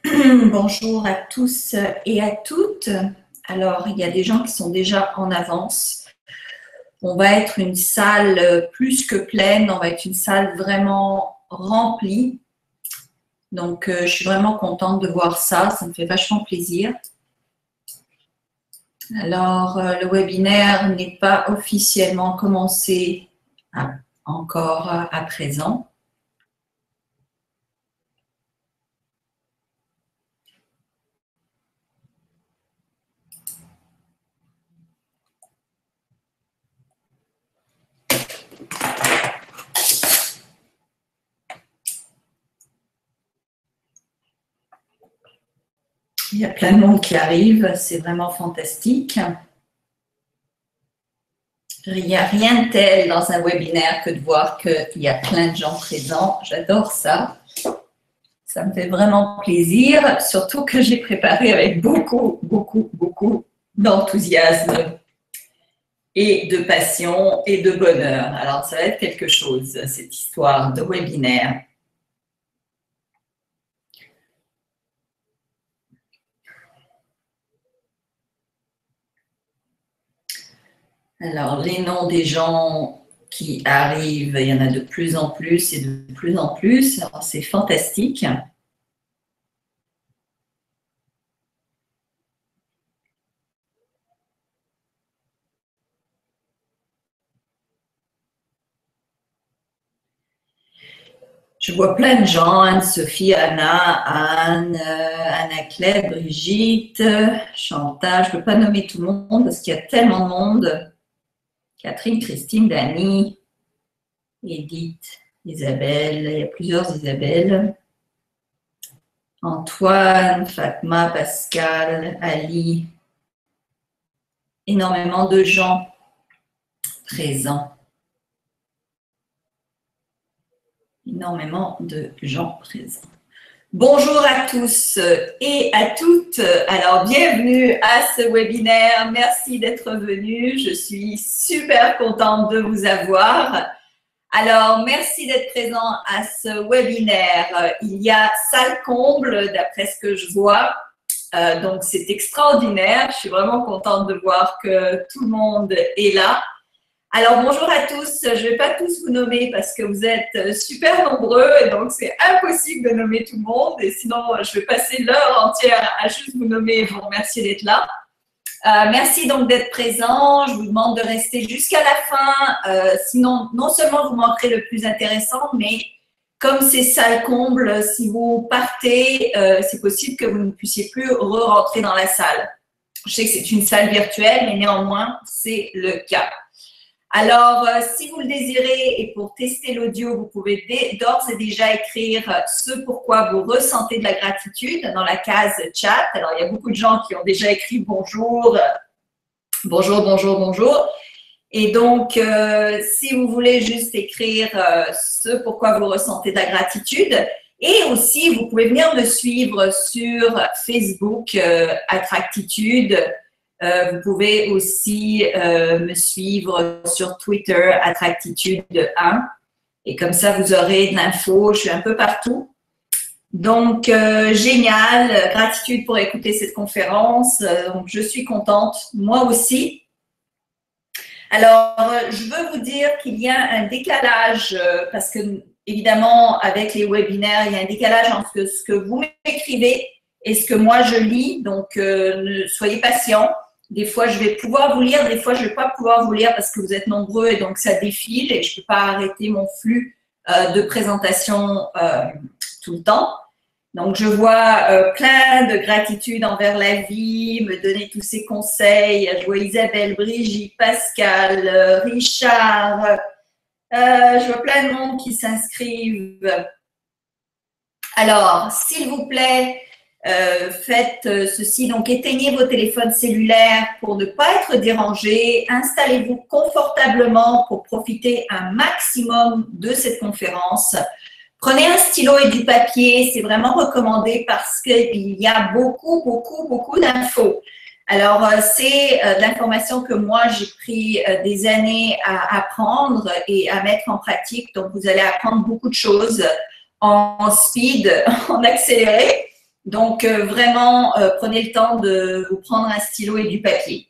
Bonjour à tous et à toutes. Alors, il y a des gens qui sont déjà en avance. On va être une salle plus que pleine, on va être une salle vraiment remplie. Donc, je suis vraiment contente de voir ça, ça me fait vachement plaisir. Alors, le webinaire n'est pas officiellement commencé encore à présent. Il y a plein de monde qui arrive, c'est vraiment fantastique. Il n'y a rien de tel dans un webinaire que de voir qu'il y a plein de gens présents. J'adore ça. Ça me fait vraiment plaisir, surtout que j'ai préparé avec beaucoup d'enthousiasme et de passion et de bonheur. Alors, ça va être quelque chose, cette histoire de webinaire. Alors, les noms des gens qui arrivent, il y en a de plus en plus et de plus en plus. Alors, c'est fantastique. Je vois plein de gens, Anne-Sophie, Anna, Anne, Anna-Claire, Brigitte, Chantal. Je ne peux pas nommer tout le monde parce qu'il y a tellement de monde. Catherine, Christine, Dani, Edith, Isabelle, il y a plusieurs Isabelle. Antoine, Fatma, Pascal, Ali. Énormément de gens présents. Énormément de gens présents. Bonjour à tous et à toutes. Alors, bienvenue à ce webinaire. Merci d'être venus. Je suis super contente de vous avoir. Alors, merci d'être présent à ce webinaire. Il y a salle comble, d'après ce que je vois. Donc, c'est extraordinaire. Je suis vraiment contente de voir que tout le monde est là. Alors, bonjour à tous. Je ne vais pas tous vous nommer parce que vous êtes super nombreux et donc c'est impossible de nommer tout le monde. Et sinon, je vais passer l'heure entière à juste vous nommer et vous remercier d'être là. Merci donc d'être présent. Je vous demande de rester jusqu'à la fin. Sinon, non seulement vous manquerez le plus intéressant, mais comme c'est salle comble, si vous partez, c'est possible que vous ne puissiez plus re-rentrer dans la salle. Je sais que c'est une salle virtuelle, mais néanmoins, c'est le cas. Alors, si vous le désirez et pour tester l'audio, vous pouvez d'ores et déjà écrire ce pourquoi vous ressentez de la gratitude dans la case chat. Alors, il y a beaucoup de gens qui ont déjà écrit bonjour, bonjour, bonjour, bonjour. Et donc, si vous voulez juste écrire ce pourquoi vous ressentez de la gratitude, et aussi, vous pouvez venir me suivre sur Facebook, Attractitude. Vous pouvez aussi me suivre sur Twitter, Attractitude1. Et comme ça, vous aurez de l'info. Je suis un peu partout. Donc, génial. Gratitude pour écouter cette conférence. Donc, je suis contente. Moi aussi. Alors, je veux vous dire qu'il y a un décalage parce que, évidemment, avec les webinaires, il y a un décalage entre ce que vous m'écrivez et ce que moi, je lis. Donc, soyez patients. Des fois, je vais pouvoir vous lire, des fois, je ne vais pas pouvoir vous lire parce que vous êtes nombreux et donc ça défile et je ne peux pas arrêter mon flux de présentation tout le temps. Donc, je vois plein de gratitude envers la vie, me donner tous ces conseils. Je vois Isabelle, Brigitte, Pascal, Richard. Je vois plein de monde qui s'inscrivent. Alors, s'il vous plaît, faites ceci. Donc, éteignez vos téléphones cellulaires pour ne pas être dérangés. Installez-vous confortablement pour profiter un maximum de cette conférence. Prenez un stylo et du papier, c'est vraiment recommandé parce qu'il y a beaucoup d'infos. Alors, c'est de l'information que moi, j'ai pris des années à apprendre et à mettre en pratique. Donc, vous allez apprendre beaucoup de choses en speed, en accéléré. Donc, vraiment, prenez le temps de vous prendre un stylo et du papier.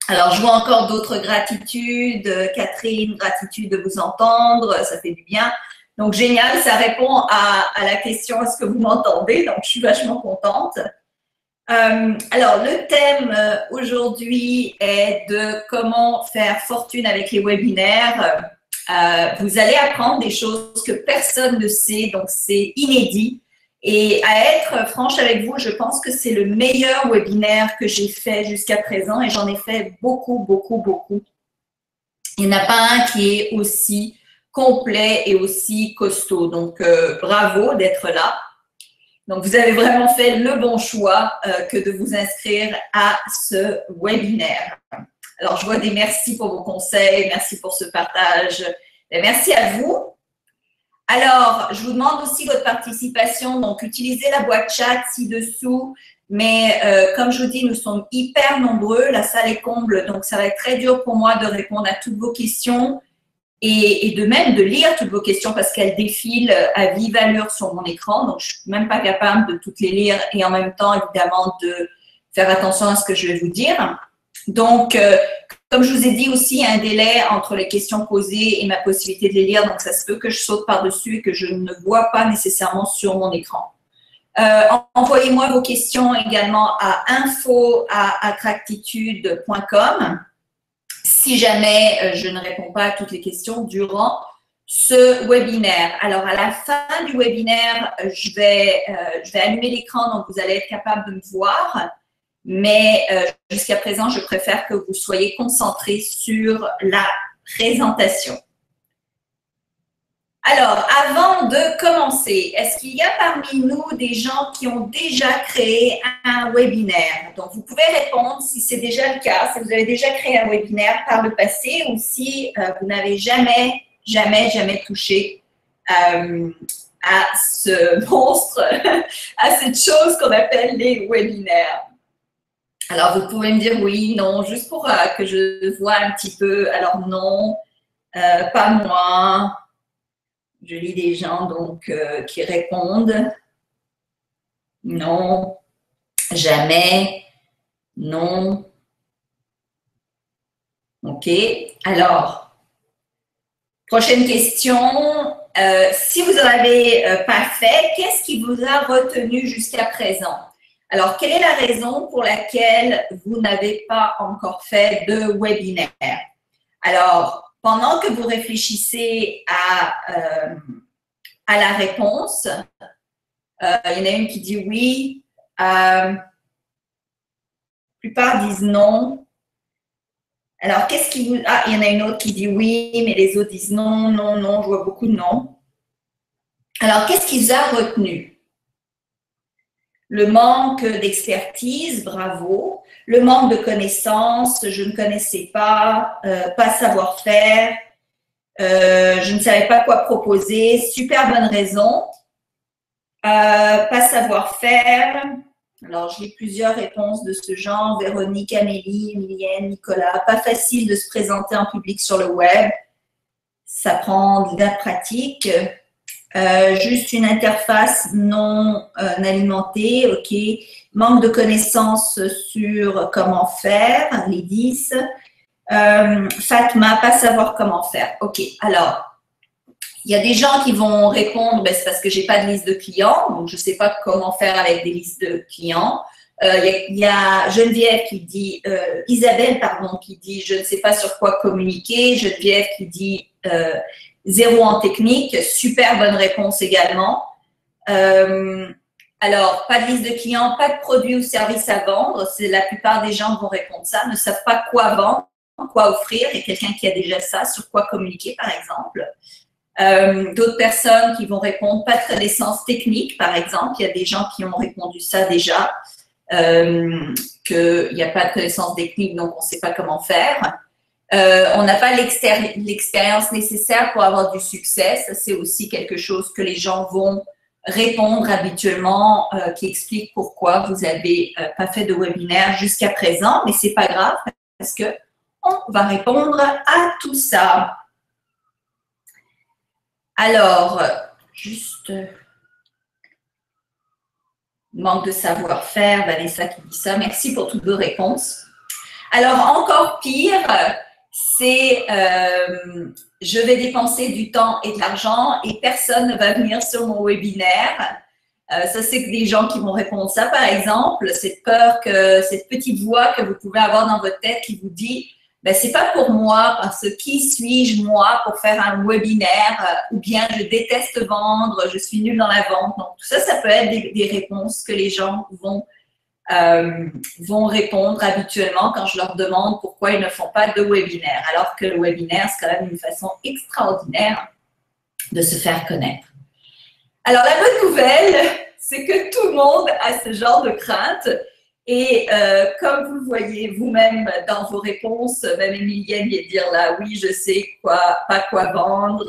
Alors, je vois encore d'autres gratitudes. Catherine, gratitude de vous entendre, ça fait du bien. Donc, génial, ça répond à la question, est-ce que vous m'entendez? Donc, je suis vachement contente. Alors, le thème aujourd'hui est de comment faire fortune avec les webinaires. Vous allez apprendre des choses que personne ne sait, donc c'est inédit. Et à être franche avec vous, je pense que c'est le meilleur webinaire que j'ai fait jusqu'à présent et j'en ai fait beaucoup, beaucoup, beaucoup. Il n'y en a pas un qui est aussi complet et aussi costaud. Donc, bravo d'être là. Donc, vous avez vraiment fait le bon choix que de vous inscrire à ce webinaire. Alors, je vois des merci pour vos conseils, merci pour ce partage. Et merci à vous. Alors, je vous demande aussi votre participation. Donc, utilisez la boîte chat ci-dessous. Mais comme je vous dis, nous sommes hyper nombreux. La salle est comble, donc ça va être très dur pour moi de répondre à toutes vos questions et de même de lire toutes vos questions parce qu'elles défilent à vive allure sur mon écran. Donc, je ne suis même pas capable de toutes les lire et en même temps, évidemment, de faire attention à ce que je vais vous dire. Donc, comme je vous ai dit aussi, il y a un délai entre les questions posées et ma possibilité de les lire. Donc, ça se peut que je saute par-dessus et que je ne vois pas nécessairement sur mon écran. Envoyez-moi vos questions également à info@attractitude.com si jamais je ne réponds pas à toutes les questions durant ce webinaire. Alors, à la fin du webinaire, je vais allumer l'écran, donc vous allez être capable de me voir. Mais jusqu'à présent, je préfère que vous soyez concentrés sur la présentation. Alors, avant de commencer, est-ce qu'il y a parmi nous des gens qui ont déjà créé un webinaire? Donc, vous pouvez répondre si c'est déjà le cas, si vous avez déjà créé un webinaire par le passé ou si vous n'avez jamais touché à ce monstre, à cette chose qu'on appelle les webinaires. Alors, vous pouvez me dire oui, non, juste pour que je vois un petit peu. Alors, non, pas moi. Je lis des gens donc qui répondent. Non, jamais, non. OK. Alors, prochaine question. Si vous n'en avez pas fait, qu'est-ce qui vous a retenu jusqu'à présent? Alors, quelle est la raison pour laquelle vous n'avez pas encore fait de webinaire? Alors, pendant que vous réfléchissez à la réponse, il y en a une qui dit oui, la plupart disent non. Alors, qu'est-ce qui vous… Ah, il y en a une autre qui dit oui, mais les autres disent non, non, non, je vois beaucoup de non. Alors, qu'est-ce qui vous a retenu? Le manque d'expertise, bravo. Le manque de connaissances, je ne connaissais pas savoir-faire, je ne savais pas quoi proposer, super bonne raison. Pas savoir-faire. Alors, j'ai plusieurs réponses de ce genre. Véronique, Amélie, Emilienne, Nicolas. Pas facile de se présenter en public sur le web. Ça prend de la pratique. Juste une interface non alimentée. OK. Manque de connaissances sur comment faire. Les 10. Fatma, pas savoir comment faire. OK. Alors, il y a des gens qui vont répondre, ben, c'est parce que j'ai pas de liste de clients, donc je sais pas comment faire avec des listes de clients. Il y a Geneviève qui dit, Isabelle, pardon, qui dit, je ne sais pas sur quoi communiquer. Geneviève qui dit, zéro en technique. Super bonne réponse également. Alors, pas de liste de clients, pas de produits ou services à vendre. C'est la plupart des gens vont répondre ça, ne savent pas quoi vendre, quoi offrir. Il y a quelqu'un qui a déjà ça, sur quoi communiquer, par exemple. D'autres personnes qui vont répondre pas de connaissances techniques, par exemple. Il y a des gens qui ont répondu ça déjà, qu'il n'y a pas de connaissances techniques, donc on ne sait pas comment faire. On n'a pas l'expérience nécessaire pour avoir du succès. Ça, c'est aussi quelque chose que les gens vont répondre habituellement, qui explique pourquoi vous n'avez pas fait de webinaire jusqu'à présent, mais ce n'est pas grave parce qu'on va répondre à tout ça. Alors, juste… Manque de savoir-faire, Vanessa qui dit ça. Merci pour toutes vos réponses. Alors, encore pire, c'est je vais dépenser du temps et de l'argent et personne ne va venir sur mon webinaire. Ça, c'est que des gens qui vont répondre ça, par exemple, cette peur, cette petite voix que vous pouvez avoir dans votre tête qui vous dit ben, c'est pas pour moi, parce que qui suis-je moi pour faire un webinaire, ou bien je déteste vendre, je suis nulle dans la vente. Donc, tout ça, ça peut être des réponses que les gens vont répondre habituellement quand je leur demande pourquoi ils ne font pas de webinaire, alors que le webinaire, c'est quand même une façon extraordinaire de se faire connaître. Alors, la bonne nouvelle, c'est que tout le monde a ce genre de crainte. Et comme vous le voyez vous-même dans vos réponses, même Emilienne vient de dire là, oui, je sais pas quoi vendre,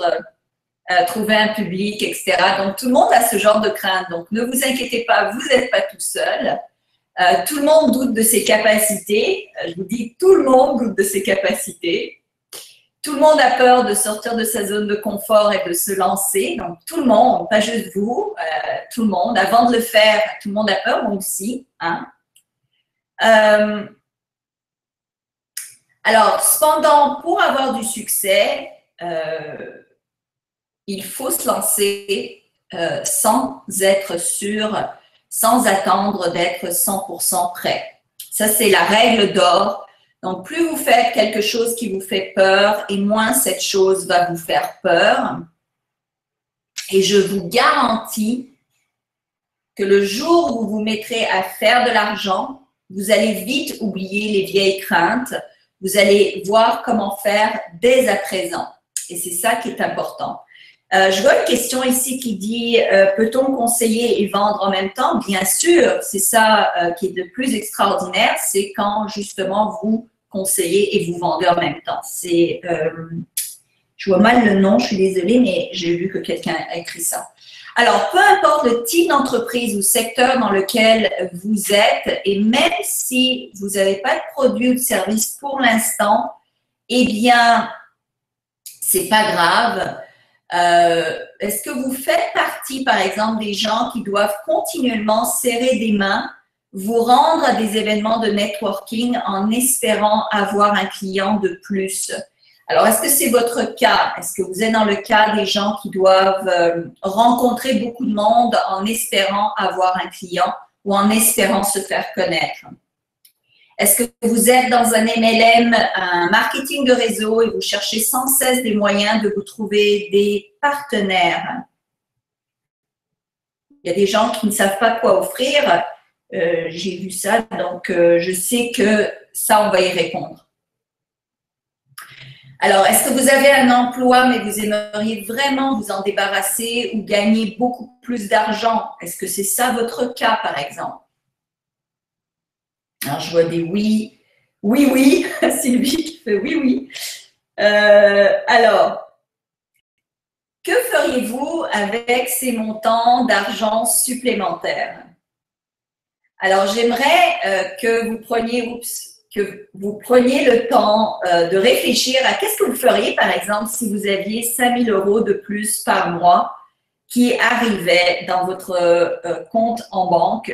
trouver un public, etc. Donc, tout le monde a ce genre de crainte. Donc, ne vous inquiétez pas, vous n'êtes pas tout seul. Tout le monde doute de ses capacités. Je vous dis, tout le monde doute de ses capacités. Tout le monde a peur de sortir de sa zone de confort et de se lancer. Donc, tout le monde, pas juste vous, tout le monde. Avant de le faire, tout le monde a peur, moi aussi. Hein. Alors, cependant, pour avoir du succès, il faut se lancer sans être sûr, sans attendre d'être 100% prêt. Ça, c'est la règle d'or. Donc, plus vous faites quelque chose qui vous fait peur, et moins cette chose va vous faire peur. Et je vous garantis que le jour où vous vous mettrez à faire de l'argent, vous allez vite oublier les vieilles craintes. Vous allez voir comment faire dès à présent. Et c'est ça qui est important. Je vois une question ici qui dit peut-on conseiller et vendre en même temps? Bien sûr, c'est ça qui est le plus extraordinaire, c'est quand justement vous conseillez et vous vendez en même temps. C'est, je vois mal le nom, je suis désolée, mais j'ai vu que quelqu'un a écrit ça. Alors, peu importe le type d'entreprise ou secteur dans lequel vous êtes, et même si vous n'avez pas de produit ou de service pour l'instant, eh bien, c'est pas grave. Est-ce que vous faites partie, par exemple, des gens qui doivent continuellement serrer des mains, vous rendre à des événements de networking en espérant avoir un client de plus? Alors, est-ce que c'est votre cas? Est-ce que vous êtes dans le cas des gens qui doivent rencontrer beaucoup de monde en espérant avoir un client ou en espérant se faire connaître? Est-ce que vous êtes dans un MLM, un marketing de réseau et vous cherchez sans cesse des moyens de vous trouver des partenaires? Il y a des gens qui ne savent pas quoi offrir. J'ai vu ça, donc je sais que ça, on va y répondre. Alors, est-ce que vous avez un emploi, mais vous aimeriez vraiment vous en débarrasser ou gagner beaucoup plus d'argent? Est-ce que c'est ça votre cas, par exemple? Alors, je vois des oui. Oui, oui. Sylvie qui fait oui, oui. Alors, que feriez-vous avec ces montants d'argent supplémentaires? Alors, j'aimerais que vous preniez le temps de réfléchir à qu'est-ce que vous feriez, par exemple, si vous aviez 5 000 € de plus par mois qui arrivaient dans votre compte en banque.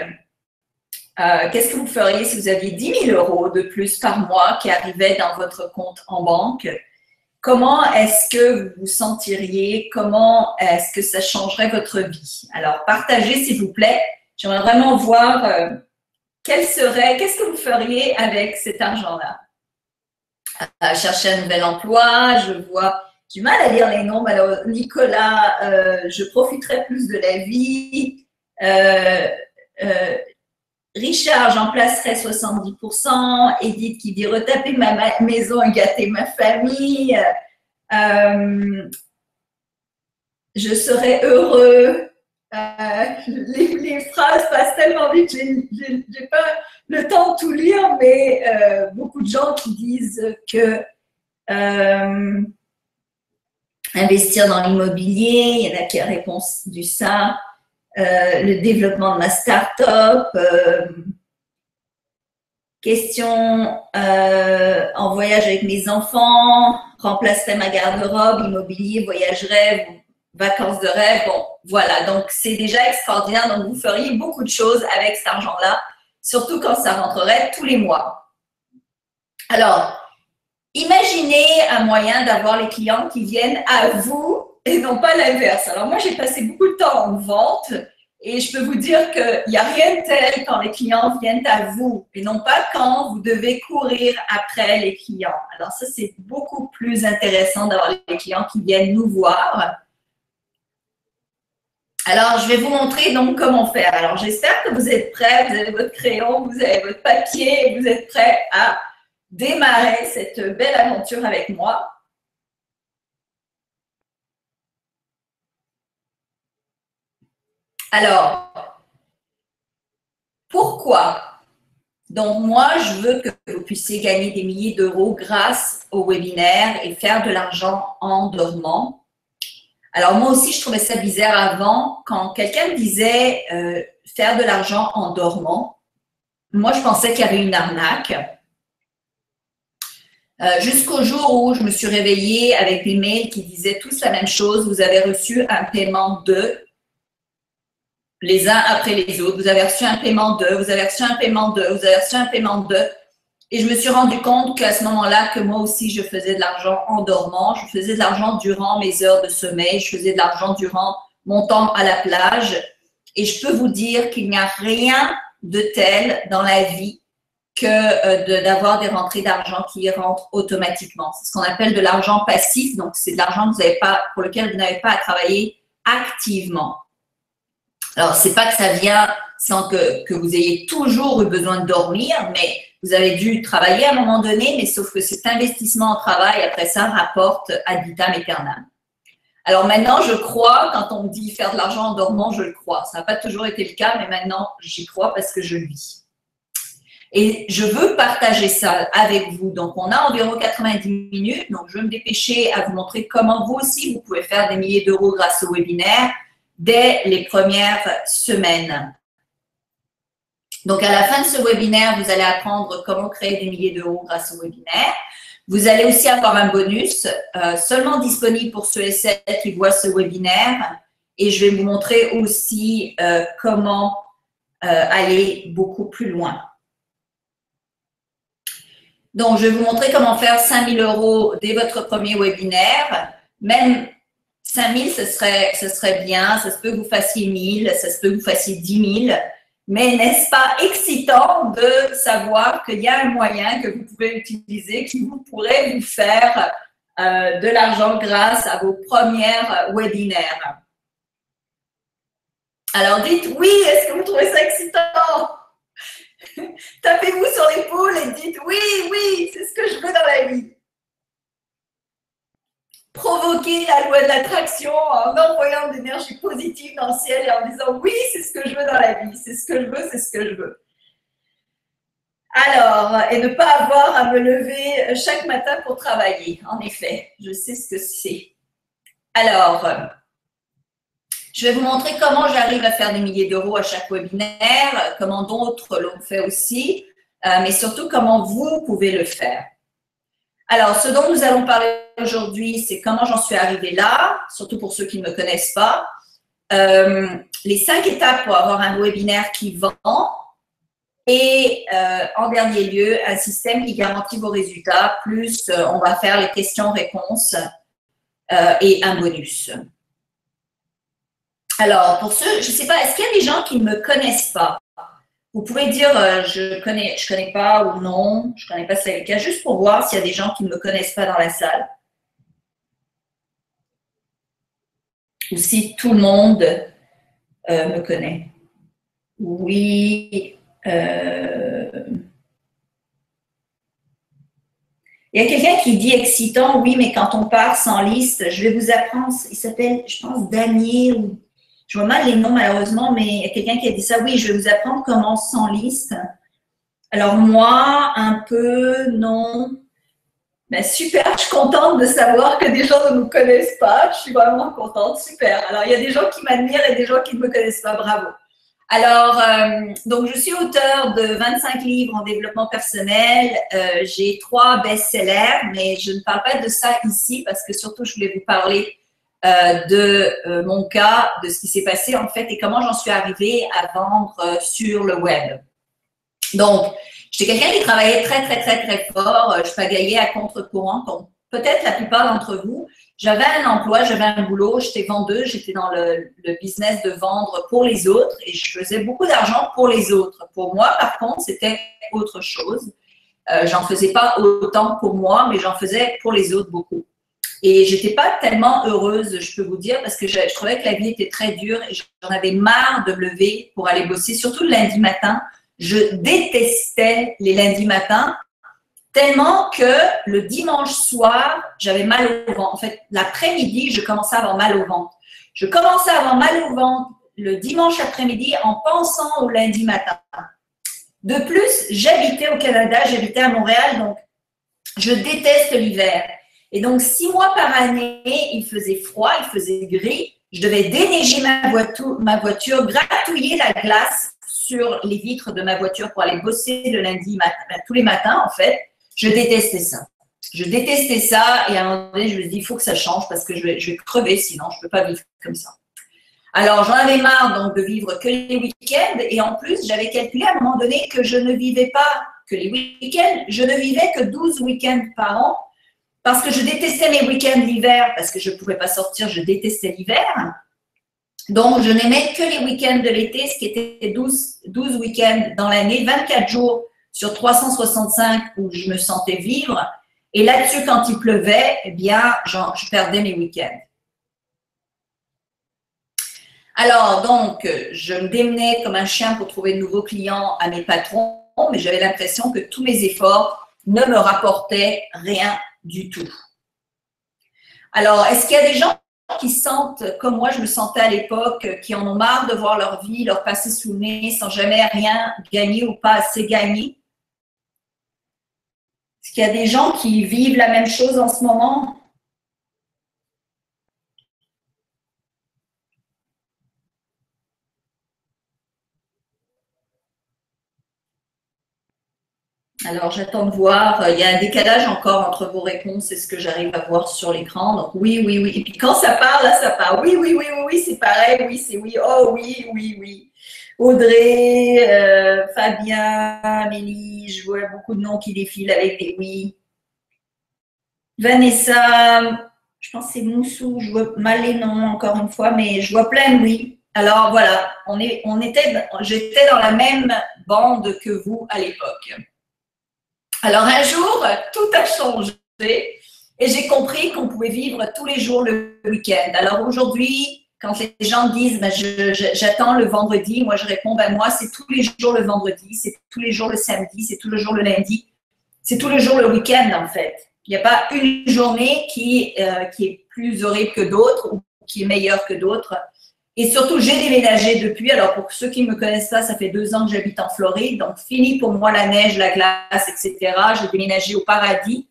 Qu'est-ce que vous feriez si vous aviez 10 000 € de plus par mois qui arrivaient dans votre compte en banque? Comment est-ce que vous vous sentiriez? Comment est-ce que ça changerait votre vie? Alors, partagez, s'il vous plaît. J'aimerais vraiment voir qu'est-ce que vous feriez avec cet argent-là? Chercher un nouvel emploi, je vois, j'ai du mal à lire les noms, alors Nicolas, je profiterai plus de la vie. Richard, j'en placerai 70%. Edith qui dit retaper ma maison et gâter ma famille. Je serai heureux. Les phrases passent tellement vite, j'ai pas le temps de tout lire, mais beaucoup de gens qui disent que investir dans l'immobilier, il y en a qui répondent du ça. Le développement de ma start-up, question en voyage avec mes enfants, remplacerai ma garde-robe, immobilier, voyagerai, vacances de rêve. Bon, voilà, donc c'est déjà extraordinaire. Donc, vous feriez beaucoup de choses avec cet argent-là, surtout quand ça rentrerait tous les mois. Alors, imaginez un moyen d'avoir les clients qui viennent à vous et non pas l'inverse. Alors, moi, j'ai passé beaucoup de temps en vente et je peux vous dire qu'il n'y a rien de tel quand les clients viennent à vous et non pas quand vous devez courir après les clients. Alors, ça, c'est beaucoup plus intéressant d'avoir les clients qui viennent nous voir. Alors, je vais vous montrer donc comment faire. Alors, j'espère que vous êtes prêts, vous avez votre crayon, vous avez votre papier et vous êtes prêts à démarrer cette belle aventure avec moi. Alors, pourquoi? Donc, moi, je veux que vous puissiez gagner des milliers d'euros grâce au webinaire et faire de l'argent en dormant. Alors, moi aussi, je trouvais ça bizarre avant quand quelqu'un me disait faire de l'argent en dormant. Moi, je pensais qu'il y avait une arnaque. Jusqu'au jour où je me suis réveillée avec des mails qui disaient tous la même chose. Vous avez reçu un paiement de, les uns après les autres. Vous avez reçu un paiement de, vous avez reçu un paiement de, vous avez reçu un paiement de. Et je me suis rendu compte qu'à ce moment-là, que moi aussi, je faisais de l'argent en dormant. Je faisais de l'argent durant mes heures de sommeil. Je faisais de l'argent durant mon temps à la plage. Et je peux vous dire qu'il n'y a rien de tel dans la vie que d'avoir des rentrées d'argent qui rentrent automatiquement. C'est ce qu'on appelle de l'argent passif. Donc, c'est de l'argent que vous n'avez pas, pour lequel vous n'avez pas à travailler activement. Alors, c'est pas que ça vient sans que vous ayez toujours eu besoin de dormir, mais vous avez dû travailler à un moment donné, mais sauf que cet investissement en travail, après ça, rapporte ad vitam aeternam. Alors maintenant, je crois, quand on me dit faire de l'argent en dormant, je le crois. Ça n'a pas toujours été le cas, mais maintenant, j'y crois parce que je le vis. Et je veux partager ça avec vous. Donc, on a environ 90 minutes. Donc, je vais me dépêcher à vous montrer comment vous aussi, vous pouvez faire des milliers d'euros grâce au webinaire dès les premières semaines. Donc, à la fin de ce webinaire, vous allez apprendre comment créer des milliers d'euros grâce au webinaire. Vous allez aussi avoir un bonus seulement disponible pour ceux et celles qui voient ce webinaire. Et je vais vous montrer aussi comment aller beaucoup plus loin. Donc, je vais vous montrer comment faire 5 000 euros dès votre premier webinaire. Même 5 000, ce serait bien. Ça se peut que vous fassiez 1 000, ça se peut que vous fassiez 10 000. Mais n'est-ce pas excitant de savoir qu'il y a un moyen que vous pouvez utiliser qui vous pourrait vous faire de l'argent grâce à vos premières webinaires? Alors, dites oui, est-ce que vous trouvez ça excitant? Tapez-vous sur l'épaule et dites oui, oui, c'est ce que je veux dans la vie. Provoquer la loi de l'attraction en envoyant de l'énergie positive dans le ciel et en disant oui, c'est ce que je veux dans la vie, c'est ce que je veux, c'est ce que je veux. Alors, et ne pas avoir à me lever chaque matin pour travailler. En effet, je sais ce que c'est. Alors, je vais vous montrer comment j'arrive à faire des milliers d'euros à chaque webinaire, comment d'autres l'ont fait aussi, mais surtout comment vous pouvez le faire. Alors, ce dont nous allons parler aujourd'hui, c'est comment j'en suis arrivée là, surtout pour ceux qui ne me connaissent pas. Les 5 étapes pour avoir un webinaire qui vend et en dernier lieu, un système qui garantit vos résultats, plus on va faire les questions-réponses et un bonus. Alors, pour ceux, je ne sais pas, est-ce qu'il y a des gens qui ne me connaissent pas? Vous pouvez dire je connais pas ou non, je connais pas c'est le cas, juste pour voir s'il y a des gens qui ne me connaissent pas dans la salle. Ou si tout le monde me connaît. Oui. Il y a quelqu'un qui dit excitant, oui, mais quand on part sans liste, je vais vous apprendre, il s'appelle, je pense, Daniel. Je vois mal les noms malheureusement, mais il y a quelqu'un qui a dit ça. Oui, je vais vous apprendre comment sans liste. Alors moi, un peu, non. Ben, super, je suis contente de savoir que des gens ne me connaissent pas. Je suis vraiment contente, super. Alors, il y a des gens qui m'admirent et des gens qui ne me connaissent pas, bravo. Alors, donc je suis auteure de 25 livres en développement personnel. J'ai 3 best-sellers, mais je ne parle pas de ça ici parce que surtout, je voulais vous parler de mon cas, de ce qui s'est passé en fait et comment j'en suis arrivée à vendre sur le web. Donc, j'étais quelqu'un qui travaillait très fort. Je pagayais à contre-courant, comme peut-être la plupart d'entre vous. J'avais un emploi, j'avais un boulot, j'étais vendeuse, j'étais dans le business de vendre pour les autres et je faisais beaucoup d'argent pour les autres. Pour moi, par contre, c'était autre chose. J'en faisais pas autant pour moi, mais j'en faisais pour les autres beaucoup. Et j'étais pas tellement heureuse, je peux vous dire, parce que je trouvais que la vie était très dure et j'en avais marre de me lever pour aller bosser, surtout le lundi matin. Je détestais les lundis matins tellement que le dimanche soir, j'avais mal au ventre. En fait, l'après-midi, je commençais à avoir mal au ventre. Je commençais à avoir mal au ventre le dimanche après-midi en pensant au lundi matin. De plus, j'habitais au Canada, j'habitais à Montréal, donc je déteste l'hiver. Et donc, 6 mois par année, il faisait froid, il faisait gris. Je devais déneiger ma voiture, gratouiller la glace sur les vitres de ma voiture pour aller bosser le lundi matin, tous les matins, en fait. Je détestais ça. Je détestais ça et à un moment donné, je me suis dit, il faut que ça change parce que je vais crever, sinon je ne peux pas vivre comme ça. Alors, j'en avais marre donc de vivre que les week-ends et en plus, j'avais calculé à un moment donné que je ne vivais pas que les week-ends, je ne vivais que 12 week-ends par an parce que je détestais mes week-ends l'hiver parce que je ne pouvais pas sortir, je détestais l'hiver. Donc, je n'aimais que les week-ends de l'été, ce qui était 12 week-ends dans l'année, 24 jours sur 365 où je me sentais vivre. Et là-dessus, quand il pleuvait, eh bien, je perdais mes week-ends. Alors, donc, je me démenais comme un chien pour trouver de nouveaux clients à mes patrons, mais j'avais l'impression que tous mes efforts ne me rapportaient rien du tout. Alors, est-ce qu'il y a des gens qui sentent, comme moi je me sentais à l'époque, qui en ont marre de voir leur vie leur passer sous le nez sans jamais rien gagner ou pas assez gagner? Est-ce qu'il y a des gens qui vivent la même chose en ce moment? Alors, j'attends de voir. Il y a un décalage encore entre vos réponses et ce que j'arrive à voir sur l'écran. Donc, oui, oui, oui. Et puis, quand ça part, là, ça part. Oui, oui, oui, oui, oui, c'est pareil. Oui, c'est oui. Oh, oui, oui, oui. Audrey, Fabien, Amélie, je vois beaucoup de noms qui défilent avec des oui. Vanessa, je pense que c'est Moussou, je vois mal les noms encore une fois, mais je vois plein de oui. Alors, voilà, j'étais dans la même bande que vous à l'époque. Alors un jour, tout a changé et j'ai compris qu'on pouvait vivre tous les jours le week-end. Alors aujourd'hui, quand les gens disent ben, j'attends le vendredi, moi je réponds ben, moi c'est tous les jours le vendredi, c'est tous les jours le samedi, c'est tous les jours le lundi, c'est tous les jours le week-end en fait. Il n'y a pas une journée qui est plus horrible que d'autres ou qui est meilleure que d'autres. Et surtout, j'ai déménagé depuis. Alors, pour ceux qui ne me connaissent pas, ça fait 2 ans que j'habite en Floride. Donc, fini pour moi la neige, la glace, etc. J'ai déménagé au paradis.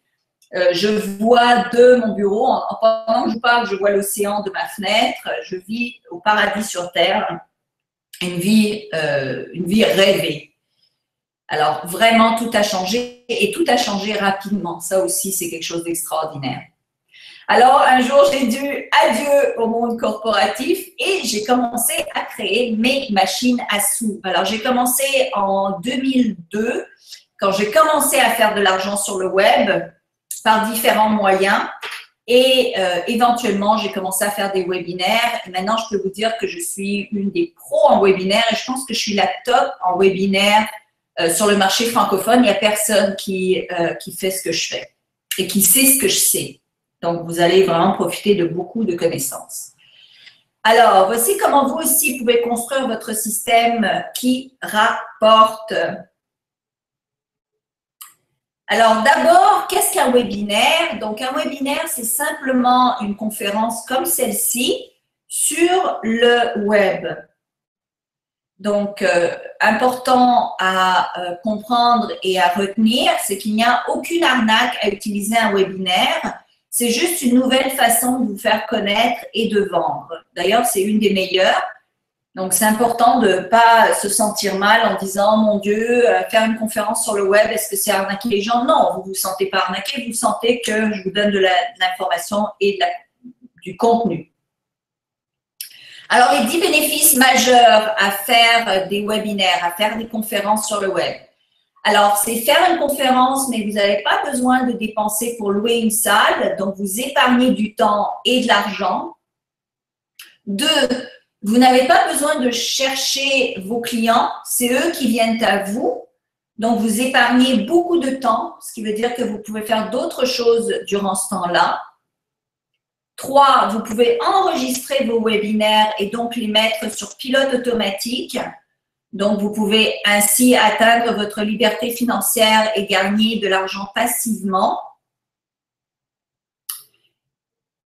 Je vois de mon bureau, pendant que je parle, je vois l'océan de ma fenêtre. Je vis au paradis sur Terre. Une vie rêvée. Alors, vraiment, tout a changé et tout a changé rapidement. Ça aussi, c'est quelque chose d'extraordinaire. Alors, un jour, j'ai dit adieu au monde corporatif et j'ai commencé à créer mes machines à sous. Alors, j'ai commencé en 2002, quand j'ai commencé à faire de l'argent sur le web par différents moyens. Et éventuellement, j'ai commencé à faire des webinaires. Et maintenant, je peux vous dire que je suis une des pros en webinaire et je pense que je suis la top en webinaire sur le marché francophone. Il n'y a personne qui fait ce que je fais et qui sait ce que je sais. Donc, vous allez vraiment profiter de beaucoup de connaissances. Alors, voici comment vous aussi pouvez construire votre système qui rapporte. Alors, d'abord, qu'est-ce qu'un webinaire? Donc, un webinaire, c'est simplement une conférence comme celle-ci sur le web. Donc, important à comprendre et à retenir, c'est qu'il n'y a aucune arnaque à utiliser un webinaire. C'est juste une nouvelle façon de vous faire connaître et de vendre. D'ailleurs, c'est une des meilleures. Donc, c'est important de ne pas se sentir mal en disant « Mon Dieu, faire une conférence sur le web, est-ce que c'est arnaquer les gens ?» Non, vous ne vous sentez pas arnaqué, vous sentez que je vous donne de l'information et du contenu. Alors, les 10 bénéfices majeurs à faire des webinaires, à faire des conférences sur le web. Alors, c'est faire une conférence, mais vous n'avez pas besoin de dépenser pour louer une salle, donc vous épargnez du temps et de l'argent. 2, vous n'avez pas besoin de chercher vos clients, c'est eux qui viennent à vous. Donc, vous épargnez beaucoup de temps, ce qui veut dire que vous pouvez faire d'autres choses durant ce temps-là. 3, vous pouvez enregistrer vos webinaires et donc les mettre sur pilote automatique. Donc, vous pouvez ainsi atteindre votre liberté financière et gagner de l'argent passivement.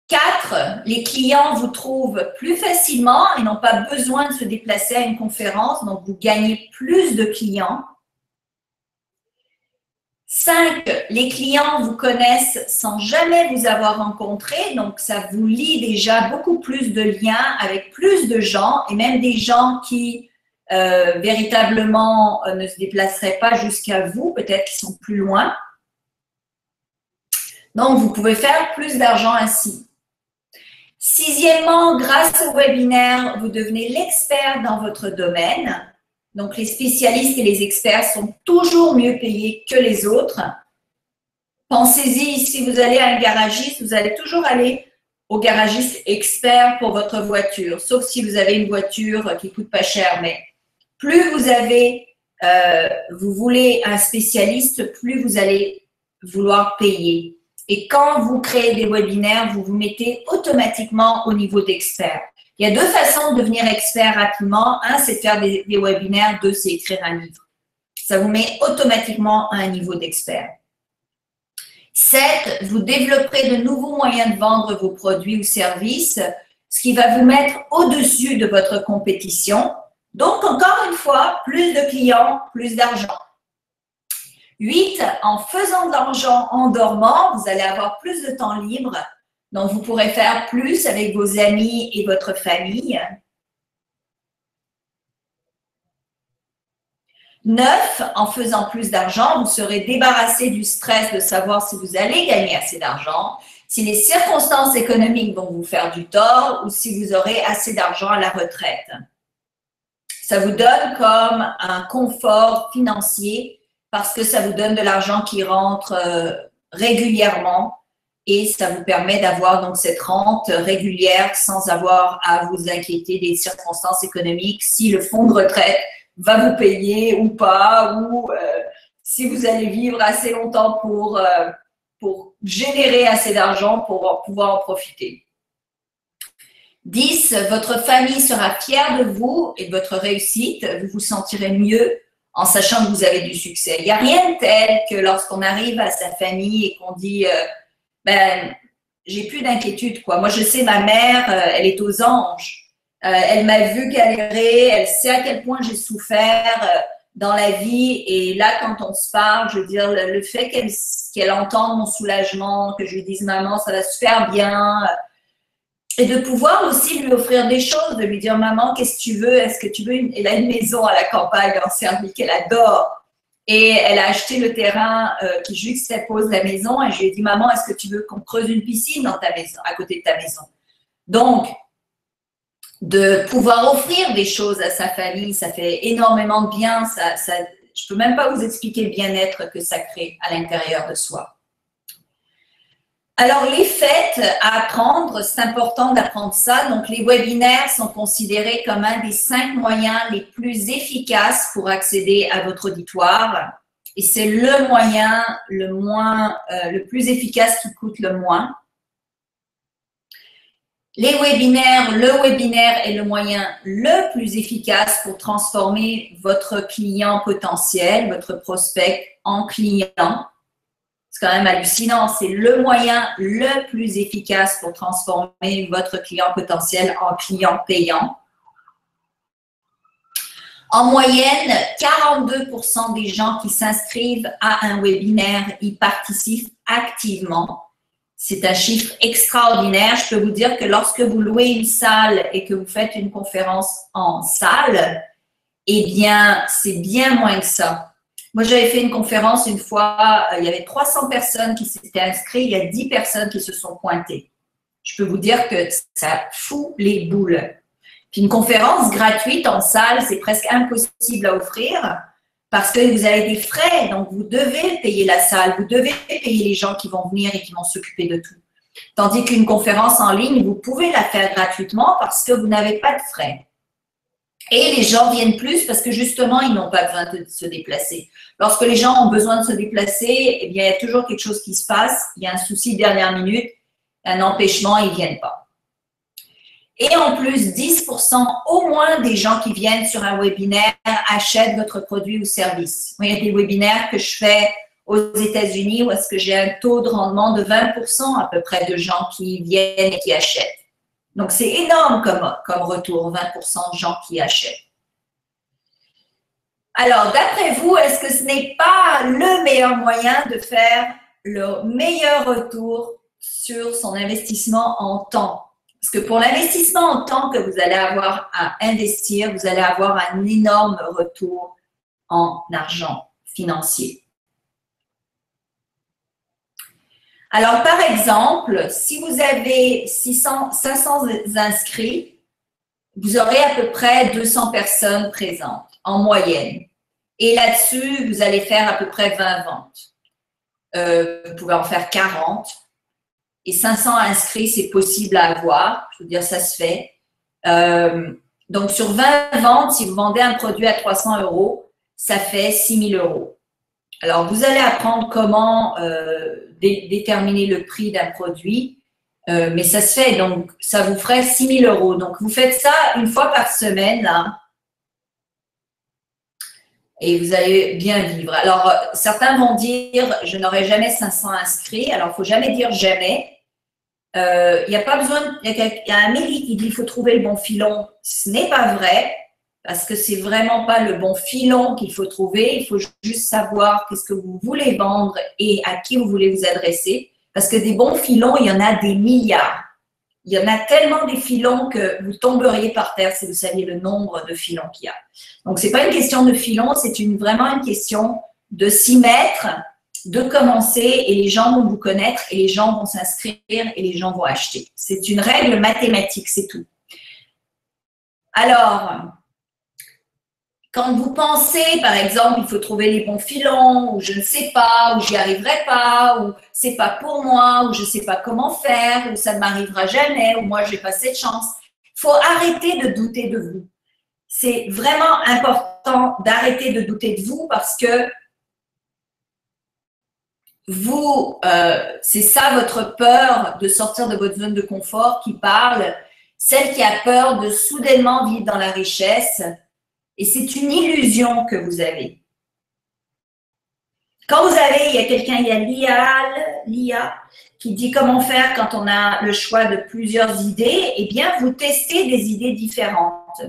4, les clients vous trouvent plus facilement et n'ont pas besoin de se déplacer à une conférence, donc vous gagnez plus de clients. 5, les clients vous connaissent sans jamais vous avoir rencontré, donc ça vous lie déjà beaucoup plus de liens avec plus de gens et même des gens qui véritablement ne se déplaceraient pas jusqu'à vous, peut-être qu'ils sont plus loin. Donc, vous pouvez faire plus d'argent ainsi. 6e, grâce au webinaire, vous devenez l'expert dans votre domaine. Donc, les spécialistes et les experts sont toujours mieux payés que les autres. Pensez-y, si vous allez à un garagiste, vous allez toujours aller au garagiste expert pour votre voiture, sauf si vous avez une voiture qui ne coûte pas cher. Mais plus vous voulez un spécialiste, plus vous allez vouloir payer. Et quand vous créez des webinaires, vous vous mettez automatiquement au niveau d'expert. Il y a 2 façons de devenir expert rapidement. 1, c'est de faire des webinaires. 2, c'est écrire un livre. Ça vous met automatiquement à un niveau d'expert. 7, vous développerez de nouveaux moyens de vendre vos produits ou services, ce qui va vous mettre au-dessus de votre compétition. Donc, encore une fois, plus de clients, plus d'argent. 8, en faisant de l'argent en dormant, vous allez avoir plus de temps libre. Donc, vous pourrez faire plus avec vos amis et votre famille. 9, en faisant plus d'argent, vous serez débarrassé du stress de savoir si vous allez gagner assez d'argent, si les circonstances économiques vont vous faire du tort ou si vous aurez assez d'argent à la retraite. Ça vous donne comme un confort financier parce que ça vous donne de l'argent qui rentre régulièrement et ça vous permet d'avoir donc cette rente régulière sans avoir à vous inquiéter des circonstances économiques, si le fonds de retraite va vous payer ou pas, ou si vous allez vivre assez longtemps pour générer assez d'argent pour pouvoir en profiter. 10, votre famille sera fière de vous et de votre réussite. Vous vous sentirez mieux en sachant que vous avez du succès. Il n'y a rien de tel que lorsqu'on arrive à sa famille et qu'on dit j'ai plus d'inquiétude, quoi. Moi, je sais, ma mère, elle est aux anges. Elle m'a vu galérer, elle sait à quel point j'ai souffert dans la vie. Et là, quand on se parle, je veux dire, le fait qu'elle entende mon soulagement, que je lui dise « Maman, ça va se faire bien », et de pouvoir aussi lui offrir des choses, de lui dire « Maman, qu'est-ce que tu veux? Est-ce que tu veux une… » Elle a une maison à la campagne en Serbie qu'elle adore. Et elle a acheté le terrain qui juxtapose la maison. Et je lui ai dit « Maman, est-ce que tu veux qu'on creuse une piscine dans ta maison, à côté de ta maison ?» Donc, de pouvoir offrir des choses à sa famille, ça fait énormément de bien. Je ne peux même pas vous expliquer le bien-être que ça crée à l'intérieur de soi. Alors, les fêtes à apprendre, c'est important d'apprendre ça. Donc, les webinaires sont considérés comme un des 5 moyens les plus efficaces pour accéder à votre auditoire. Et c'est le moyen le plus efficace qui coûte le moins. Les webinaires, le webinaire est le moyen le plus efficace pour transformer votre client potentiel, votre prospect en client. C'est quand même hallucinant. C'est le moyen le plus efficace pour transformer votre client potentiel en client payant. En moyenne, 42% des gens qui s'inscrivent à un webinaire y participent activement. C'est un chiffre extraordinaire. Je peux vous dire que lorsque vous louez une salle et que vous faites une conférence en salle, eh bien, c'est bien moins que ça. Moi, j'avais fait une conférence une fois, il y avait 300 personnes qui s'étaient inscrites, il y a 10 personnes qui se sont pointées. Je peux vous dire que ça fout les boules. Puis une conférence gratuite en salle, c'est presque impossible à offrir parce que vous avez des frais, donc vous devez payer la salle, vous devez payer les gens qui vont venir et qui vont s'occuper de tout. Tandis qu'une conférence en ligne, vous pouvez la faire gratuitement parce que vous n'avez pas de frais. Et les gens viennent plus parce que justement, ils n'ont pas besoin de se déplacer. Lorsque les gens ont besoin de se déplacer, eh bien, il y a toujours quelque chose qui se passe. Il y a un souci de dernière minute, un empêchement, ils ne viennent pas. Et en plus, 10% au moins des gens qui viennent sur un webinaire achètent votre produit ou service. Il y a des webinaires que je fais aux États-Unis où est-ce que j'ai un taux de rendement de 20% à peu près de gens qui viennent et qui achètent. Donc, c'est énorme comme retour, 20% de gens qui achètent. Alors, d'après vous, est-ce que ce n'est pas le meilleur moyen de faire le meilleur retour sur son investissement en temps? Parce que pour l'investissement en temps que vous allez avoir à investir, vous allez avoir un énorme retour en argent financier. Alors, par exemple, si vous avez 500 inscrits, vous aurez à peu près 200 personnes présentes en moyenne. Et là-dessus, vous allez faire à peu près 20 ventes. Vous pouvez en faire 40. Et 500 inscrits, c'est possible à avoir. Je veux dire, ça se fait. Donc, sur 20 ventes, si vous vendez un produit à 300 €, ça fait 6 000 €. Alors, vous allez apprendre comment déterminer le prix d'un produit, mais ça se fait. Donc, ça vous ferait 6 000 €. Donc, vous faites ça une fois par semaine, là, et vous allez bien vivre. Alors, certains vont dire, je n'aurai jamais 500 inscrits. Alors, il ne faut jamais dire jamais. Il n'y a pas besoin, il y a un Amélie qui dit qu'il faut trouver le bon filon. Ce n'est pas vrai, parce que c'est vraiment pas le bon filon qu'il faut trouver. Il faut juste savoir qu'est-ce que vous voulez vendre et à qui vous voulez vous adresser. Parce que des bons filons, il y en a des milliards. Il y en a tellement des filons que vous tomberiez par terre si vous saviez le nombre de filons qu'il y a. Donc, ce n'est pas une question de filons, c'est vraiment une question de s'y mettre, de commencer et les gens vont vous connaître et les gens vont s'inscrire et les gens vont acheter. C'est une règle mathématique, c'est tout. Alors, quand vous pensez, par exemple, il faut trouver les bons filons, ou je ne sais pas, ou j'y arriverai pas, ou c'est pas pour moi, ou je ne sais pas comment faire, ou ça ne m'arrivera jamais, ou moi j'ai pas cette chance. Il faut arrêter de douter de vous. C'est vraiment important d'arrêter de douter de vous parce que vous, c'est ça votre peur de sortir de votre zone de confort qui parle, celle qui a peur de soudainement vivre dans la richesse. Et c'est une illusion que vous avez. Quand vous avez, il y a quelqu'un, il y a Lia, qui dit comment faire quand on a le choix de plusieurs idées. Eh bien, vous testez des idées différentes.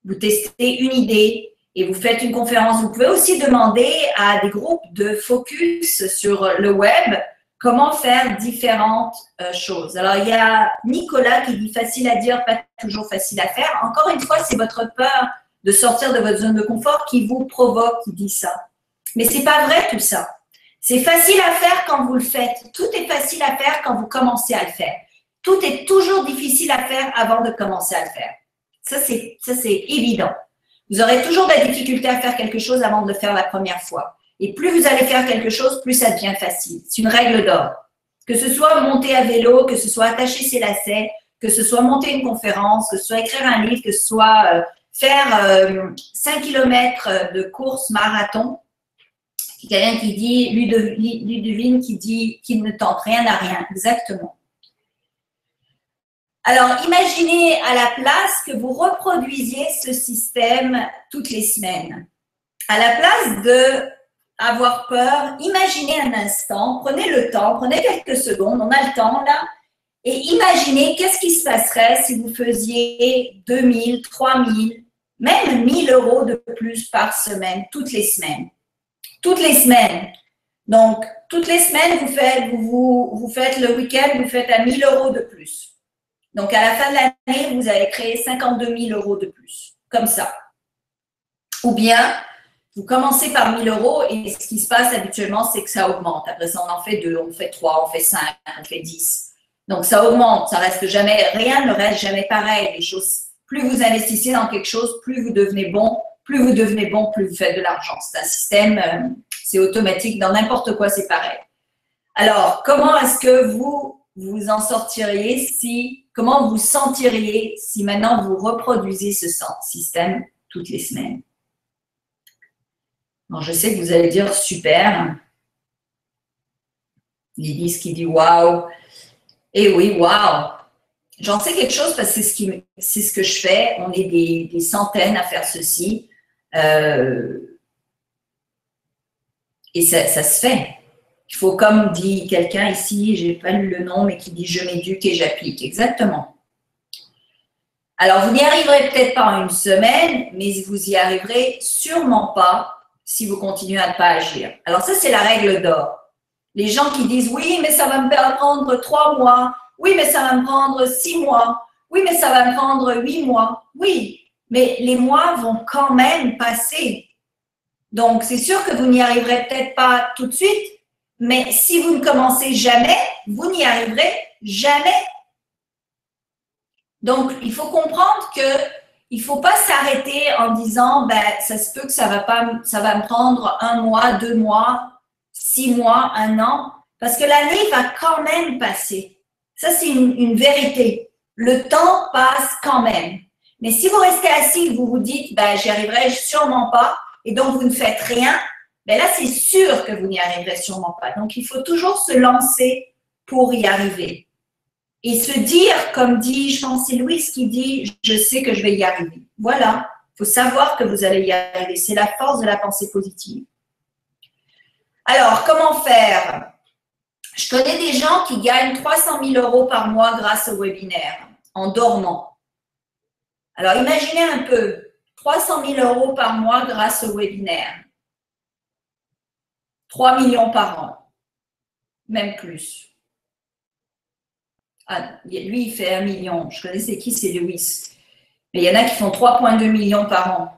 Vous testez une idée et vous faites une conférence. Vous pouvez aussi demander à des groupes de focus sur le web comment faire différentes choses. Alors, il y a Nicolas qui dit facile à dire, pas toujours facile à faire. Encore une fois, c'est votre peur de sortir de votre zone de confort qui vous provoque, qui dit ça. Mais ce n'est pas vrai tout ça. C'est facile à faire quand vous le faites. Tout est facile à faire quand vous commencez à le faire. Tout est toujours difficile à faire avant de commencer à le faire. Ça, c'est évident. Vous aurez toujours de la difficulté à faire quelque chose avant de le faire la première fois. Et plus vous allez faire quelque chose, plus ça devient facile. C'est une règle d'or. Que ce soit monter à vélo, que ce soit attacher ses lacets, que ce soit monter une conférence, que ce soit écrire un livre, que ce soit faire 5 km de course marathon. Il y a quelqu'un qui dit, Ludivine qui dit qu'il ne tente rien à rien. Exactement. Alors, imaginez à la place que vous reproduisiez ce système toutes les semaines. À la place d'avoir peur, imaginez un instant, prenez le temps, prenez quelques secondes, on a le temps là, et imaginez qu'est-ce qui se passerait si vous faisiez 2000, 3000, même 1000 € de plus par semaine, toutes les semaines. Toutes les semaines. Donc, toutes les semaines, vous faites le week-end, vous faites à 1000 € de plus. Donc, à la fin de l'année, vous allez créer 52 000 € de plus, comme ça. Ou bien, vous commencez par 1000 € et ce qui se passe habituellement, c'est que ça augmente. Après ça, on en fait 2, on fait 3, on fait 5, on fait 10. Donc, ça augmente, ça reste jamais, rien ne reste jamais pareil. Les choses plus vous investissez dans quelque chose, plus vous devenez bon, plus vous devenez bon, plus vous faites de l'argent. C'est un système, c'est automatique, dans n'importe quoi, c'est pareil. Alors, comment est-ce que vous en sortiriez comment vous sentiriez si maintenant vous reproduisez ce système toutes les semaines? Bon, je sais que vous allez dire super. Lydie qui dit waouh. Eh oui, waouh. J'en sais quelque chose parce que c'est ce que je fais. On est des centaines à faire ceci. Et ça se fait. Il faut, comme dit quelqu'un ici, je n'ai pas lu le nom, mais qui dit « je m'éduque et j'applique ». Exactement. Alors, vous n'y arriverez peut-être pas en une semaine, mais vous y arriverez sûrement pas si vous continuez à ne pas agir. Alors ça, c'est la règle d'or. Les gens qui disent « oui, mais ça va me prendre 3 mois »,« oui, mais ça va me prendre 6 mois »,« oui, mais ça va me prendre 8 mois ». Oui, mais les mois vont quand même passer. Donc, c'est sûr que vous n'y arriverez peut-être pas tout de suite, mais si vous ne commencez jamais, vous n'y arriverez jamais. Donc, il faut comprendre qu'il ne faut pas s'arrêter en disant ben, ça se peut que ça va me prendre 1 mois, 2 mois, 6 mois, 1 an, parce que l'année va quand même passer. Ça, c'est une vérité. Le temps passe quand même. Mais si vous restez assis, vous vous dites ben, j'y arriverai sûrement pas, et donc vous ne faites rien, ben là, c'est sûr que vous n'y arriverez sûrement pas. Donc, il faut toujours se lancer pour y arriver. Et se dire, comme dit, je pense c'est Louise qui dit, je sais que je vais y arriver. Voilà, il faut savoir que vous allez y arriver. C'est la force de la pensée positive. Alors, comment faire? Je connais des gens qui gagnent 300 000 € par mois grâce au webinaire, en dormant. Alors, imaginez un peu, 300 000 € par mois grâce au webinaire. 3 millions par an, même plus. Ah, lui, il fait 1 million. Je connaissais qui, c'est Louis. Mais il y en a qui font 3,2 millions par an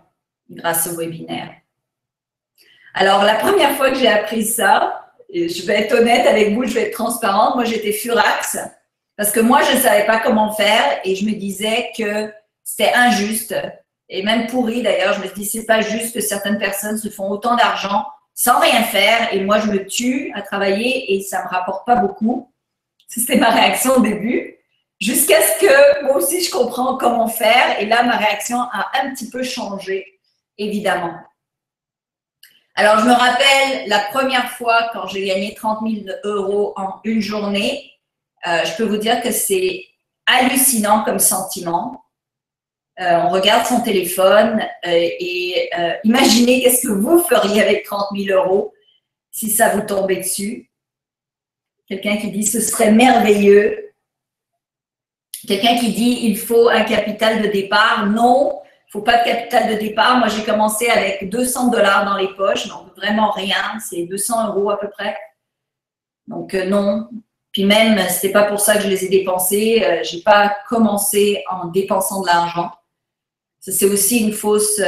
grâce au webinaire. Alors, la première fois que j'ai appris ça, et je vais être honnête avec vous, je vais être transparente, moi, j'étais furax parce que moi, je ne savais pas comment faire et je me disais que c'était injuste et même pourri d'ailleurs. Je me dis, c'est pas juste que certaines personnes se font autant d'argent sans rien faire et moi, je me tue à travailler et ça ne me rapporte pas beaucoup. C'était ma réaction au début, jusqu'à ce que moi aussi, je comprends comment faire. Et là, ma réaction a un petit peu changé, évidemment. Alors, je me rappelle la première fois quand j'ai gagné 30 000 € en une journée. Je peux vous dire que c'est hallucinant comme sentiment. On regarde son téléphone et imaginez qu'est-ce que vous feriez avec 30 000 € si ça vous tombait dessus. Quelqu'un qui dit « ce serait merveilleux ». Quelqu'un qui dit « il faut un capital de départ ». Non, il ne faut pas de capital de départ. Moi, j'ai commencé avec 200 $ dans les poches, donc vraiment rien. C'est 200 € à peu près. Donc non. Puis même, ce n'est pas pour ça que je les ai dépensés. Je n'ai pas commencé en dépensant de l'argent. C'est aussi une fausse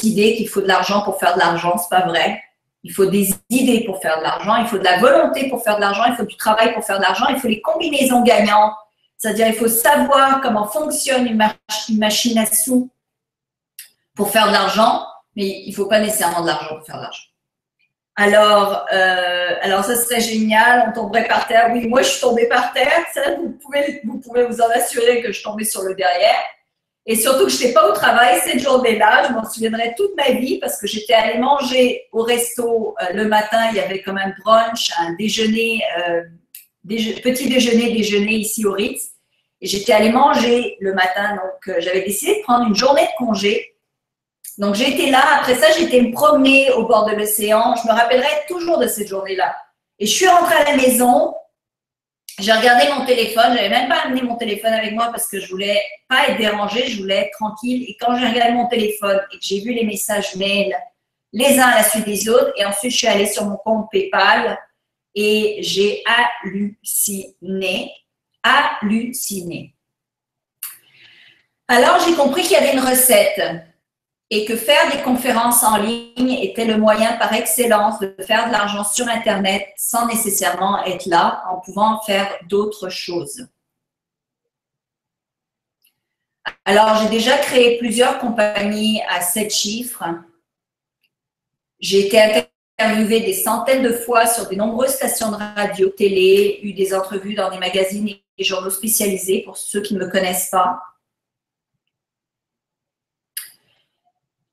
idée qu'il faut de l'argent pour faire de l'argent. Ce n'est pas vrai. Il faut des idées pour faire de l'argent, il faut de la volonté pour faire de l'argent, il faut du travail pour faire de l'argent, il faut les combinaisons gagnantes. C'est-à-dire, il faut savoir comment fonctionne une machine à sous pour faire de l'argent, mais il ne faut pas nécessairement de l'argent pour faire de l'argent. Alors, ça serait génial, on tomberait par terre. Oui, moi, je suis tombée par terre. Ça, vous pouvez vous en assurer que je tombais sur le derrière. Et surtout que je n'étais pas au travail cette journée-là, je m'en souviendrai toute ma vie parce que j'étais allée manger au resto le matin, il y avait comme un brunch, un déjeuner, petit déjeuner ici au Ritz. Et j'étais allée manger le matin, donc j'avais décidé de prendre une journée de congé. Donc j'étais là, après ça j'étais me promener au bord de l'océan, je me rappellerai toujours de cette journée-là. Et je suis rentrée à la maison. J'ai regardé mon téléphone, je n'avais même pas amené mon téléphone avec moi parce que je ne voulais pas être dérangée, je voulais être tranquille. Et quand j'ai regardé mon téléphone et que j'ai vu les messages mail les uns à la suite des autres, et ensuite je suis allée sur mon compte PayPal et j'ai halluciné. Alors j'ai compris qu'il y avait une recette et que faire des conférences en ligne était le moyen par excellence de faire de l'argent sur Internet sans nécessairement être là, en pouvant faire d'autres choses. Alors, j'ai déjà créé plusieurs compagnies à 7 chiffres. J'ai été interviewée des centaines de fois sur de nombreuses stations de radio, télé, eu des entrevues dans des magazines et journaux spécialisés pour ceux qui ne me connaissent pas.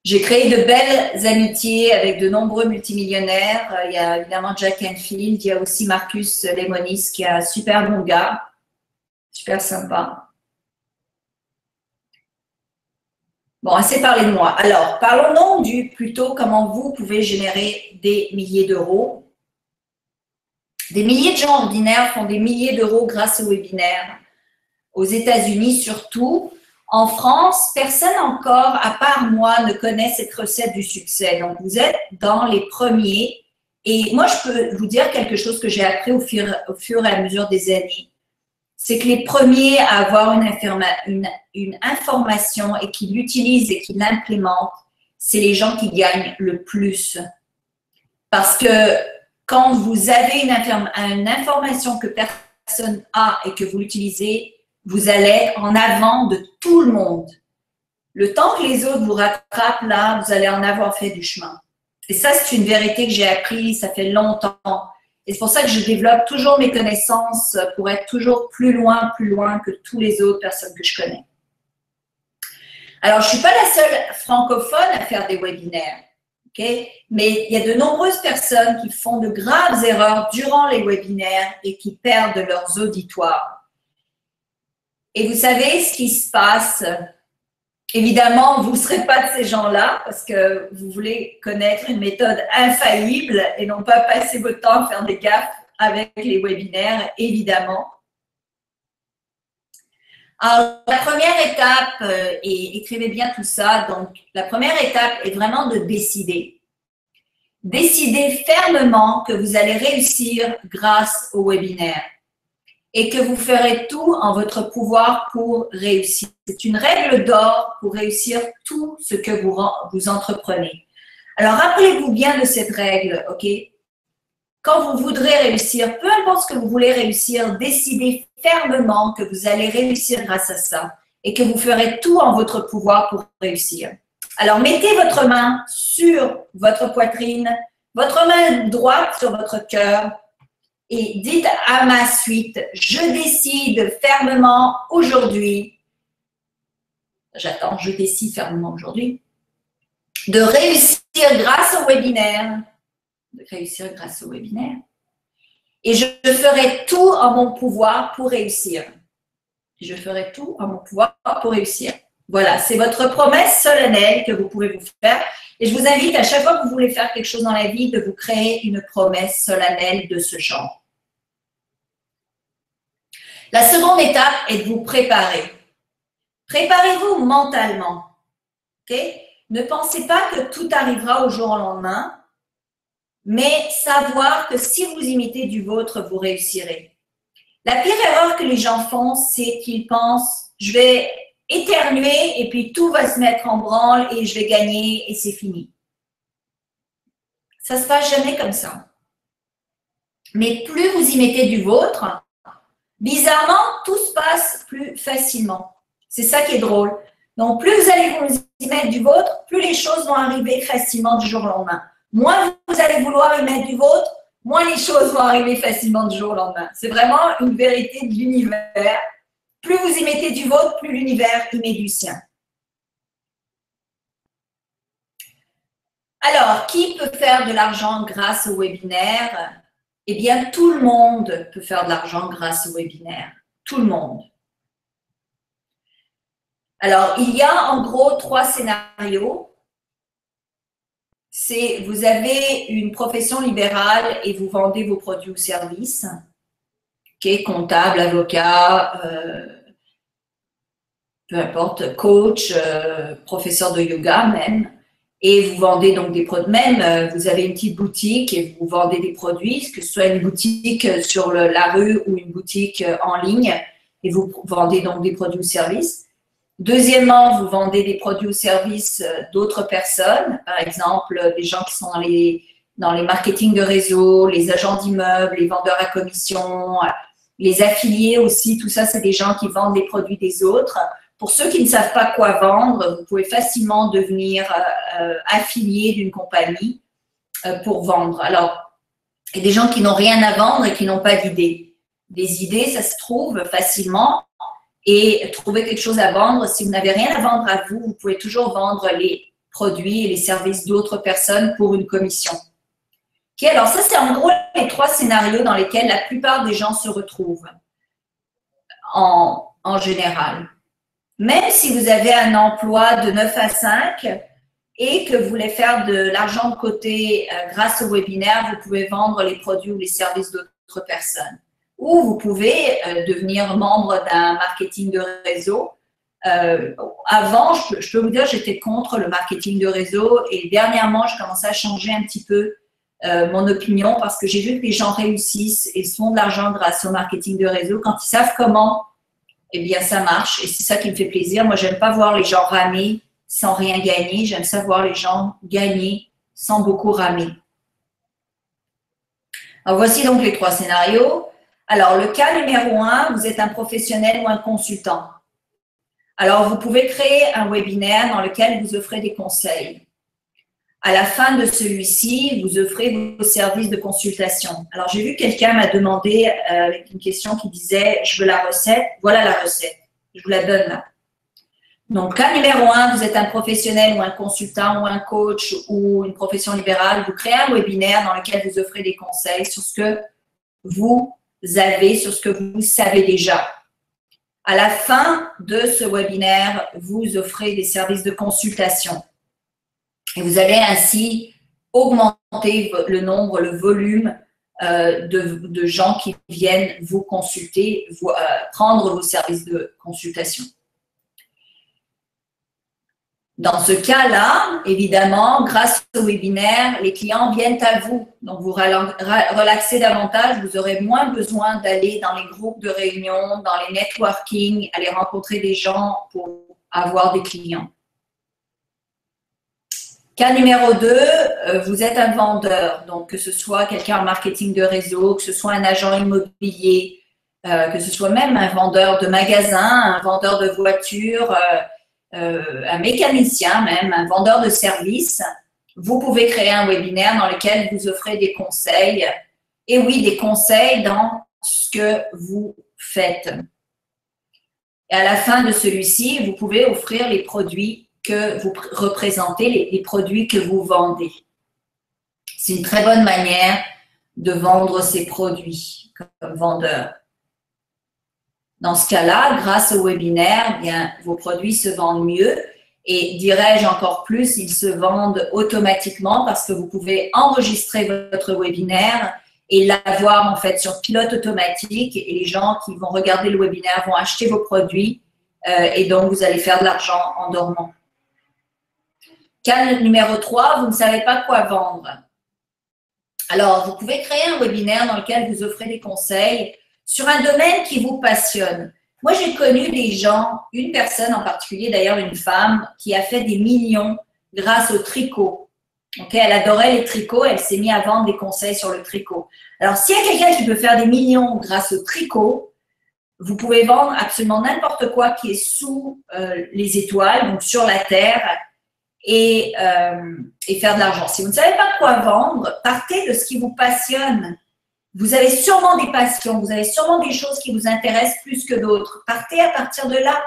J'ai créé de belles amitiés avec de nombreux multimillionnaires. Il y a évidemment Jack Canfield, il y a aussi Marcus Lemonis qui est un super bon gars, super sympa. Bon, assez parlé de moi. Alors, parlons plutôt comment vous pouvez générer des milliers d'euros. Des milliers de gens ordinaires font des milliers d'euros grâce aux webinaires. Aux États-Unis surtout. En France, personne encore, à part moi, ne connaît cette recette du succès. Donc, vous êtes dans les premiers. Et moi, je peux vous dire quelque chose que j'ai appris au fur et à mesure des années. C'est que les premiers à avoir une information et qui l'utilisent et qui l'implémentent, c'est les gens qui gagnent le plus. Parce que quand vous avez une information que personne a et que vous l'utilisez, vous allez être en avant de tout le monde. Le temps que les autres vous rattrapent, là, vous allez en avoir fait du chemin. Et ça, c'est une vérité que j'ai apprise, ça fait longtemps. Et c'est pour ça que je développe toujours mes connaissances pour être toujours plus loin que tous les autres personnes que je connais. Alors, je ne suis pas la seule francophone à faire des webinaires, okay? Mais il y a de nombreuses personnes qui font de graves erreurs durant les webinaires et qui perdent leurs auditoires. Et vous savez ce qui se passe? Évidemment, vous ne serez pas de ces gens-là parce que vous voulez connaître une méthode infaillible et non pas passer votre temps à faire des gaffes avec les webinaires, évidemment. Alors, la première étape, et écrivez bien tout ça, donc la première étape est vraiment de décider. Décidez fermement que vous allez réussir grâce au webinaire et que vous ferez tout en votre pouvoir pour réussir. C'est une règle d'or pour réussir tout ce que vous entreprenez. Alors, rappelez-vous bien de cette règle, ok? Quand vous voudrez réussir, peu importe ce que vous voulez réussir, décidez fermement que vous allez réussir grâce à ça et que vous ferez tout en votre pouvoir pour réussir. Alors, mettez votre main sur votre poitrine, votre main droite sur votre cœur, et dites à ma suite, je décide fermement aujourd'hui, je décide fermement aujourd'hui, de réussir grâce au webinaire, et je ferai tout en mon pouvoir pour réussir. Je ferai tout en mon pouvoir pour réussir. Voilà, c'est votre promesse solennelle que vous pouvez vous faire. Et je vous invite à chaque fois que vous voulez faire quelque chose dans la vie, de vous créer une promesse solennelle de ce genre. La seconde étape est de vous préparer. Préparez-vous mentalement. Okay? Ne pensez pas que tout arrivera au jour au lendemain, mais savoir que si vous imitez du vôtre, vous réussirez. La pire erreur que les gens font, c'est qu'ils pensent « je vais éternuer et puis tout va se mettre en branle et je vais gagner et c'est fini ». Ça ne se passe jamais comme ça. Mais plus vous y mettez du vôtre, bizarrement, tout se passe plus facilement. C'est ça qui est drôle. Donc, plus vous allez vous y mettre du vôtre, plus les choses vont arriver facilement du jour au lendemain. Moins vous allez vouloir y mettre du vôtre, moins les choses vont arriver facilement du jour au lendemain. C'est vraiment une vérité de l'univers. Plus vous y mettez du vôtre, plus l'univers y met du sien. Alors, qui peut faire de l'argent grâce au webinaire? Eh bien, tout le monde peut faire de l'argent grâce au webinaire. Tout le monde. Alors, il y a en gros 3 scénarios. C'est vous avez une profession libérale et vous vendez vos produits ou services. Okay, comptable, avocat, peu importe, coach, professeur de yoga même. Et vous vendez donc des produits, même vous avez une petite boutique et vous vendez des produits, que ce soit une boutique sur la rue ou une boutique en ligne, et vous vendez donc des produits ou services. Deuxièmement, vous vendez des produits ou services d'autres personnes, par exemple des gens qui sont dans les marketing de réseau, les agents d'immeubles, les vendeurs à commission, les affiliés aussi, tout ça, c'est des gens qui vendent les produits des autres. pour ceux qui ne savent pas quoi vendre, vous pouvez facilement devenir affilié d'une compagnie pour vendre. Alors, il y a des gens qui n'ont rien à vendre et qui n'ont pas d'idées. Des idées, ça se trouve facilement. Et trouver quelque chose à vendre, si vous n'avez rien à vendre à vous, vous pouvez toujours vendre les produits et les services d'autres personnes pour une commission. Okay, alors ça, c'est en gros les 3 scénarios dans lesquels la plupart des gens se retrouvent en général. Même si vous avez un emploi de 9 à 5 et que vous voulez faire de l'argent de côté grâce au webinaire, vous pouvez vendre les produits ou les services d'autres personnes. Ou vous pouvez devenir membre d'un marketing de réseau. Avant, je peux vous dire, j'étais contre le marketing de réseau et dernièrement, je commençais à changer un petit peu mon opinion parce que j'ai vu que les gens réussissent et se font de l'argent grâce au marketing de réseau. Quand ils savent comment, eh bien, ça marche et c'est ça qui me fait plaisir. Moi, j'aime pas voir les gens ramer sans rien gagner. J'aime ça voir les gens gagner sans beaucoup ramer. Alors, voici donc les 3 scénarios. Alors, le cas numéro 1, vous êtes un professionnel ou un consultant. Alors, vous pouvez créer un webinaire dans lequel vous offrez des conseils. À la fin de celui-ci, vous offrez vos services de consultation. Alors, j'ai vu quelqu'un m'a demandé avec une question qui disait « Je veux la recette ». Voilà la recette. Je vous la donne là. Donc, cas numéro 1, vous êtes un professionnel ou un consultant ou un coach ou une profession libérale. Vous créez un webinaire dans lequel vous offrez des conseils sur ce que vous avez, sur ce que vous savez déjà. À la fin de ce webinaire, vous offrez des services de consultation. Et vous allez ainsi augmenter le nombre, le volume de gens qui viennent vous consulter, prendre vos services de consultation. Dans ce cas-là, évidemment, grâce au webinaire, les clients viennent à vous. Donc, vous relaxez davantage, vous aurez moins besoin d'aller dans les groupes de réunion, dans les networking, aller rencontrer des gens pour avoir des clients. Cas numéro 2, vous êtes un vendeur. Donc, que ce soit quelqu'un en marketing de réseau, que ce soit un agent immobilier, que ce soit même un vendeur de magasin, un vendeur de voitures, un mécanicien même, un vendeur de services, vous pouvez créer un webinaire dans lequel vous offrez des conseils. Et oui, des conseils dans ce que vous faites. Et à la fin de celui-ci, vous pouvez offrir les produits que vous représentez, les produits que vous vendez. C'est une très bonne manière de vendre ces produits comme vendeur. Dans ce cas-là, grâce au webinaire, eh bien, vos produits se vendent mieux et, dirais-je encore plus, ils se vendent automatiquement parce que vous pouvez enregistrer votre webinaire et l'avoir en fait sur pilote automatique et les gens qui vont regarder le webinaire vont acheter vos produits et donc vous allez faire de l'argent en dormant. Cas numéro 3, vous ne savez pas quoi vendre. Alors, vous pouvez créer un webinaire dans lequel vous offrez des conseils sur un domaine qui vous passionne. Moi, j'ai connu des gens, une personne en particulier, d'ailleurs une femme, qui a fait des millions grâce au tricot. Okay, elle adorait les tricots, elle s'est mise à vendre des conseils sur le tricot. Alors, s'il y a quelqu'un qui peut faire des millions grâce au tricot, vous pouvez vendre absolument n'importe quoi qui est sous les étoiles, donc sur la terre, et faire de l'argent. Si vous ne savez pas quoi vendre, partez de ce qui vous passionne. Vous avez sûrement des passions, vous avez sûrement des choses qui vous intéressent plus que d'autres. Partez à partir de là.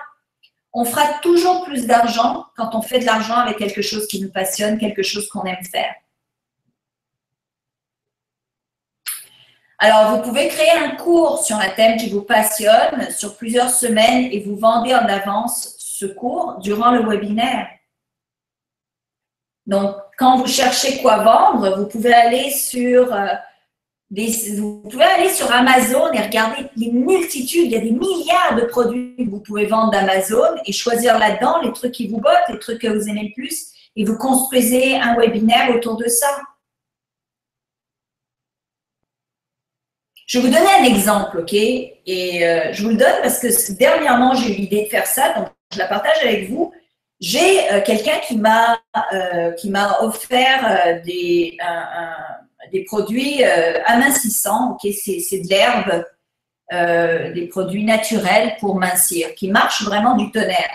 On fera toujours plus d'argent quand on fait de l'argent avec quelque chose qui nous passionne, quelque chose qu'on aime faire. Alors, vous pouvez créer un cours sur un thème qui vous passionne sur plusieurs semaines et vous vendez en avance ce cours durant le webinaire. Donc, quand vous cherchez quoi vendre, vous pouvez aller sur Amazon et regarder les multitudes, il y a des milliards de produits que vous pouvez vendre d'Amazon et choisir là-dedans les trucs qui vous bottent, les trucs que vous aimez le plus et vous construisez un webinaire autour de ça. Je vais vous donner un exemple, ok? Et je vous le donne parce que dernièrement, j'ai eu l'idée de faire ça, donc je la partage avec vous. J'ai quelqu'un qui m'a offert des produits amincissants, ok? C'est de l'herbe des produits naturels pour mincir, qui marchent vraiment du tonnerre.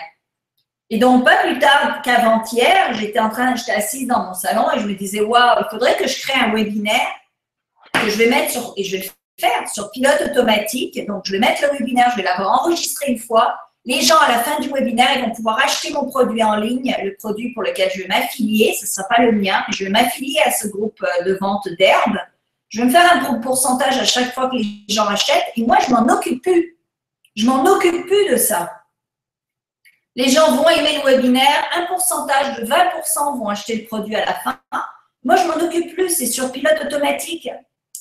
Et donc, pas plus tard qu'avant-hier, j'étais assise dans mon salon et je me disais, waouh, il faudrait que je crée un webinaire que je vais mettre sur, et je vais le faire sur pilote automatique. Donc, je vais mettre le webinaire, je vais l'avoir enregistré une fois. Les gens, à la fin du webinaire, ils vont pouvoir acheter mon produit en ligne, le produit pour lequel je vais m'affilier. Ce ne sera pas le mien, mais je vais m'affilier à ce groupe de vente d'herbes. Je vais me faire un pourcentage à chaque fois que les gens achètent et moi, je m'en occupe plus. Je m'en occupe plus de ça. Les gens vont aimer le webinaire, un pourcentage de 20% vont acheter le produit à la fin. Moi, je m'en occupe plus, c'est sur pilote automatique.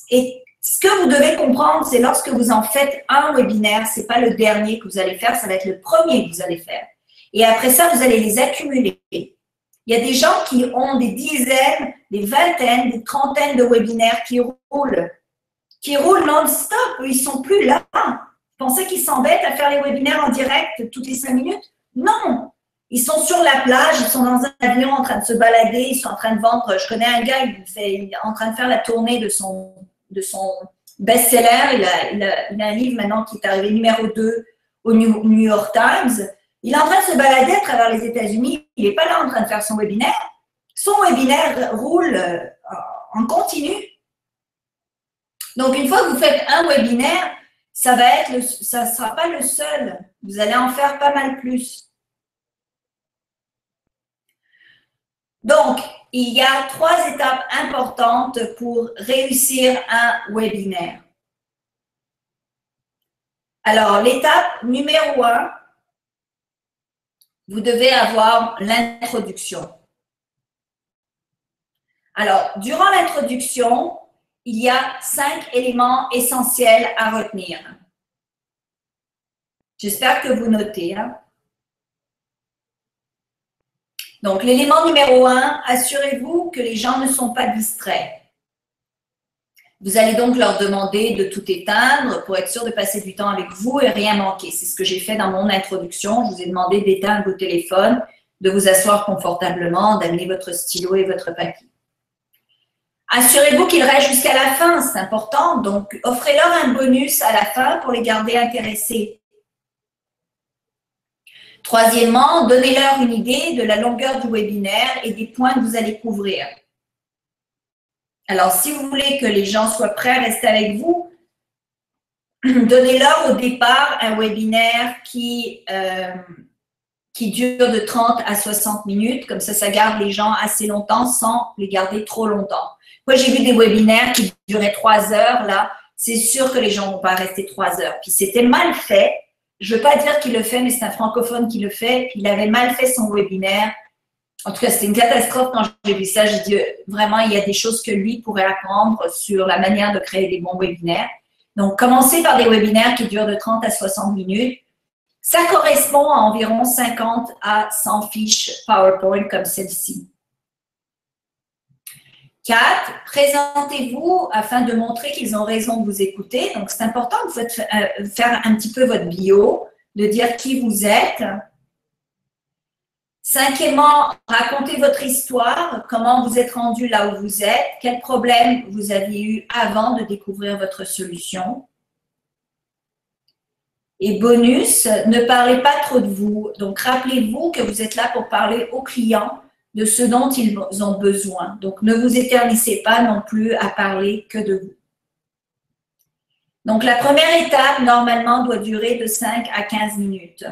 Et ce que vous devez comprendre, c'est lorsque vous en faites un webinaire, ce n'est pas le dernier que vous allez faire, ça va être le premier que vous allez faire. Et après ça, vous allez les accumuler. Il y a des gens qui ont des dizaines, des vingtaines, des trentaines de webinaires qui roulent non-stop. Ils ne sont plus là. Vous pensez qu'ils s'embêtent à faire les webinaires en direct toutes les 5 minutes? Non. Ils sont sur la plage, ils sont dans un avion en train de se balader, ils sont en train de vendre. Je connais un gars, il est en train de faire la tournée de son best-seller. Il a un livre maintenant qui est arrivé numéro 2 au New York Times. Il est en train de se balader à travers les États-Unis. Il n'est pas là en train de faire son webinaire. Son webinaire roule en continu. Donc, une fois que vous faites un webinaire, ça ne sera pas le seul. Vous allez en faire pas mal plus. Donc, il y a 3 étapes importantes pour réussir un webinaire. Alors, l'étape numéro 1, vous devez avoir l'introduction. Alors, durant l'introduction, il y a 5 éléments essentiels à retenir. J'espère que vous notez. Donc, l'élément numéro 1, assurez-vous que les gens ne sont pas distraits. Vous allez donc leur demander de tout éteindre pour être sûr de passer du temps avec vous et rien manquer. C'est ce que j'ai fait dans mon introduction. Je vous ai demandé d'éteindre vos téléphones, de vous asseoir confortablement, d'amener votre stylo et votre papier. Assurez-vous qu'ils restent jusqu'à la fin, c'est important. Donc, offrez-leur un bonus à la fin pour les garder intéressés. Troisièmement, donnez-leur une idée de la longueur du webinaire et des points que vous allez couvrir. Alors, si vous voulez que les gens soient prêts à rester avec vous, donnez-leur au départ un webinaire qui dure de 30 à 60 minutes. Comme ça garde les gens assez longtemps sans les garder trop longtemps. Moi, j'ai vu des webinaires qui duraient 3 heures. Là, c'est sûr que les gens ne vont pas rester 3 heures. Puis, c'était mal fait. Je ne veux pas dire qu'il le fait, mais c'est un francophone qui le fait. Puis il avait mal fait son webinaire. En tout cas, c'était une catastrophe quand j'ai vu ça. J'ai dit, vraiment, il y a des choses que lui pourrait apprendre sur la manière de créer des bons webinaires. Donc, commencez par des webinaires qui durent de 30 à 60 minutes. Ça correspond à environ 50 à 100 fiches PowerPoint comme celle-ci. 4, présentez-vous afin de montrer qu'ils ont raison de vous écouter. Donc, c'est important de faire un petit peu votre bio, de dire qui vous êtes. 5e, racontez votre histoire, comment vous êtes rendu là où vous êtes, quels problèmes vous aviez eu avant de découvrir votre solution. Et bonus, ne parlez pas trop de vous. Donc, rappelez-vous que vous êtes là pour parler aux clients de ce dont ils ont besoin. Donc, ne vous éternissez pas non plus à parler que de vous. Donc, la première étape, normalement, doit durer de 5 à 15 minutes.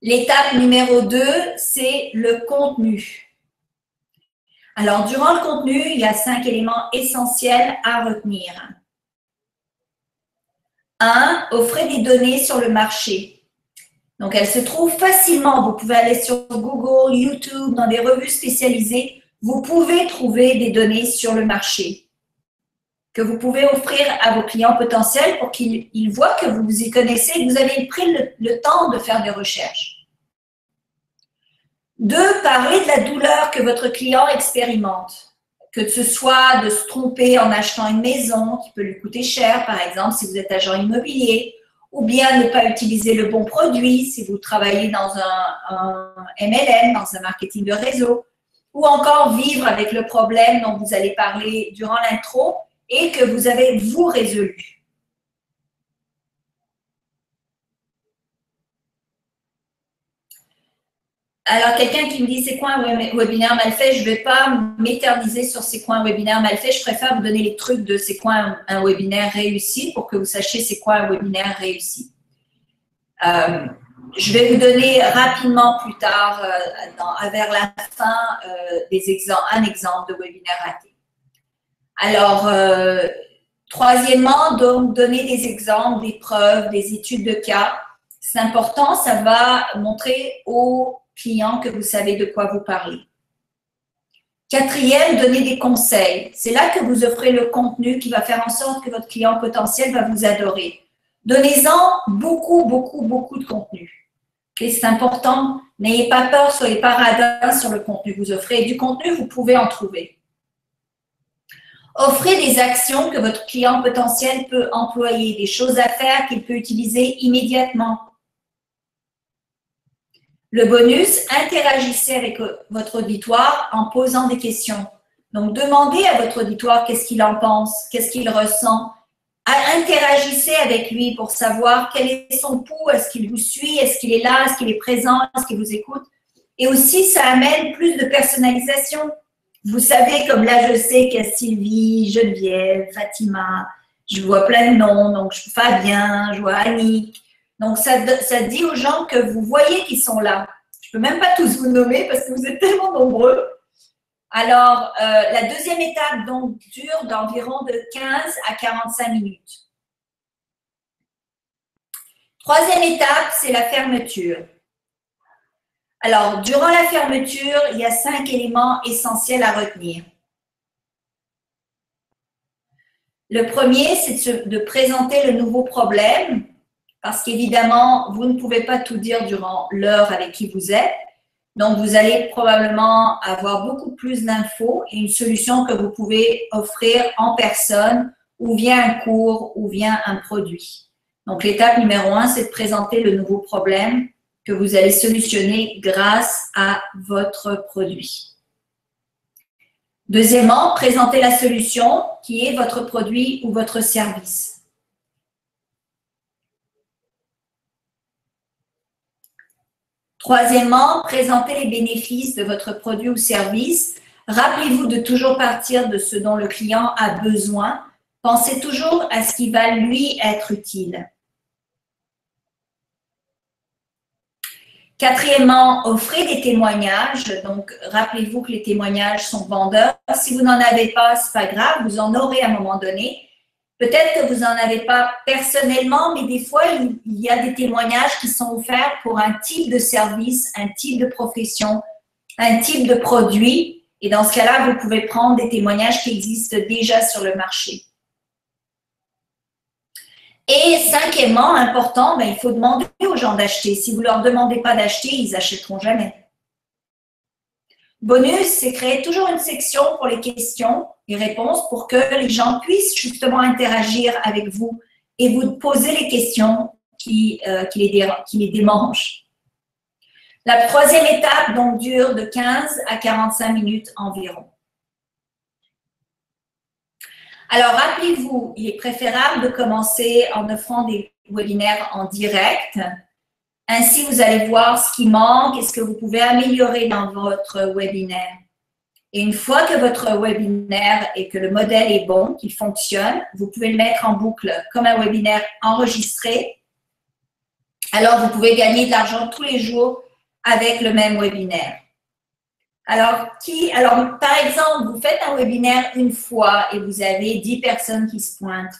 L'étape numéro 2, c'est le contenu. Alors, durant le contenu, il y a 5 éléments essentiels à retenir. 1, offrez des données sur le marché. Donc, elles se trouvent facilement. Vous pouvez aller sur Google, YouTube, dans des revues spécialisées. Vous pouvez trouver des données sur le marché que vous pouvez offrir à vos clients potentiels pour qu'ils voient que vous vous y connaissez et que vous avez pris le temps de faire des recherches. 2, parlez de la douleur que votre client expérimente. Que ce soit de se tromper en achetant une maison qui peut lui coûter cher, par exemple, si vous êtes agent immobilier, ou bien ne pas utiliser le bon produit si vous travaillez dans un MLM, dans un marketing de réseau, ou encore vivre avec le problème dont vous allez parler durant l'intro et que vous avez vous résolu. Alors, quelqu'un qui me dit c'est quoi un webinaire mal fait, je ne vais pas m'éterniser sur c'est quoi un webinaire mal fait. Je préfère vous donner les trucs de c'est quoi un webinaire réussi pour que vous sachiez c'est quoi un webinaire réussi. Je vais vous donner rapidement plus tard, vers la fin, un exemple de webinaire raté. Alors, troisièmement, donc, donner des exemples, des preuves, des études de cas. C'est important, ça va montrer aux clients que vous savez de quoi vous parlez. Quatrième, donner des conseils. C'est là que vous offrez le contenu qui va faire en sorte que votre client potentiel va vous adorer. Donnez-en beaucoup, beaucoup, beaucoup de contenu. Okay, c'est important. N'ayez pas peur, soyez pas radin sur le contenu que vous offrez. Du contenu, vous pouvez en trouver. Offrez des actions que votre client potentiel peut employer, des choses à faire qu'il peut utiliser immédiatement. Le bonus, interagissez avec votre auditoire en posant des questions. Donc, demandez à votre auditoire qu'est-ce qu'il en pense, qu'est-ce qu'il ressent. Interagissez avec lui pour savoir quel est son pouls, est-ce qu'il vous suit, est-ce qu'il est là, est-ce qu'il est présent, est-ce qu'il vous écoute. Et aussi, ça amène plus de personnalisation. Vous savez, comme là, je sais qu'il y a Sylvie, Geneviève, Fatima, je vois plein de noms, donc Fabien, je vois Annick. Donc, ça dit aux gens que vous voyez qu'ils sont là. Je ne peux même pas tous vous nommer parce que vous êtes tellement nombreux. Alors, la deuxième étape, donc, dure d'environ de 15 à 45 minutes. Troisième étape, c'est la fermeture. Alors, durant la fermeture, il y a 5 éléments essentiels à retenir. Le premier, c'est de présenter le nouveau problème, parce qu'évidemment, vous ne pouvez pas tout dire durant l'heure avec qui vous êtes. Donc, vous allez probablement avoir beaucoup plus d'infos et une solution que vous pouvez offrir en personne ou via un cours ou via un produit. Donc, l'étape numéro 1, c'est de présenter le nouveau problème que vous allez solutionner grâce à votre produit. Deuxièmement, présenter la solution qui est votre produit ou votre service. Troisièmement, présenter les bénéfices de votre produit ou service. Rappelez-vous de toujours partir de ce dont le client a besoin. Pensez toujours à ce qui va lui être utile. Quatrièmement, offrez des témoignages. Donc, rappelez-vous que les témoignages sont vendeurs. Si vous n'en avez pas, ce n'est pas grave, vous en aurez à un moment donné. Peut-être que vous n'en avez pas personnellement, mais des fois, il y a des témoignages qui sont offerts pour un type de service, un type de profession, un type de produit. Et dans ce cas-là, vous pouvez prendre des témoignages qui existent déjà sur le marché. Et cinquièmement, important, il faut demander aux gens d'acheter. Si vous ne leur demandez pas d'acheter, ils n'achèteront jamais. Bonus, c'est créer toujours une section pour les questions et réponses pour que les gens puissent justement interagir avec vous et vous poser les questions qui les démangent. La troisième étape donc dure de 15 à 45 minutes environ. Alors, rappelez-vous, il est préférable de commencer en offrant des webinaires en direct. Ainsi, vous allez voir ce qui manque et ce que vous pouvez améliorer dans votre webinaire. Et une fois que votre webinaire et que le modèle est bon, qu'il fonctionne, vous pouvez le mettre en boucle comme un webinaire enregistré. Alors, vous pouvez gagner de l'argent tous les jours avec le même webinaire. Alors, par exemple, vous faites un webinaire une fois et vous avez 10 personnes qui se pointent.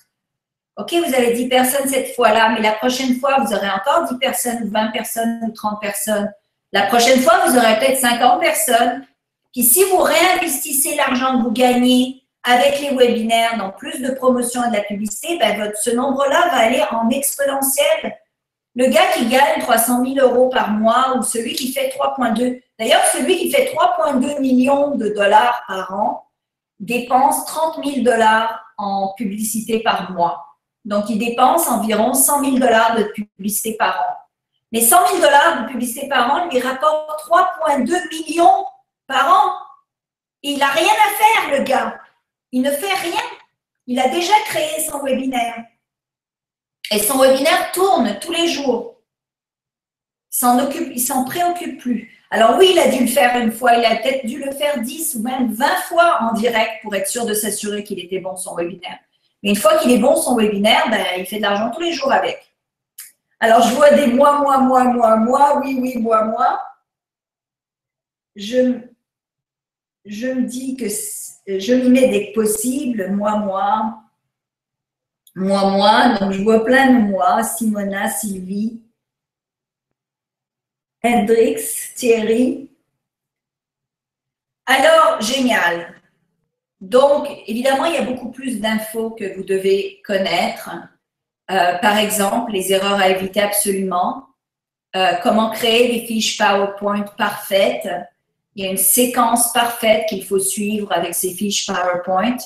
OK, vous avez 10 personnes cette fois-là, mais la prochaine fois, vous aurez encore 10 personnes, ou 20 personnes, ou 30 personnes. La prochaine fois, vous aurez peut-être 50 personnes. Puis, si vous réinvestissez l'argent que vous gagnez avec les webinaires dans plus de promotion et de la publicité, ce nombre-là va aller en exponentiel. Le gars qui gagne 300 000 € par mois ou celui qui fait 3,2, d'ailleurs, celui qui fait 3,2 millions de dollars par an dépense 30 000 $ en publicité par mois. Donc, il dépense environ 100 000 $ de publicité par an. Mais 100 000 $ de publicité par an lui rapporte 3,2 millions par an. Et il n'a rien à faire, le gars. Il ne fait rien. Il a déjà créé son webinaire. Et son webinaire tourne tous les jours. Il s'en préoccupe plus. Alors oui, il a dû le faire une fois, il a peut-être dû le faire 10 ou même 20 fois en direct pour être sûr de s'assurer qu'il était bon son webinaire. Mais une fois qu'il est bon son webinaire, ben, il fait de l'argent tous les jours avec. Alors je vois des moi, oui, moi. Je me dis que je m'y mets dès que possible, moi. Donc je vois plein de moi, Simona, Sylvie, Hendrix, Thierry. Alors, génial. Donc, évidemment, il y a beaucoup plus d'infos que vous devez connaître. Par exemple, les erreurs à éviter absolument. Comment créer des fiches PowerPoint parfaites. Il y a une séquence parfaite qu'il faut suivre avec ces fiches PowerPoint.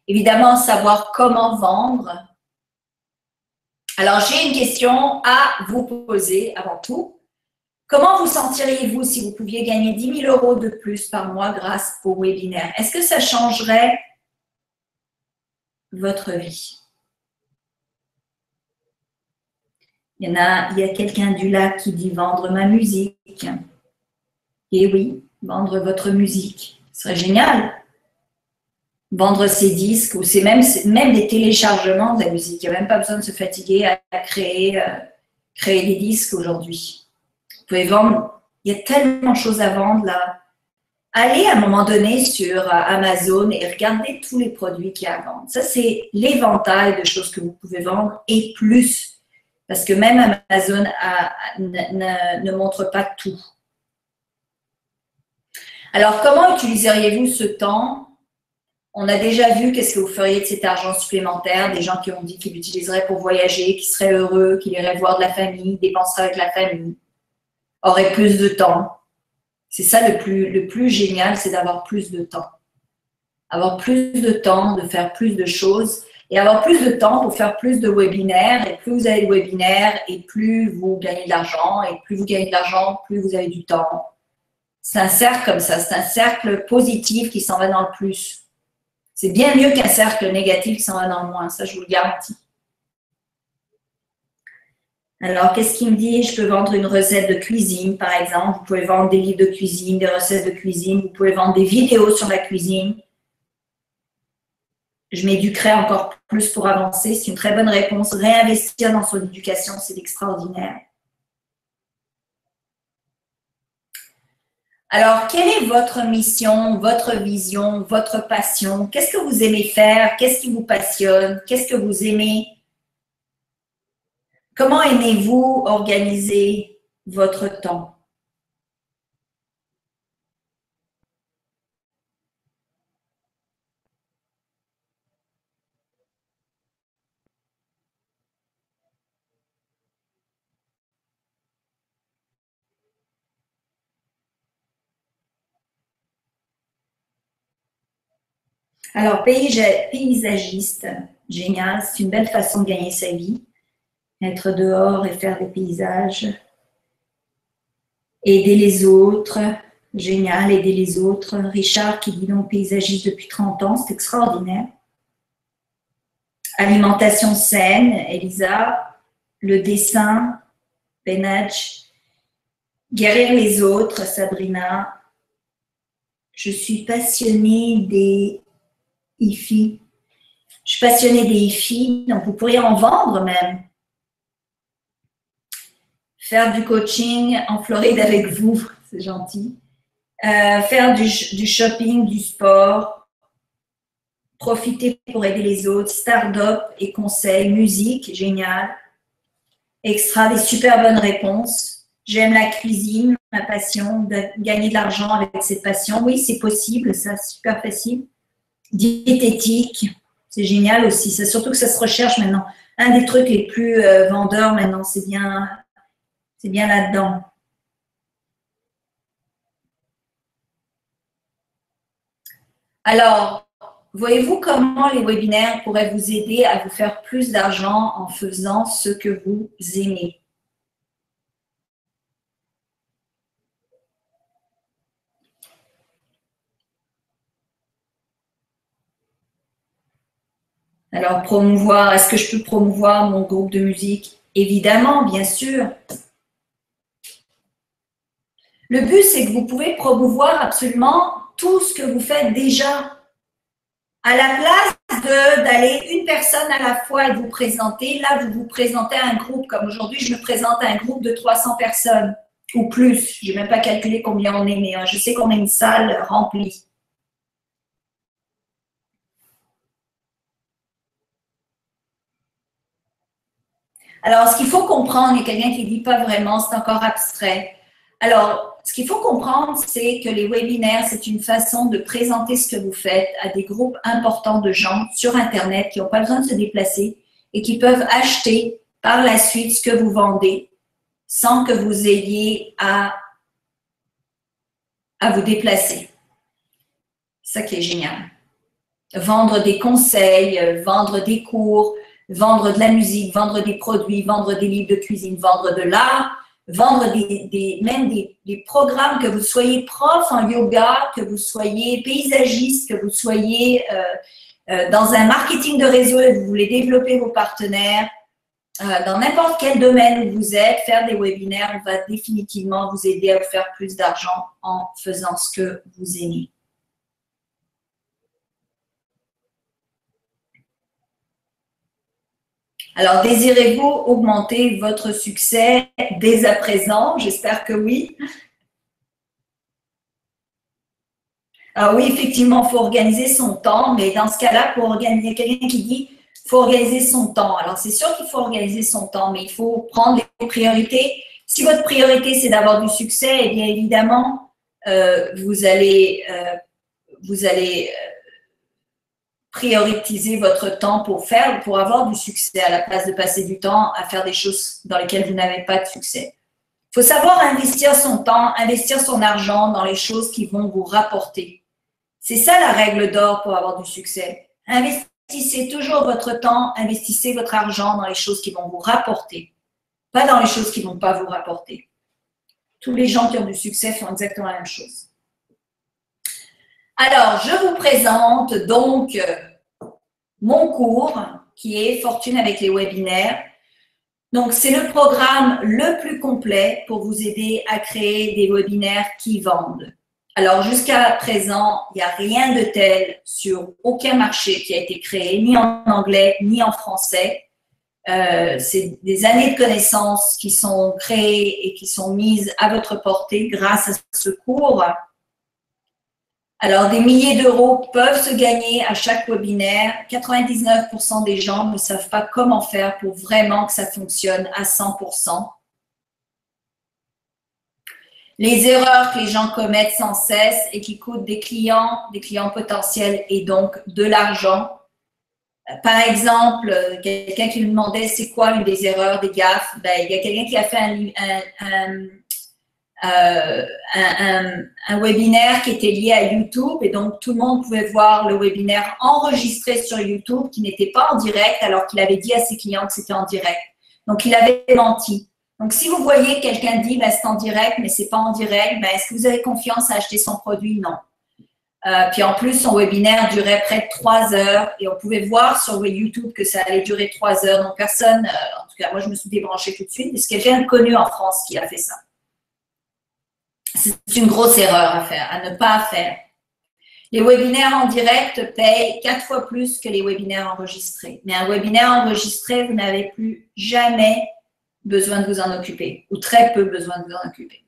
Évidemment, savoir comment vendre. Alors, j'ai une question à vous poser avant tout. Comment vous sentiriez-vous si vous pouviez gagner 10 000 € de plus par mois grâce au webinaire? Est-ce que ça changerait votre vie? Il y a quelqu'un du lac qui dit vendre ma musique. Et oui, vendre votre musique. Ce serait génial. Vendre ses disques, ou c'est même des téléchargements de la musique. Il n'y a même pas besoin de se fatiguer à créer des disques aujourd'hui. Vous pouvez vendre, il y a tellement de choses à vendre là. Allez à un moment donné sur Amazon et regardez tous les produits qu'il y a à vendre. Ça, c'est l'éventail de choses que vous pouvez vendre et plus. Parce que même Amazon ne montre pas tout. Alors, comment utiliseriez-vous ce temps? On a déjà vu qu'est-ce que vous feriez de cet argent supplémentaire. Des gens qui ont dit qu'ils l'utiliseraient pour voyager, qui seraient heureux, qui iraient voir de la famille, dépenseraient avec la famille, auraient plus de temps. C'est ça le plus génial, c'est d'avoir plus de temps. Avoir plus de temps, de faire plus de choses et avoir plus de temps pour faire plus de webinaires. Et plus vous avez de webinaires et plus vous gagnez de l'argent. Et plus vous gagnez de l'argent, plus vous avez du temps. C'est un cercle comme ça, c'est un cercle positif qui s'en va dans le plus. C'est bien mieux qu'un cercle négatif qui s'en va dans le moins, ça je vous le garantis. Alors, qu'est-ce qu'il me dit? Je peux vendre une recette de cuisine, par exemple. Vous pouvez vendre des livres de cuisine, des recettes de cuisine. Vous pouvez vendre des vidéos sur la cuisine. Je m'éduquerai encore plus pour avancer. C'est une très bonne réponse. Réinvestir dans son éducation, c'est extraordinaire. Alors, quelle est votre mission, votre vision, votre passion? Qu'est-ce que vous aimez faire? Qu'est-ce qui vous passionne? Qu'est-ce que vous aimez? Comment aimez-vous organiser votre temps? Alors, paysagiste, génial, c'est une belle façon de gagner sa vie. Être dehors et faire des paysages. Aider les autres, génial, aider les autres. Richard qui dit non paysagiste depuis 30 ans, c'est extraordinaire. Alimentation saine, Elisa. Le dessin, Benaj. Guérir les autres, Sabrina. Je suis passionnée des IFI. Je suis passionnée des IFI, donc vous pourriez en vendre même. Faire du coaching en Floride avec vous, c'est gentil. Faire du shopping, du sport. Profiter pour aider les autres. Start-up et conseils. Musique, génial. Extra, des super bonnes réponses. J'aime la cuisine, ma passion, de gagner de l'argent avec cette passion. Oui, c'est possible, ça, super facile. Diététique, c'est génial aussi. C'est surtout que ça se recherche maintenant. Un des trucs les plus vendeurs maintenant, c'est bien là-dedans. Alors, voyez-vous comment les webinaires pourraient vous aider à vous faire plus d'argent en faisant ce que vous aimez? Alors, promouvoir, est-ce que je peux promouvoir mon groupe de musique? Évidemment, bien sûr. Le but, c'est que vous pouvez promouvoir absolument tout ce que vous faites déjà. À la place d'aller une personne à la fois et de vous présenter, là, vous vous présentez à un groupe. Comme aujourd'hui, je me présente à un groupe de 300 personnes ou plus. Je n'ai même pas calculé combien on est, mais je sais qu'on a une salle remplie. Alors, ce qu'il faut comprendre, il y a quelqu'un qui ne dit pas vraiment, c'est encore abstrait. Alors, ce qu'il faut comprendre, c'est que les webinaires, c'est une façon de présenter ce que vous faites à des groupes importants de gens sur Internet qui n'ont pas besoin de se déplacer et qui peuvent acheter par la suite ce que vous vendez sans que vous ayez à vous déplacer. C'est ça qui est génial. Vendre des conseils, vendre des cours, vendre de la musique, vendre des produits, vendre des livres de cuisine, vendre de l'art, vendre même des programmes, que vous soyez prof en yoga, que vous soyez paysagiste, que vous soyez dans un marketing de réseau et vous voulez développer vos partenaires, dans n'importe quel domaine où vous êtes, faire des webinaires, on va définitivement vous aider à vous faire plus d'argent en faisant ce que vous aimez. Alors, désirez-vous augmenter votre succès dès à présent? J'espère que oui. Alors oui, effectivement, il faut organiser son temps, mais dans ce cas-là, pour organiser, il y a quelqu'un qui dit qu'il faut organiser son temps. Alors, c'est sûr qu'il faut organiser son temps, mais il faut prendre les priorités. Si votre priorité, c'est d'avoir du succès, eh bien évidemment, vous allez prioriser votre temps pour avoir du succès à la place de passer du temps à faire des choses dans lesquelles vous n'avez pas de succès. Il faut savoir investir son temps, investir son argent dans les choses qui vont vous rapporter. C'est ça la règle d'or pour avoir du succès. Investissez toujours votre temps, investissez votre argent dans les choses qui vont vous rapporter, pas dans les choses qui ne vont pas vous rapporter. Tous les gens qui ont du succès font exactement la même chose. Alors, je vous présente donc mon cours qui est Fortune avec les webinaires. Donc, c'est le programme le plus complet pour vous aider à créer des webinaires qui vendent. Alors, jusqu'à présent, il n'y a rien de tel sur aucun marché qui a été créé, ni en anglais, ni en français. C'est des années de connaissances qui sont créées et qui sont mises à votre portée grâce à ce cours. Alors, des milliers d'euros peuvent se gagner à chaque webinaire. 99% des gens ne savent pas comment faire pour vraiment que ça fonctionne à 100%. Les erreurs que les gens commettent sans cesse et qui coûtent des clients potentiels et donc de l'argent. Par exemple, quelqu'un qui me demandait c'est quoi une des erreurs, des gaffes. Ben, il y a quelqu'un qui a fait un webinaire qui était lié à YouTube et donc tout le monde pouvait voir le webinaire enregistré sur YouTube qui n'était pas en direct alors qu'il avait dit à ses clients que c'était en direct. Donc, il avait menti. Donc, si vous voyez quelqu'un dit ben, c'est en direct mais c'est pas en direct, ben, est-ce que vous avez confiance à acheter son produit? Non. Puis en plus, son webinaire durait près de 3 heures et on pouvait voir sur YouTube que ça allait durer 3 heures. Donc, personne, en tout cas, moi, je me suis débranchée tout de suite. C'est quelqu'un de connu en France qui a fait ça. C'est une grosse erreur à faire, à ne pas faire. Les webinaires en direct payent 4 fois plus que les webinaires enregistrés. Mais un webinaire enregistré, vous n'avez plus jamais besoin de vous en occuper ou très peu besoin de vous en occuper.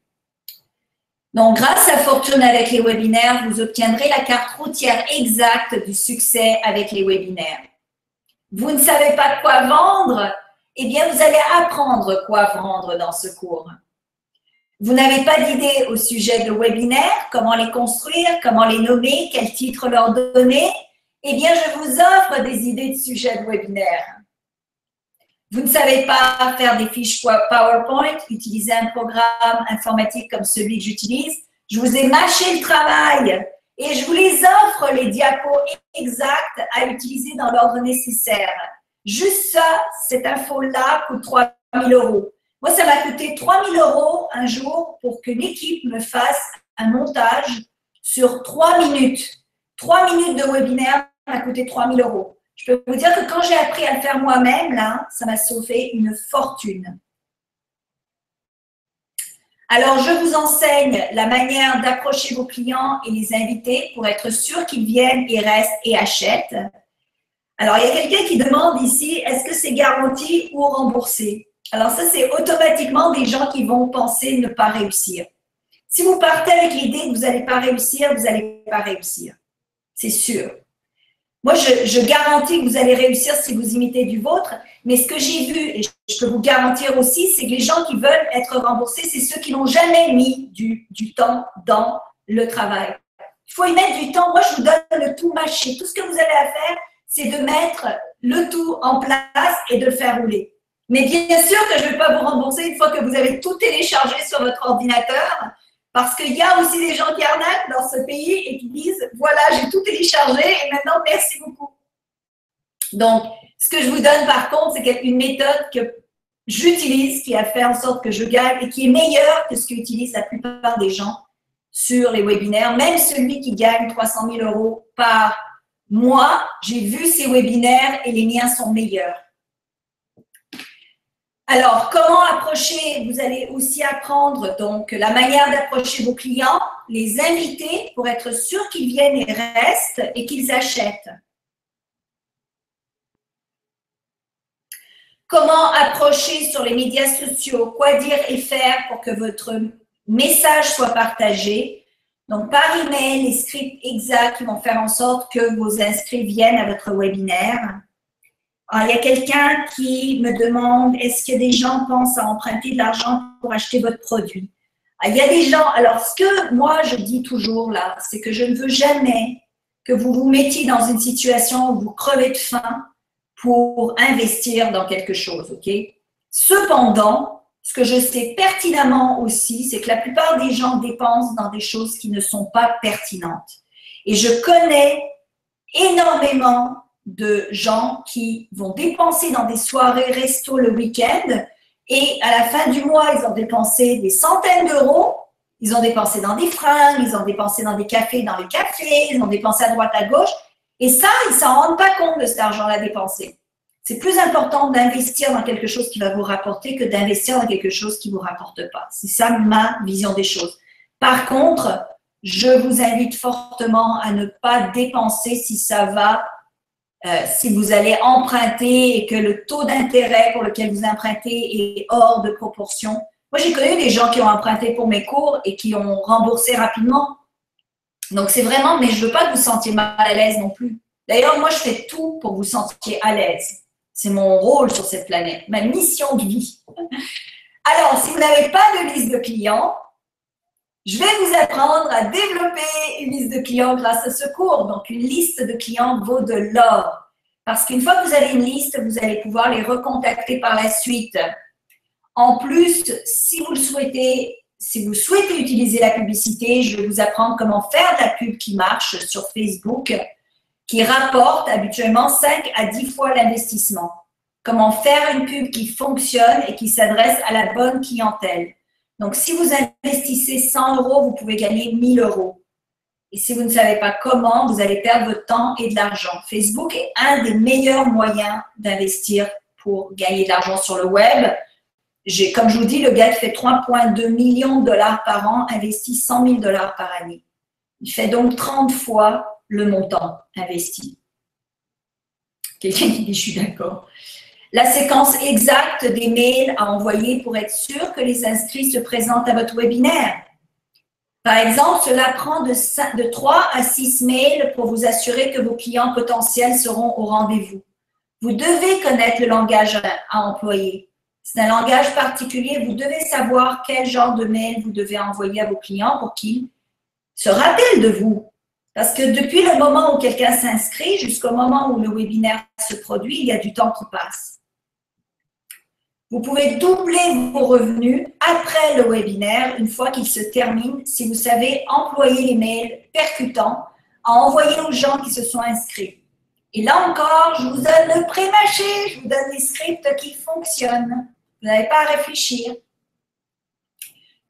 Donc, grâce à Fortune avec les webinaires, vous obtiendrez la carte routière exacte du succès avec les webinaires. Vous ne savez pas quoi vendre? Eh bien, vous allez apprendre quoi vendre dans ce cours. Vous n'avez pas d'idée au sujet de webinaires, comment les construire, comment les nommer, quel titre leur donner? Eh bien, je vous offre des idées de sujets de webinaires. Vous ne savez pas faire des fiches PowerPoint, utiliser un programme informatique comme celui que j'utilise. Je vous ai mâché le travail et je vous les offre, les diapos exacts à utiliser dans l'ordre nécessaire. Juste ça, cette info-là coûte 3 000 euros. Moi, ça m'a coûté 3 000 euros un jour pour qu'une équipe me fasse un montage sur 3 minutes. 3 minutes de webinaire m'a coûté 3 000 euros. Je peux vous dire que quand j'ai appris à le faire moi-même, là, ça m'a sauvé une fortune. Alors, je vous enseigne la manière d'approcher vos clients et les inviter pour être sûr qu'ils viennent et restent et achètent. Alors, il y a quelqu'un qui demande ici, est-ce que c'est garanti ou remboursé? Alors, ça, c'est automatiquement des gens qui vont penser ne pas réussir. Si vous partez avec l'idée que vous n'allez pas réussir, vous n'allez pas réussir. C'est sûr. Moi, je garantis que vous allez réussir si vous imitez du vôtre, mais ce que j'ai vu, et je peux vous garantir aussi, c'est que les gens qui veulent être remboursés, c'est ceux qui n'ont jamais mis du temps dans le travail. Il faut y mettre du temps. Moi, je vous donne le tout mâché. Tout ce que vous avez à faire, c'est de mettre le tout en place et de le faire rouler. Mais bien sûr que je ne vais pas vous rembourser une fois que vous avez tout téléchargé sur votre ordinateur, parce qu'il y a aussi des gens qui arnaquent dans ce pays et qui disent « Voilà, j'ai tout téléchargé et maintenant, merci beaucoup. » Donc, ce que je vous donne par contre, c'est une méthode que j'utilise, qui a fait en sorte que je gagne et qui est meilleure que ce qu'utilisent la plupart des gens sur les webinaires. Même celui qui gagne 300 000 € par mois, j'ai vu ces webinaires et les miens sont meilleurs. Alors, comment approcher? Vous allez aussi apprendre donc la manière d'approcher vos clients, les inviter pour être sûr qu'ils viennent et restent et qu'ils achètent. Comment approcher sur les médias sociaux, quoi dire et faire pour que votre message soit partagé. Donc, par email, les scripts exacts qui vont faire en sorte que vos inscrits viennent à votre webinaire. Alors, il y a quelqu'un qui me demande, est-ce que des gens pensent à emprunter de l'argent pour acheter votre produit? Alors, il y a des gens, alors ce que moi je dis toujours là, c'est que je ne veux jamais que vous vous mettiez dans une situation où vous crevez de faim pour investir dans quelque chose, ok? Cependant, ce que je sais pertinemment aussi, c'est que la plupart des gens dépensent dans des choses qui ne sont pas pertinentes. Et je connais énormément de gens qui vont dépenser dans des soirées resto le week-end et à la fin du mois, ils ont dépensé des centaines d'euros, ils ont dépensé dans des fringues, ils ont dépensé dans des cafés, dans les cafés, ils ont dépensé à droite, à gauche et ça, ils ne s'en rendent pas compte de cet argent-là dépensé. C'est plus important d'investir dans quelque chose qui va vous rapporter que d'investir dans quelque chose qui ne vous rapporte pas. C'est ça ma vision des choses. Par contre, je vous invite fortement à ne pas dépenser si ça va si vous allez emprunter et que le taux d'intérêt pour lequel vous empruntez est hors de proportion. Moi, j'ai connu des gens qui ont emprunté pour mes cours et qui ont remboursé rapidement. Donc, c'est vraiment, mais je ne veux pas que vous sentiez mal à l'aise non plus. D'ailleurs, moi, je fais tout pour que vous sentiez à l'aise. C'est mon rôle sur cette planète, ma mission de vie. Alors, si vous n'avez pas de liste de clients, je vais vous apprendre à développer une liste de clients grâce à ce cours. Donc, une liste de clients vaut de l'or. Parce qu'une fois que vous avez une liste, vous allez pouvoir les recontacter par la suite. En plus, si vous souhaitez utiliser la publicité, je vais vous apprendre comment faire de la pub qui marche sur Facebook, qui rapporte habituellement 5 à 10 fois l'investissement. Comment faire une pub qui fonctionne et qui s'adresse à la bonne clientèle. Donc, si vous investissez 100 €, vous pouvez gagner 1 000 €. Et si vous ne savez pas comment, vous allez perdre votre temps et de l'argent. Facebook est un des meilleurs moyens d'investir pour gagner de l'argent sur le web. Comme je vous dis, le gars qui fait 3,2 millions de dollars par an investit 100 000 $ par année. Il fait donc 30 fois le montant investi. Quelqu'un qui dit « je suis d'accord ». La séquence exacte des mails à envoyer pour être sûr que les inscrits se présentent à votre webinaire. Par exemple, cela prend de 3 à 6 mails pour vous assurer que vos clients potentiels seront au rendez-vous. Vous devez connaître le langage à employer. C'est un langage particulier. Vous devez savoir quel genre de mail vous devez envoyer à vos clients pour qu'ils se rappellent de vous. Parce que depuis le moment où quelqu'un s'inscrit jusqu'au moment où le webinaire se produit, il y a du temps qui passe. Vous pouvez doubler vos revenus après le webinaire, une fois qu'il se termine, si vous savez employer les mails percutants à envoyer aux gens qui se sont inscrits. Et là encore, je vous donne le pré-mâché, je vous donne les scripts qui fonctionnent. Vous n'avez pas à réfléchir.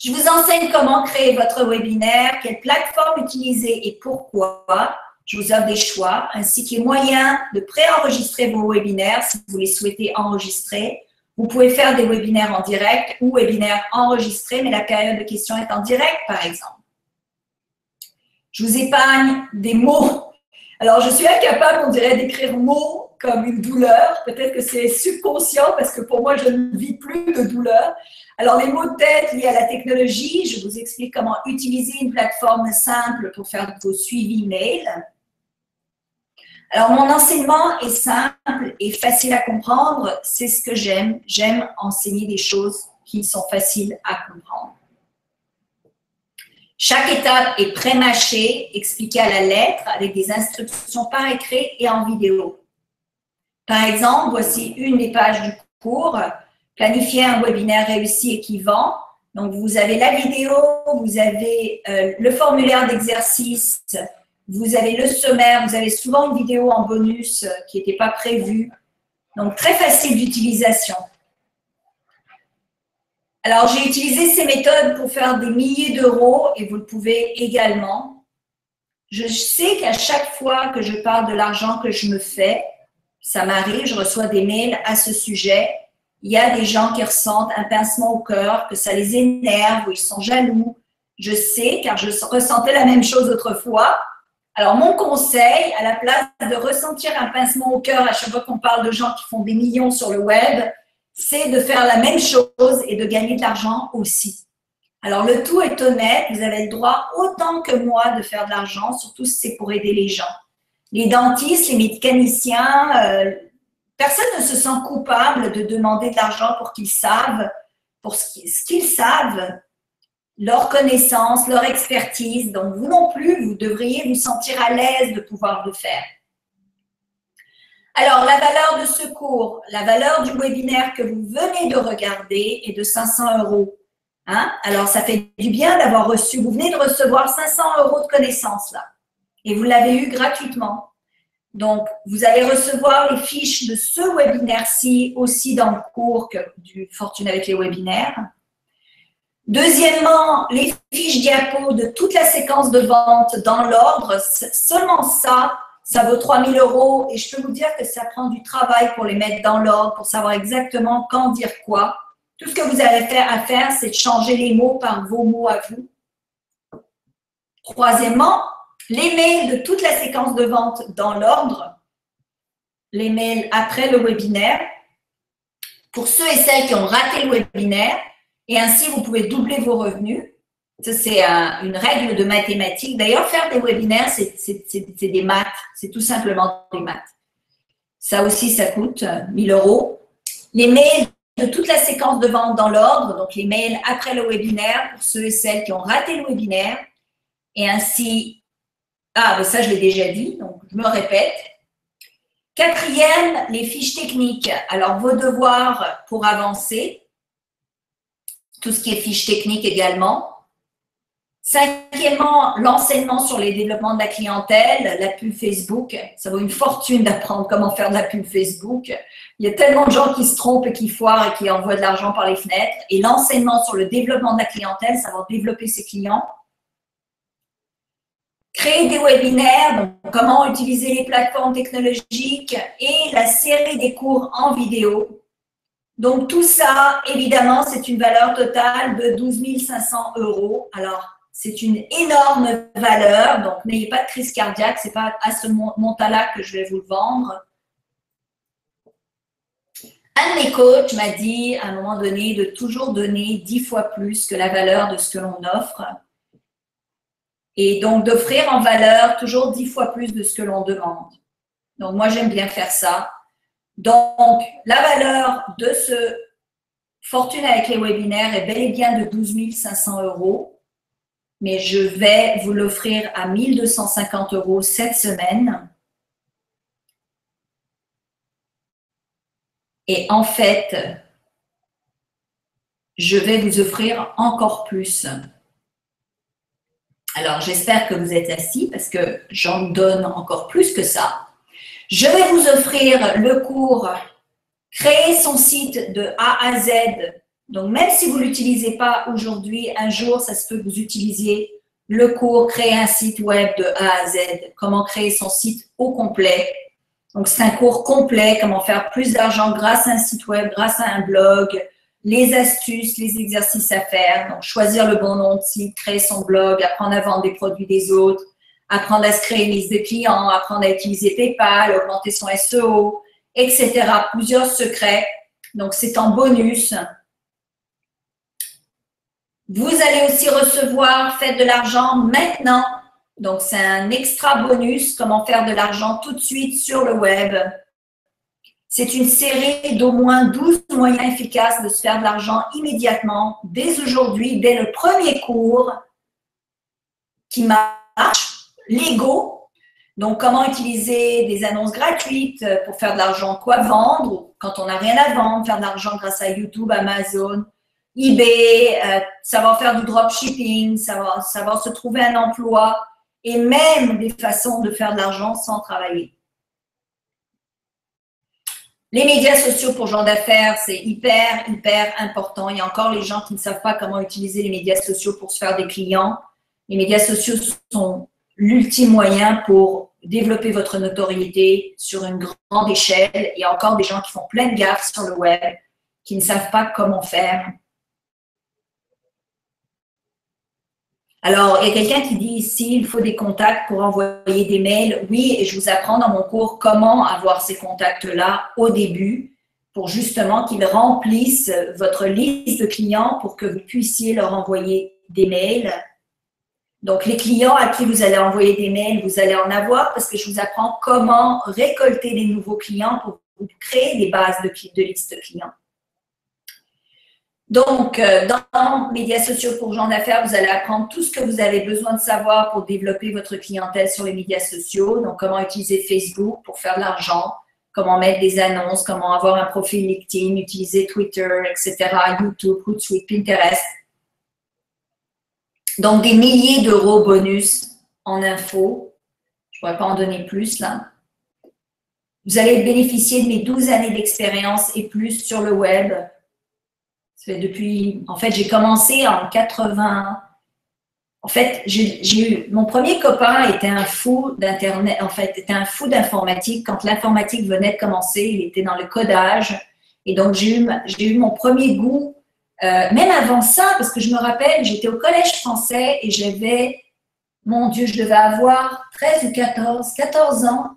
Je vous enseigne comment créer votre webinaire, quelle plateforme utiliser et pourquoi. Je vous offre des choix ainsi que les moyens de préenregistrer vos webinaires si vous les souhaitez enregistrer. Vous pouvez faire des webinaires en direct ou webinaires enregistrés, mais la période de questions est en direct, par exemple. Je vous épargne des mots. Alors, je suis incapable, on dirait, d'écrire mots comme une douleur. Peut-être que c'est subconscient parce que pour moi, je ne vis plus de douleur. Alors, les mots de tête liés à la technologie, je vous explique comment utiliser une plateforme simple pour faire vos suivis mail. Alors, mon enseignement est simple et facile à comprendre. C'est ce que j'aime. J'aime enseigner des choses qui sont faciles à comprendre. Chaque étape est pré-mâchée, expliquée à la lettre avec des instructions par écrit et en vidéo. Par exemple, voici une des pages du cours. Planifier un webinaire réussi et qui vend. Donc, vous avez la vidéo, vous avez le formulaire d'exercice, vous avez le sommaire, vous avez souvent une vidéo en bonus qui n'était pas prévue. Donc, très facile d'utilisation. Alors, j'ai utilisé ces méthodes pour faire des milliers d'euros et vous le pouvez également. Je sais qu'à chaque fois que je parle de l'argent que je me fais, ça m'arrive, je reçois des mails à ce sujet. Il y a des gens qui ressentent un pincement au cœur, que ça les énerve ou ils sont jaloux. Je sais, car je ressentais la même chose autrefois. Alors, mon conseil, à la place de ressentir un pincement au cœur à chaque fois qu'on parle de gens qui font des millions sur le web, c'est de faire la même chose et de gagner de l'argent aussi. Alors, le tout est honnête, vous avez le droit autant que moi de faire de l'argent, surtout si c'est pour aider les gens. Les dentistes, les mécaniciens, personne ne se sent coupable de demander de l'argent pour qu'ils savent, pour ce qu'ils savent, leur connaissance, leur expertise. Donc, vous non plus, vous devriez vous sentir à l'aise de pouvoir le faire. Alors, la valeur de ce cours, la valeur du webinaire que vous venez de regarder est de 500 €. Hein? Alors, ça fait du bien d'avoir reçu, vous venez de recevoir 500 € de connaissances là. Et vous l'avez eu gratuitement. Donc, vous allez recevoir les fiches de ce webinaire-ci aussi dans le cours du Fortune avec les webinaires. Deuxièmement, les fiches diapos de toute la séquence de vente dans l'ordre. Seulement ça, ça vaut 3 000 € et je peux vous dire que ça prend du travail pour les mettre dans l'ordre, pour savoir exactement quand dire quoi. Tout ce que vous avez à faire, c'est de changer les mots par vos mots à vous. Troisièmement, les mails de toute la séquence de vente dans l'ordre, les mails après le webinaire, pour ceux et celles qui ont raté le webinaire, et ainsi vous pouvez doubler vos revenus. Ça, c'est une règle de mathématiques. D'ailleurs, faire des webinaires, c'est des maths, c'est tout simplement des maths. Ça aussi, ça coûte 1 000 €. Les mails de toute la séquence de vente dans l'ordre, donc les mails après le webinaire, pour ceux et celles qui ont raté le webinaire, et ainsi... Ah, mais ça, je l'ai déjà dit, donc je me répète. Quatrième, les fiches techniques. Alors, vos devoirs pour avancer, tout ce qui est fiches techniques également. Cinquièmement, l'enseignement sur les développements de la clientèle, la pub Facebook. Ça vaut une fortune d'apprendre comment faire de la pub Facebook. Il y a tellement de gens qui se trompent et qui foirent et qui envoient de l'argent par les fenêtres. Et l'enseignement sur le développement de la clientèle, ça va développer ses clients. Créer des webinaires, donc comment utiliser les plateformes technologiques et la série des cours en vidéo. Donc, tout ça, évidemment, c'est une valeur totale de 12 500 €. Alors, c'est une énorme valeur, donc n'ayez pas de crise cardiaque, ce n'est pas à ce montant-là que je vais vous le vendre. Un de mes coachs m'a dit à un moment donné de toujours donner 10 fois plus que la valeur de ce que l'on offre. Et donc, d'offrir en valeur toujours 10 fois plus de ce que l'on demande. Donc, moi, j'aime bien faire ça. Donc, la valeur de ce Fortune avec les webinaires est bel et bien de 12 500 €. Mais je vais vous l'offrir à 1 250 € cette semaine. Et en fait, je vais vous offrir encore plus. Alors, j'espère que vous êtes assis parce que j'en donne encore plus que ça. Je vais vous offrir le cours « Créer son site de A à Z ». Donc, même si vous ne l'utilisez pas aujourd'hui, un jour, ça se peut que vous utilisiez le cours Créer un site web de A à Z, comment créer son site au complet. Donc, c'est un cours complet, comment faire plus d'argent grâce à un site web, grâce à un blog, les astuces, les exercices à faire. Donc, choisir le bon nom de site, créer son blog, apprendre à vendre des produits des autres, apprendre à se créer une liste de clients, apprendre à utiliser PayPal, augmenter son SEO, etc. Plusieurs secrets. Donc, c'est en bonus. Vous allez aussi recevoir Faites de l'argent maintenant. Donc, c'est un extra bonus, comment faire de l'argent tout de suite sur le web. C'est une série d'au moins 12 moyens efficaces de se faire de l'argent immédiatement, dès aujourd'hui, dès le premier cours qui marche, Lego. Donc, comment utiliser des annonces gratuites pour faire de l'argent, quoi vendre quand on n'a rien à vendre, faire de l'argent grâce à YouTube, Amazon, eBay, savoir faire du dropshipping, savoir se trouver un emploi et même des façons de faire de l'argent sans travailler. Les médias sociaux pour gens d'affaires, c'est hyper important. Il y a encore les gens qui ne savent pas comment utiliser les médias sociaux pour se faire des clients. Les médias sociaux sont l'ultime moyen pour développer votre notoriété sur une grande échelle. Il y a encore des gens qui font plein de gaffes sur le web, qui ne savent pas comment faire. Alors, il y a quelqu'un qui dit ici, il faut des contacts pour envoyer des mails. Oui, et je vous apprends dans mon cours comment avoir ces contacts-là au début pour justement qu'ils remplissent votre liste de clients pour que vous puissiez leur envoyer des mails. Donc, les clients à qui vous allez envoyer des mails, vous allez en avoir parce que je vous apprends comment récolter des nouveaux clients pour créer des bases de listes clients. Donc, dans Médias sociaux pour gens d'affaires, vous allez apprendre tout ce que vous avez besoin de savoir pour développer votre clientèle sur les médias sociaux. Donc, comment utiliser Facebook pour faire de l'argent, comment mettre des annonces, comment avoir un profil LinkedIn, utiliser Twitter, etc., YouTube, Hootsuite, Pinterest. Donc, des milliers d'euros bonus en info. Je ne pourrais pas en donner plus là. Vous allez bénéficier de mes 12 années d'expérience et plus sur le web. En fait, j'ai commencé en 80. En fait, mon premier copain était un fou d'Internet, en fait, était un fou d'informatique. Quand l'informatique venait de commencer, il était dans le codage. Et donc, j'ai eu mon premier goût, même avant ça, parce que je me rappelle, j'étais au collège français et j'avais, mon Dieu, je devais avoir 13 ou 14 ans.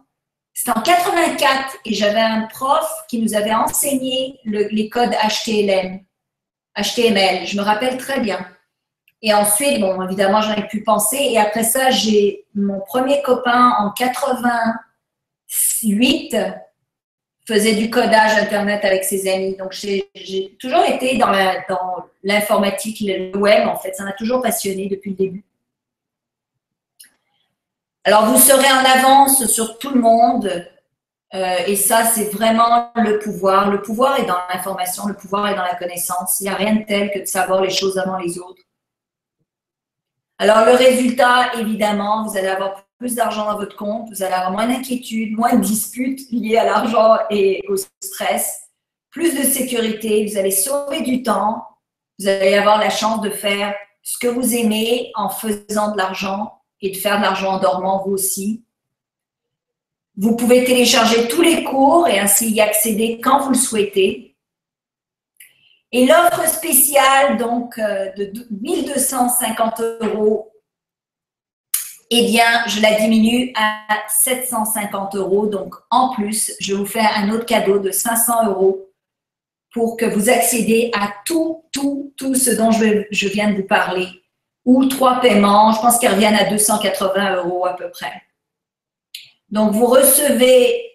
C'était en 84 et j'avais un prof qui nous avait enseigné les codes HTML. Je me rappelle très bien. Et ensuite, bon, évidemment, j'en ai pu penser. Et après ça, j'ai mon premier copain en 88 faisait du codage Internet avec ses amis. Donc, j'ai toujours été dans l'informatique, le web, en fait. Ça m'a toujours passionné depuis le début. Alors, vous serez en avance sur tout le monde. Et ça, c'est vraiment le pouvoir. Le pouvoir est dans l'information, le pouvoir est dans la connaissance. Il n'y a rien de tel que de savoir les choses avant les autres. Alors, le résultat, évidemment, vous allez avoir plus d'argent dans votre compte, vous allez avoir moins d'inquiétudes, moins de disputes liées à l'argent et au stress, plus de sécurité, vous allez sauver du temps, vous allez avoir la chance de faire ce que vous aimez en faisant de l'argent et de faire de l'argent en dormant vous aussi. Vous pouvez télécharger tous les cours et ainsi y accéder quand vous le souhaitez. Et l'offre spéciale donc de 1 250 €, eh bien, je la diminue à 750 €. Donc, en plus, je vais vous faire un autre cadeau de 500 € pour que vous accédez à tout ce dont je viens de vous parler. Ou 3 paiements, je pense qu'ils reviennent à 280 € à peu près. Donc, vous recevez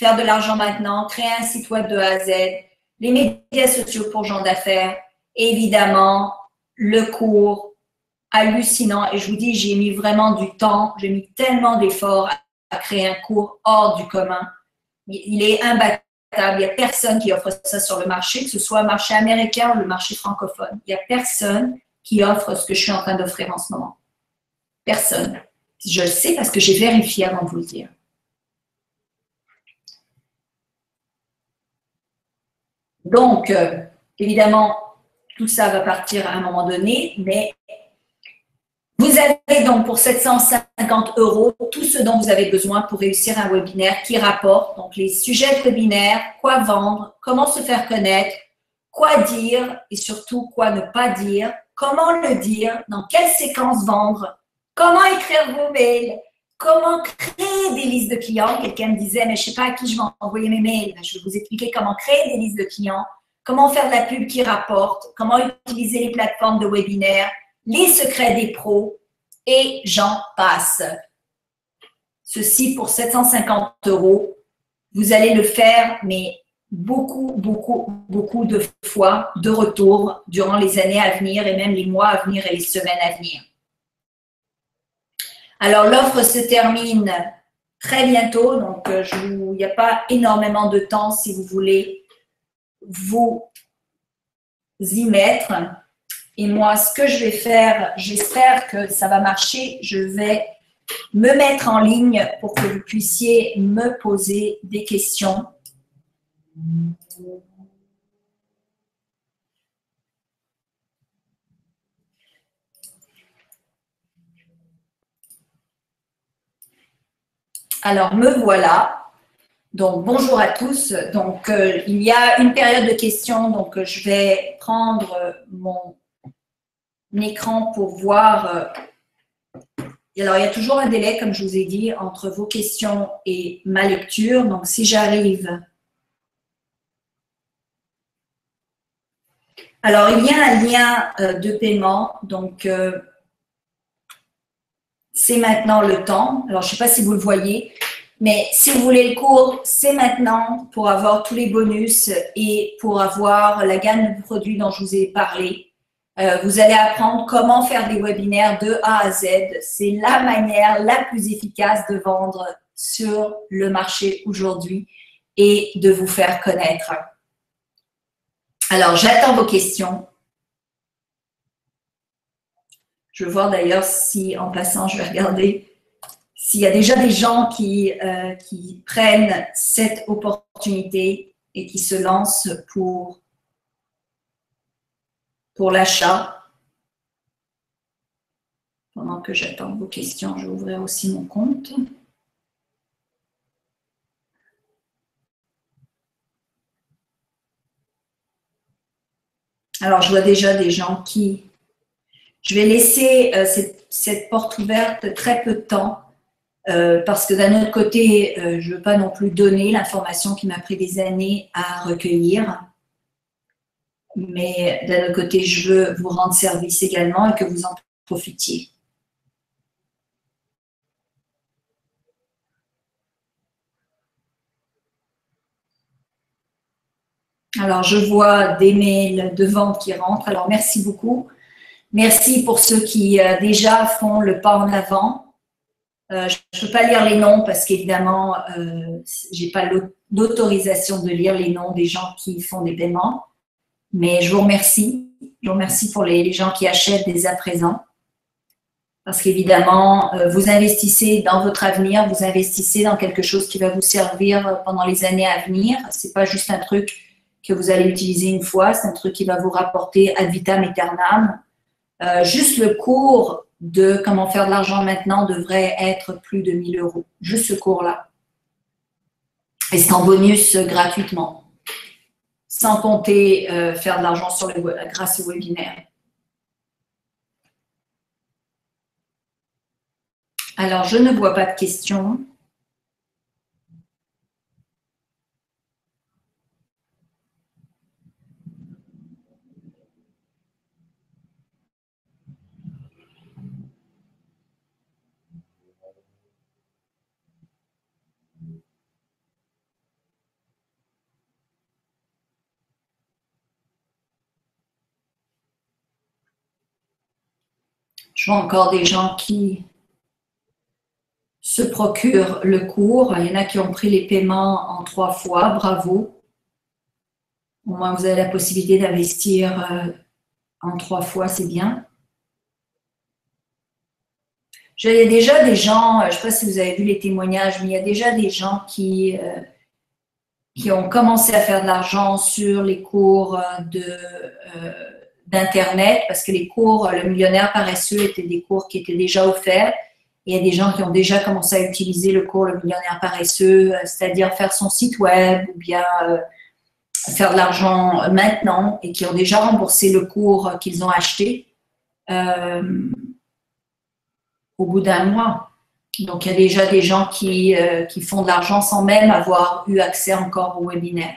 Faire de l'argent maintenant, créer un site web de A à Z, les médias sociaux pour gens d'affaires, et évidemment, le cours hallucinant. Et je vous dis, j'ai mis vraiment du temps, j'ai mis tellement d'efforts à créer un cours hors du commun. Il est imbattable. Il n'y a personne qui offre ça sur le marché, que ce soit le marché américain ou le marché francophone. Il n'y a personne qui offre ce que je suis en train d'offrir en ce moment. Personne. Je le sais parce que j'ai vérifié avant de vous le dire. Donc, évidemment, tout ça va partir à un moment donné, mais Vous avez donc pour 750 € tout ce dont vous avez besoin pour réussir un webinaire qui rapporte. Donc les sujets de webinaire, quoi vendre, comment se faire connaître, quoi dire et surtout quoi ne pas dire, comment le dire, dans quelle séquence vendre, comment écrire vos mails, comment créer des listes de clients. Quelqu'un me disait, mais je ne sais pas à qui je vais envoyer mes mails. Je vais vous expliquer comment créer des listes de clients, comment faire de la pub qui rapporte, comment utiliser les plateformes de webinaire, les secrets des pros et j'en passe. Ceci pour 750 €. Vous allez le faire, mais beaucoup de fois de retour durant les années à venir et même les mois à venir et les semaines à venir. Alors, l'offre se termine très bientôt, donc il n'y a pas énormément de temps si vous voulez vous y mettre. Et moi, ce que je vais faire, j'espère que ça va marcher, je vais me mettre en ligne pour que vous puissiez me poser des questions. Alors, me voilà. Donc, bonjour à tous. Donc, il y a une période de questions. Donc, je vais prendre mon écran pour voir. Alors, il y a toujours un délai, comme je vous ai dit, entre vos questions et ma lecture. Donc, si j'arrive… Alors, il y a un lien de paiement. Donc, c'est maintenant le temps. Alors, je ne sais pas si vous le voyez, mais si vous voulez le cours, c'est maintenant pour avoir tous les bonus et pour avoir la gamme de produits dont je vous ai parlé. Vous allez apprendre comment faire des webinaires de A à Z. C'est la manière la plus efficace de vendre sur le marché aujourd'hui et de vous faire connaître. Alors, j'attends vos questions. Je vais voir d'ailleurs si, en passant, je vais regarder s'il y a déjà des gens qui prennent cette opportunité et qui se lancent pour l'achat. Pendant que j'attends vos questions, je vais ouvrir aussi mon compte. Alors, je vois déjà des gens qui… Je vais laisser cette porte ouverte très peu de temps parce que d'un autre côté, je ne veux pas non plus donner l'information qui m'a pris des années à recueillir. Mais d'un autre côté, je veux vous rendre service également et que vous en profitiez. Alors, je vois des mails de vente qui rentrent. Alors, merci beaucoup. Merci pour ceux qui déjà font le pas en avant. Je ne peux pas lire les noms parce qu'évidemment, je n'ai pas l'autorisation de lire les noms des gens qui font des paiements. Mais je vous remercie. Je vous remercie pour les gens qui achètent dès à présent. Parce qu'évidemment, vous investissez dans votre avenir, vous investissez dans quelque chose qui va vous servir pendant les années à venir. Ce n'est pas juste un truc que vous allez utiliser une fois, c'est un truc qui va vous rapporter ad vitam aeternam. Juste le cours de comment faire de l'argent maintenant devrait être plus de 1 000 €. Juste ce cours-là. Et c'est en bonus gratuitement. Sans compter faire de l'argent grâce au webinaire. Alors, je ne vois pas de questions. Je vois encore des gens qui se procurent le cours. Il y en a qui ont pris les paiements en 3 fois. Bravo. Au moins, vous avez la possibilité d'investir en 3 fois, c'est bien. Il y a déjà des gens, je ne sais pas si vous avez vu les témoignages, mais il y a déjà des gens qui ont commencé à faire de l'argent sur les cours d'Internet, parce que les cours, le millionnaire paresseux étaient des cours qui étaient déjà offerts. Il y a des gens qui ont déjà commencé à utiliser le cours Le millionnaire paresseux, c'est-à-dire faire son site web ou bien faire de l'argent maintenant et qui ont déjà remboursé le cours qu'ils ont acheté au bout d'un mois. Donc, il y a déjà des gens qui font de l'argent sans même avoir eu accès encore au webinaire.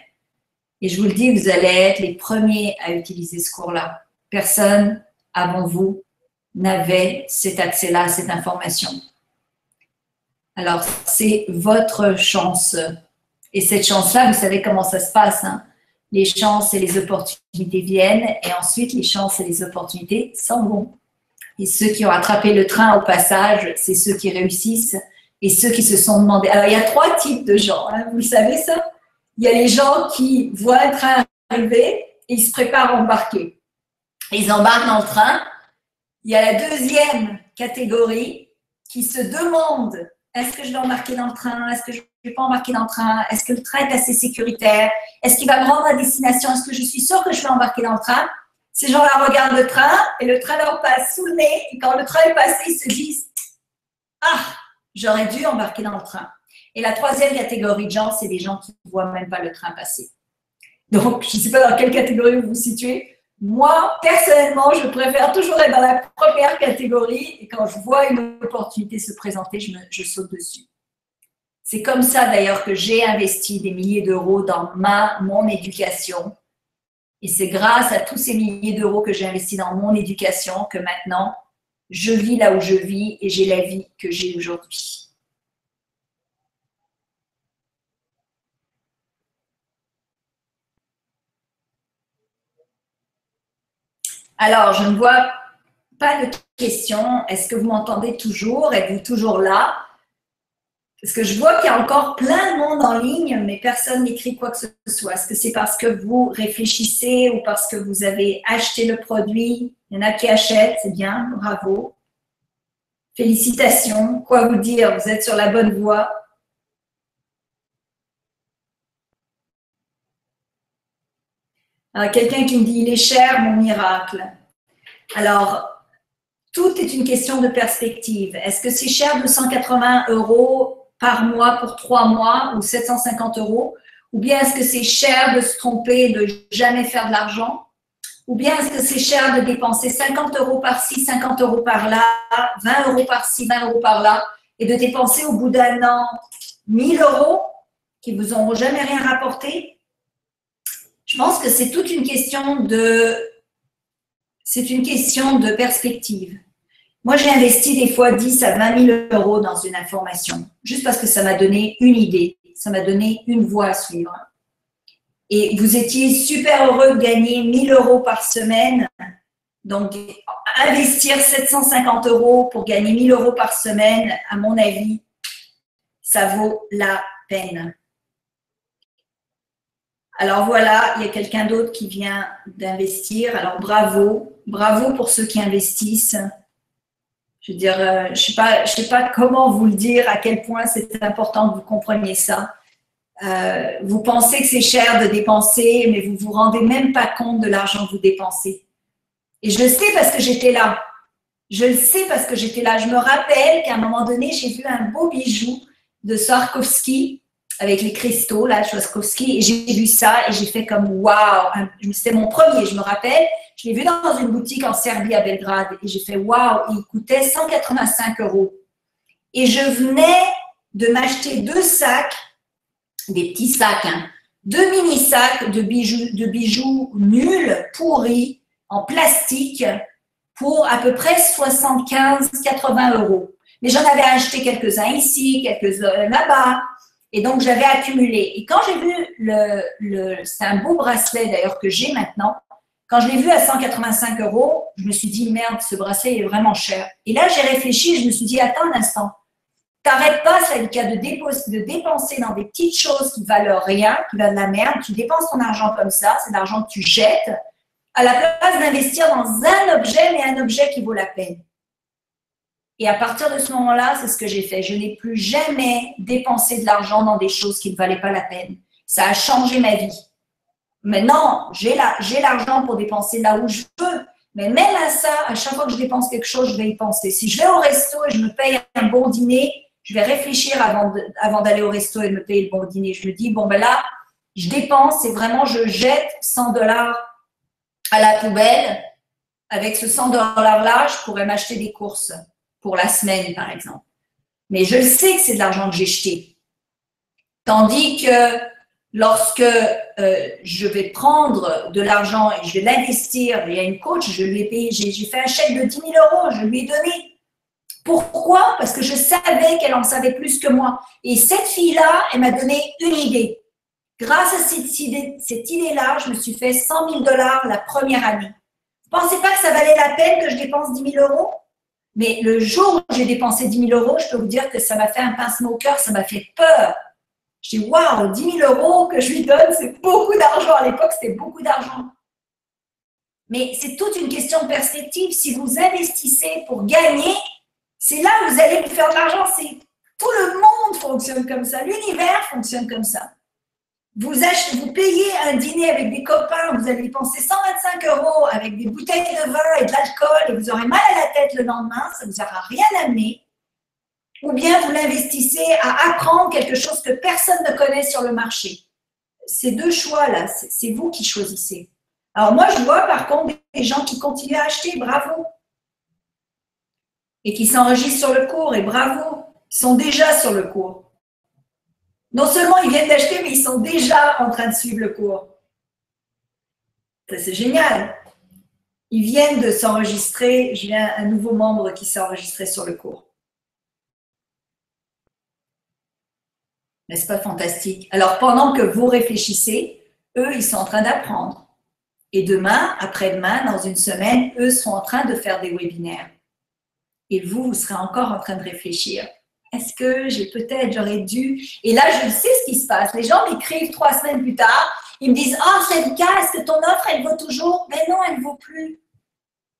Et je vous le dis, vous allez être les premiers à utiliser ce cours-là. Personne avant vous n'avait cet accès-là, cette information. Alors, c'est votre chance. Et cette chance-là, vous savez comment ça se passe, hein? Les chances et les opportunités viennent et ensuite les chances et les opportunités s'en vont. Et ceux qui ont attrapé le train au passage, c'est ceux qui réussissent et ceux qui se sont demandé. Alors, il y a 3 types de gens, hein, vous le savez ça? Il y a les gens qui voient un train arriver et ils se préparent à embarquer. Ils embarquent dans le train. Il y a la deuxième catégorie qui se demande: est-ce que je dois embarquer dans le train? Est-ce que je ne vais pas embarquer dans le train? Est-ce que le train est assez sécuritaire? Est-ce qu'il va me rendre à destination? Est-ce que je suis sûre que je vais embarquer dans le train? Ces gens-là regardent le train et le train leur passe sous le nez. Et quand le train est passé, ils se disent: ah, j'aurais dû embarquer dans le train. Et la troisième catégorie de gens, c'est des gens qui ne voient même pas le train passer. Donc, je ne sais pas dans quelle catégorie vous vous situez. Moi, personnellement, je préfère toujours être dans la première catégorie et quand je vois une opportunité se présenter, je saute dessus. C'est comme ça d'ailleurs que j'ai investi des milliers d'euros dans mon éducation. Et c'est grâce à tous ces milliers d'euros que j'ai investis dans mon éducation que maintenant, je vis là où je vis et j'ai la vie que j'ai aujourd'hui. Alors, je ne vois pas de questions. Est-ce que vous m'entendez toujours? Êtes-vous toujours là? Parce que je vois qu'il y a encore plein de monde en ligne, mais personne n'écrit quoi que ce soit. Est-ce que c'est parce que vous réfléchissez ou parce que vous avez acheté le produit? Il y en a qui achètent, c'est bien, bravo. Félicitations. Quoi vous dire? Vous êtes sur la bonne voie. Quelqu'un qui me dit: il est cher, mon miracle. Alors, tout est une question de perspective. Est-ce que c'est cher 280 € par mois pour 3 mois ou 750 €? Ou bien est-ce que c'est cher de se tromper, de jamais faire de l'argent? Ou bien est-ce que c'est cher de dépenser 50 € par-ci, 50 € par-là, 20 € par-ci, 20 € par-là, et de dépenser au bout d'un an 1000 € qui vous auront jamais rien rapporté? Je pense que c'est toute une question de perspective. Moi, j'ai investi des fois 10 à 20 000 € dans une information, juste parce que ça m'a donné une idée, ça m'a donné une voie à suivre. Et vous étiez super heureux de gagner 1 000 € par semaine. Donc, investir 750 € pour gagner 1 000 € par semaine, à mon avis, ça vaut la peine. Alors voilà, il y a quelqu'un d'autre qui vient d'investir. Alors bravo, bravo pour ceux qui investissent. Je veux dire, je sais pas comment vous le dire, à quel point c'est important que vous compreniez ça. Vous pensez que c'est cher de dépenser, mais vous ne vous rendez même pas compte de l'argent que vous dépensez. Et je le sais parce que j'étais là. Je le sais parce que j'étais là. Je me rappelle qu'à un moment donné, j'ai vu un beau bijou de Swarovski avec les cristaux, là, Swarovski, et j'ai vu ça et j'ai fait comme waouh. C'était mon premier, je me rappelle. Je l'ai vu dans une boutique en Serbie à Belgrade et j'ai fait waouh, il coûtait 185 €. Et je venais de m'acheter 2 sacs, des petits sacs, hein, 2 mini-sacs de bijoux nuls, pourris, en plastique, pour à peu près 75-80 €. Mais j'en avais acheté quelques-uns ici, quelques-uns là-bas. Et donc, j'avais accumulé. Et quand j'ai vu c'est un beau bracelet d'ailleurs que j'ai maintenant. Quand je l'ai vu à 185 €, je me suis dit, merde, ce bracelet est vraiment cher. Et là, j'ai réfléchi, je me suis dit, attends un instant. T'arrêtes pas, Salika, de dépenser dans des petites choses qui valent rien, qui valent de la merde. Tu dépenses ton argent comme ça, c'est de l'argent que tu jettes, à la place d'investir dans un objet, mais un objet qui vaut la peine. Et à partir de ce moment-là, c'est ce que j'ai fait. Je n'ai plus jamais dépensé de l'argent dans des choses qui ne valaient pas la peine. Ça a changé ma vie. Maintenant, j'ai l'argent pour dépenser là où je veux. Mais même à ça, à chaque fois que je dépense quelque chose, je vais y penser. Si je vais au resto et je me paye un bon dîner, je vais réfléchir avant d'aller au resto et de me payer le bon dîner. Je me dis, bon, ben là, je dépense et vraiment, je jette 100 $ à la poubelle. Avec ce 100 $ là, je pourrais m'acheter des courses pour la semaine, par exemple. Mais je sais que c'est de l'argent que j'ai jeté. Tandis que lorsque je vais prendre de l'argent et je vais l'investir, il y a une coach, je lui ai payé, j'ai fait un chèque de 10 000 €, je lui ai donné. Pourquoi? Parce que je savais qu'elle en savait plus que moi. Et cette fille-là, elle m'a donné une idée. Grâce à cette idée-là, je me suis fait 100 000 $ la première année. Vous ne pensez pas que ça valait la peine que je dépense 10 000 €? Mais le jour où j'ai dépensé 10 000 €, je peux vous dire que ça m'a fait un pincement au cœur, ça m'a fait peur. Je dis, waouh, 10 000 € que je lui donne, c'est beaucoup d'argent. À l'époque, c'était beaucoup d'argent. Mais c'est toute une question de perspective. Si vous investissez pour gagner, c'est là où vous allez vous faire de l'argent. Tout le monde fonctionne comme ça. L'univers fonctionne comme ça. Vous payez un dîner avec des copains, vous allez dépenser 125 € avec des bouteilles de vin et de l'alcool et vous aurez mal à la tête le lendemain, ça ne vous aura rien amené. Ou bien vous l'investissez à apprendre quelque chose que personne ne connaît sur le marché. Ces deux choix-là, c'est vous qui choisissez. Alors moi, je vois par contre des gens qui continuent à acheter, bravo. Et qui s'enregistrent sur le cours, et bravo, ils sont déjà sur le cours. Non seulement ils viennent d'acheter, mais ils sont déjà en train de suivre le cours. Ça, c'est génial. Ils viennent de s'enregistrer, j'ai un nouveau membre qui s'est enregistré sur le cours. N'est-ce pas fantastique? Alors, pendant que vous réfléchissez, eux, ils sont en train d'apprendre. Et demain, après-demain, dans une semaine, eux sont en train de faire des webinaires. Et vous serez encore en train de réfléchir. Est-ce que j'aurais dû… Et là, je sais ce qui se passe. Les gens m'écrivent 3 semaines plus tard. Ils me disent, « c'est le cas, est-ce que ton offre, elle vaut toujours ?» Mais non, elle ne vaut plus.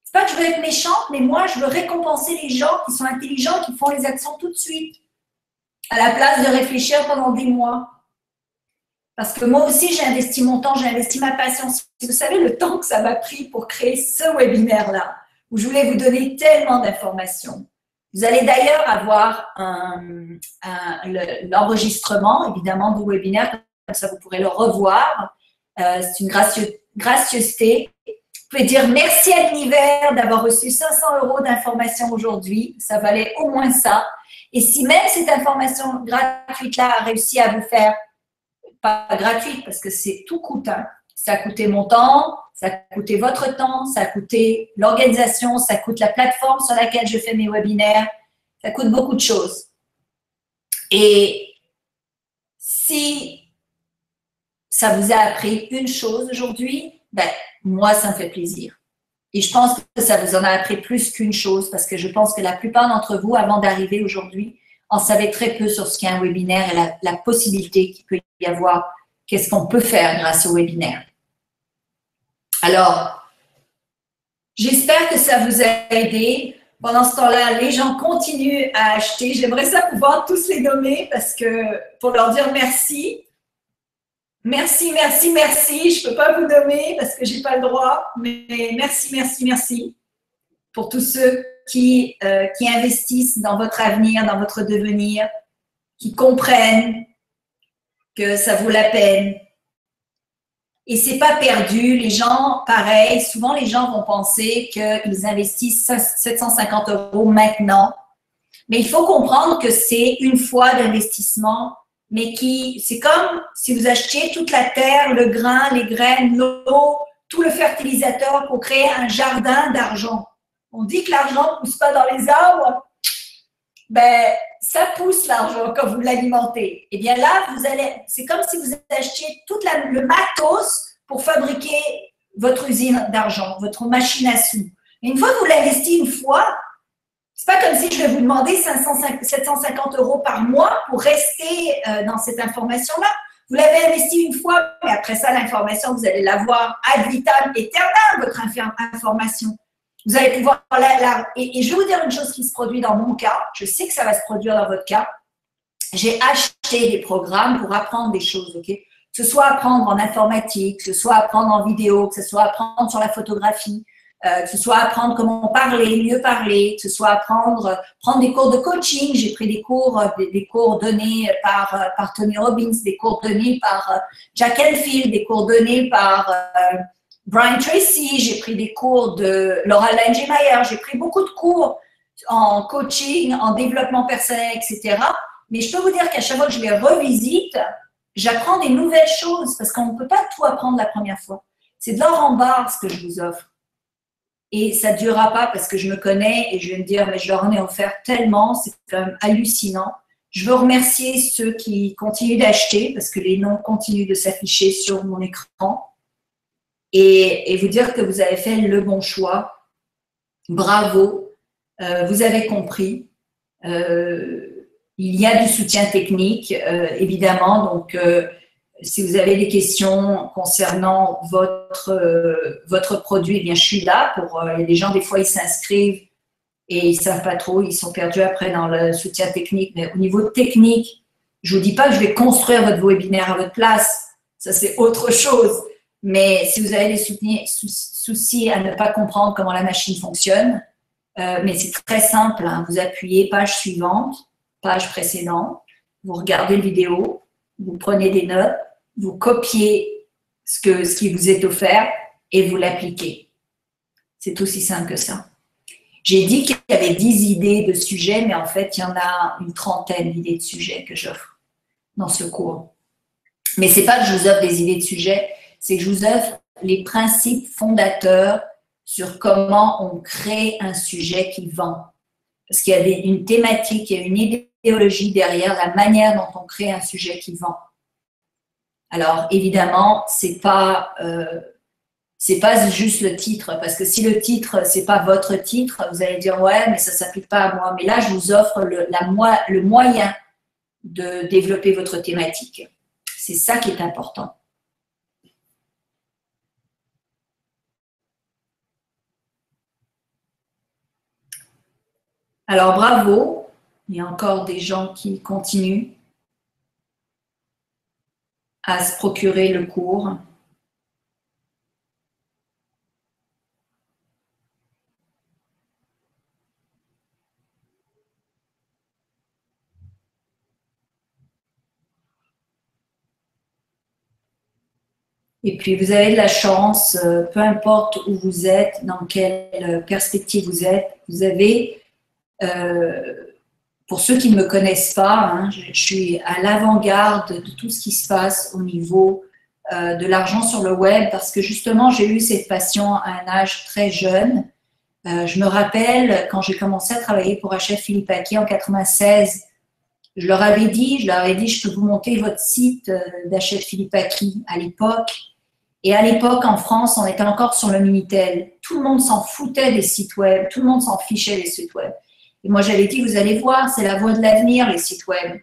C'est pas que je veux être méchante, mais moi, je veux récompenser les gens qui sont intelligents, qui font les actions tout de suite, à la place de réfléchir pendant des mois. Parce que moi aussi, j'ai investi mon temps, j'ai investi ma patience. Vous savez le temps que ça m'a pris pour créer ce webinaire-là, où je voulais vous donner tellement d'informations. Vous allez d'ailleurs avoir l'enregistrement, évidemment, du webinaire, comme ça vous pourrez le revoir. C'est une gracieuseté. Vous pouvez dire merci à l'univers d'avoir reçu 500 € d'informations aujourd'hui. Ça valait au moins ça. Et si même cette information gratuite-là a réussi à vous faire, pas gratuite parce que c'est tout coûte, hein. Ça a coûté mon temps, ça a coûté votre temps, ça a coûté l'organisation, ça coûte la plateforme sur laquelle je fais mes webinaires, ça coûte beaucoup de choses. Et si ça vous a appris une chose aujourd'hui, ben, moi, ça me fait plaisir. Et je pense que ça vous en a appris plus qu'une chose parce que je pense que la plupart d'entre vous, avant d'arriver aujourd'hui, en savaient très peu sur ce qu'est un webinaire et la possibilité qu'il peut y avoir, qu'est-ce qu'on peut faire grâce au webinaire. Alors, j'espère que ça vous a aidé. Pendant ce temps-là, les gens continuent à acheter. J'aimerais ça pouvoir tous les nommer parce que pour leur dire merci. Merci, merci, merci. Je ne peux pas vous nommer parce que je n'ai pas le droit, mais merci, merci, merci pour tous ceux qui investissent dans votre avenir, dans votre devenir, qui comprennent que ça vaut la peine. Et ce n'est pas perdu. Les gens, pareil, souvent les gens vont penser qu'ils investissent 750 € maintenant. Mais il faut comprendre que c'est une fois d'investissement, mais c'est comme si vous achetiez toute la terre, le grain, les graines, l'eau, tout le fertilisateur pour créer un jardin d'argent. On dit que l'argent ne pousse pas dans les arbres. Ben, ça pousse l'argent quand vous l'alimentez. Et bien là, c'est comme si vous achetiez tout le matos pour fabriquer votre usine d'argent, votre machine à sous. Et une fois que vous l'investissez une fois, c'est pas comme si je vais vous demander 750 € par mois pour rester dans cette information-là. Vous l'avez investi une fois, mais après ça, l'information, vous allez l'avoir ad vitam aeternam, votre information. Vous allez pouvoir et je vais vous dire une chose qui se produit dans mon cas. Je sais que ça va se produire dans votre cas. J'ai acheté des programmes pour apprendre des choses, ok? ce soit apprendre en informatique, que ce soit apprendre en vidéo, que ce soit apprendre sur la photographie, que ce soit apprendre comment parler, mieux parler, que ce soit prendre des cours de coaching. J'ai pris des cours donnés par Tony Robbins, des cours donnés par Jack Canfield, des cours donnés par Brian Tracy. J'ai pris des cours de Laura Langemeyer. J'ai pris beaucoup de cours en coaching, en développement personnel, etc. Mais je peux vous dire qu'à chaque fois que je les revisite, j'apprends des nouvelles choses parce qu'on ne peut pas tout apprendre la première fois. C'est de l'or en barre ce que je vous offre. Et ça ne durera pas parce que je me connais et je vais me dire, mais je leur en ai offert tellement, c'est quand même hallucinant. Je veux remercier ceux qui continuent d'acheter parce que les noms continuent de s'afficher sur mon écran et vous dire que vous avez fait le bon choix. Bravo, vous avez compris. Il y a du soutien technique, évidemment, donc si vous avez des questions concernant votre produit, eh bien, je suis là. Il y a des gens, des fois, ils s'inscrivent et ils ne savent pas trop, ils sont perdus après dans le soutien technique. Mais au niveau technique, je ne vous dis pas que je vais construire votre webinaire à votre place, ça c'est autre chose. Mais si vous avez des soucis à ne pas comprendre comment la machine fonctionne, mais c'est très simple, hein, vous appuyez page suivante, page précédente, vous regardez la vidéo, vous prenez des notes, vous copiez ce qui vous est offert et vous l'appliquez. C'est aussi simple que ça. J'ai dit qu'il y avait 10 idées de sujets, mais en fait, il y en a une trentaine d'idées de sujets que j'offre dans ce cours. Mais ce n'est pas que je vous offre des idées de sujets, c'est que je vous offre les principes fondateurs sur comment on crée un sujet qui vend. Parce qu'il y a une thématique, il y a une idéologie derrière la manière dont on crée un sujet qui vend. Alors, évidemment, c'est pas juste le titre, parce que si le titre, c'est pas votre titre, vous allez dire, ouais, mais ça s'applique pas à moi. Mais là, je vous offre le moyen de développer votre thématique. C'est ça qui est important. Alors, bravo. Il y a encore des gens qui continuent à se procurer le cours. Et puis, vous avez de la chance, peu importe où vous êtes, dans quelle perspective vous êtes, vous avez, pour ceux qui ne me connaissent pas, hein, je suis à l'avant-garde de tout ce qui se passe au niveau de l'argent sur le web parce que justement, j'ai eu cette passion à un âge très jeune. Je me rappelle quand j'ai commencé à travailler pour HF Philippe Aki en 96, je leur avais dit, je peux vous monter votre site d'HF Philippe Aki à l'époque. Et à l'époque, en France, on était encore sur le Minitel. Tout le monde s'en foutait des sites web, tout le monde s'en fichait des sites web. Et moi, j'avais dit, vous allez voir, c'est la voie de l'avenir, les sites web.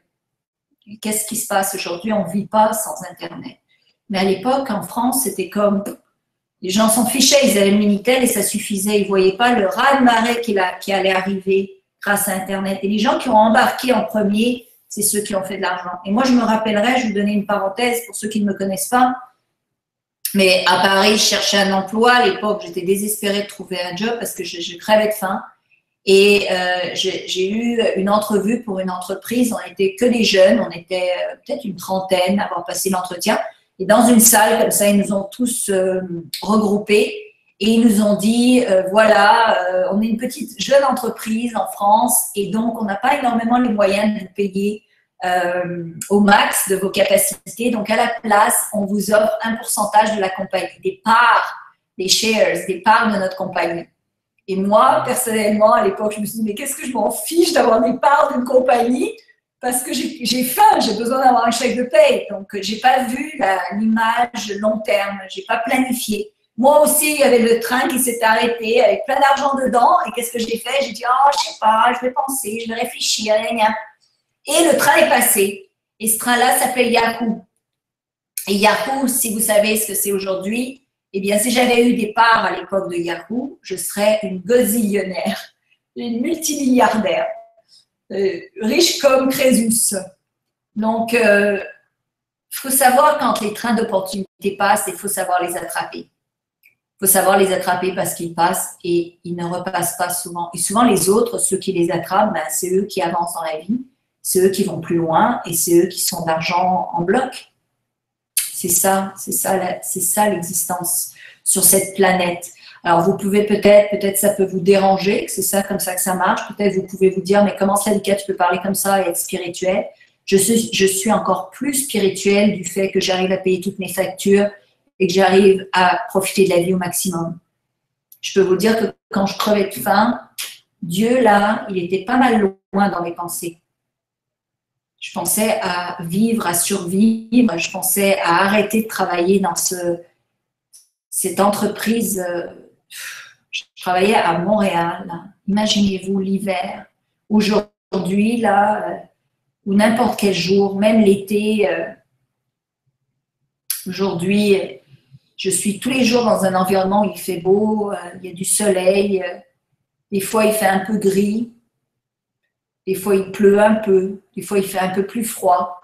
Qu'est-ce qui se passe aujourd'hui? On ne vit pas sans Internet. Mais à l'époque, en France, c'était comme… Les gens s'en fichaient, ils avaient le Minitel et ça suffisait. Ils ne voyaient pas le raz-de-marée qui allait arriver grâce à Internet. Et les gens qui ont embarqué en premier, c'est ceux qui ont fait de l'argent. Et moi, je me rappellerai, je vais vous donner une parenthèse pour ceux qui ne me connaissent pas, mais à Paris, je cherchais un emploi. À l'époque, j'étais désespérée de trouver un job parce que je crevais de faim. Et j'ai eu une entrevue pour une entreprise. On n'était que des jeunes, on était peut-être une trentaine à avoir passé l'entretien. Et dans une salle comme ça, ils nous ont tous regroupés et ils nous ont dit, voilà, on est une petite jeune entreprise en France et donc on n'a pas énormément les moyens de vous payer au max de vos capacités. Donc, à la place, on vous offre un pourcentage de la compagnie, des parts, des shares, des parts de notre compagnie. Et moi, personnellement, à l'époque, je me suis dit, mais qu'est-ce que je m'en fiche d'avoir des parts d'une compagnie parce que j'ai faim, j'ai besoin d'avoir un chèque de paye. Donc, je n'ai pas vu l'image long terme, je n'ai pas planifié. Moi aussi, il y avait le train qui s'est arrêté avec plein d'argent dedans. Et qu'est-ce que j'ai fait? J'ai dit, oh, je ne sais pas, je vais penser, je vais réfléchir, Et le train est passé. Et ce train-là s'appelle Yahoo. Et Yahoo, si vous savez ce que c'est aujourd'hui, eh bien, si j'avais eu des parts à l'époque de Yahoo, je serais une gazillionnaire, une faut savoir quand les trains d'opportunité passent, il faut savoir les attraper. Il faut savoir les attraper parce qu'ils passent et ils ne repassent pas souvent. Et souvent, les autres, ceux qui les attrapent, ben, c'est eux qui avancent dans la vie, c'est eux qui vont plus loin et c'est eux qui sont d'argent en bloc. C'est ça l'existence sur cette planète. Alors, vous pouvez peut-être ça peut vous déranger, que c'est ça, comme ça que ça marche. Peut-être vous pouvez vous dire, mais comment ça, Lika, tu peux parler comme ça et être spirituel? Je suis encore plus spirituelle du fait que j'arrive à payer toutes mes factures et que j'arrive à profiter de la vie au maximum. Je peux vous dire que quand je crevais de faim, Dieu, là, il était pas mal loin dans mes pensées. Je pensais à vivre, à survivre. Je pensais à arrêter de travailler dans cette entreprise. Je travaillais à Montréal. Imaginez-vous l'hiver. Aujourd'hui, là, ou n'importe quel jour, même l'été. Aujourd'hui, je suis tous les jours dans un environnement où il fait beau, il y a du soleil. Des fois, il fait un peu gris. Des fois, il pleut un peu. Des fois, il fait un peu plus froid.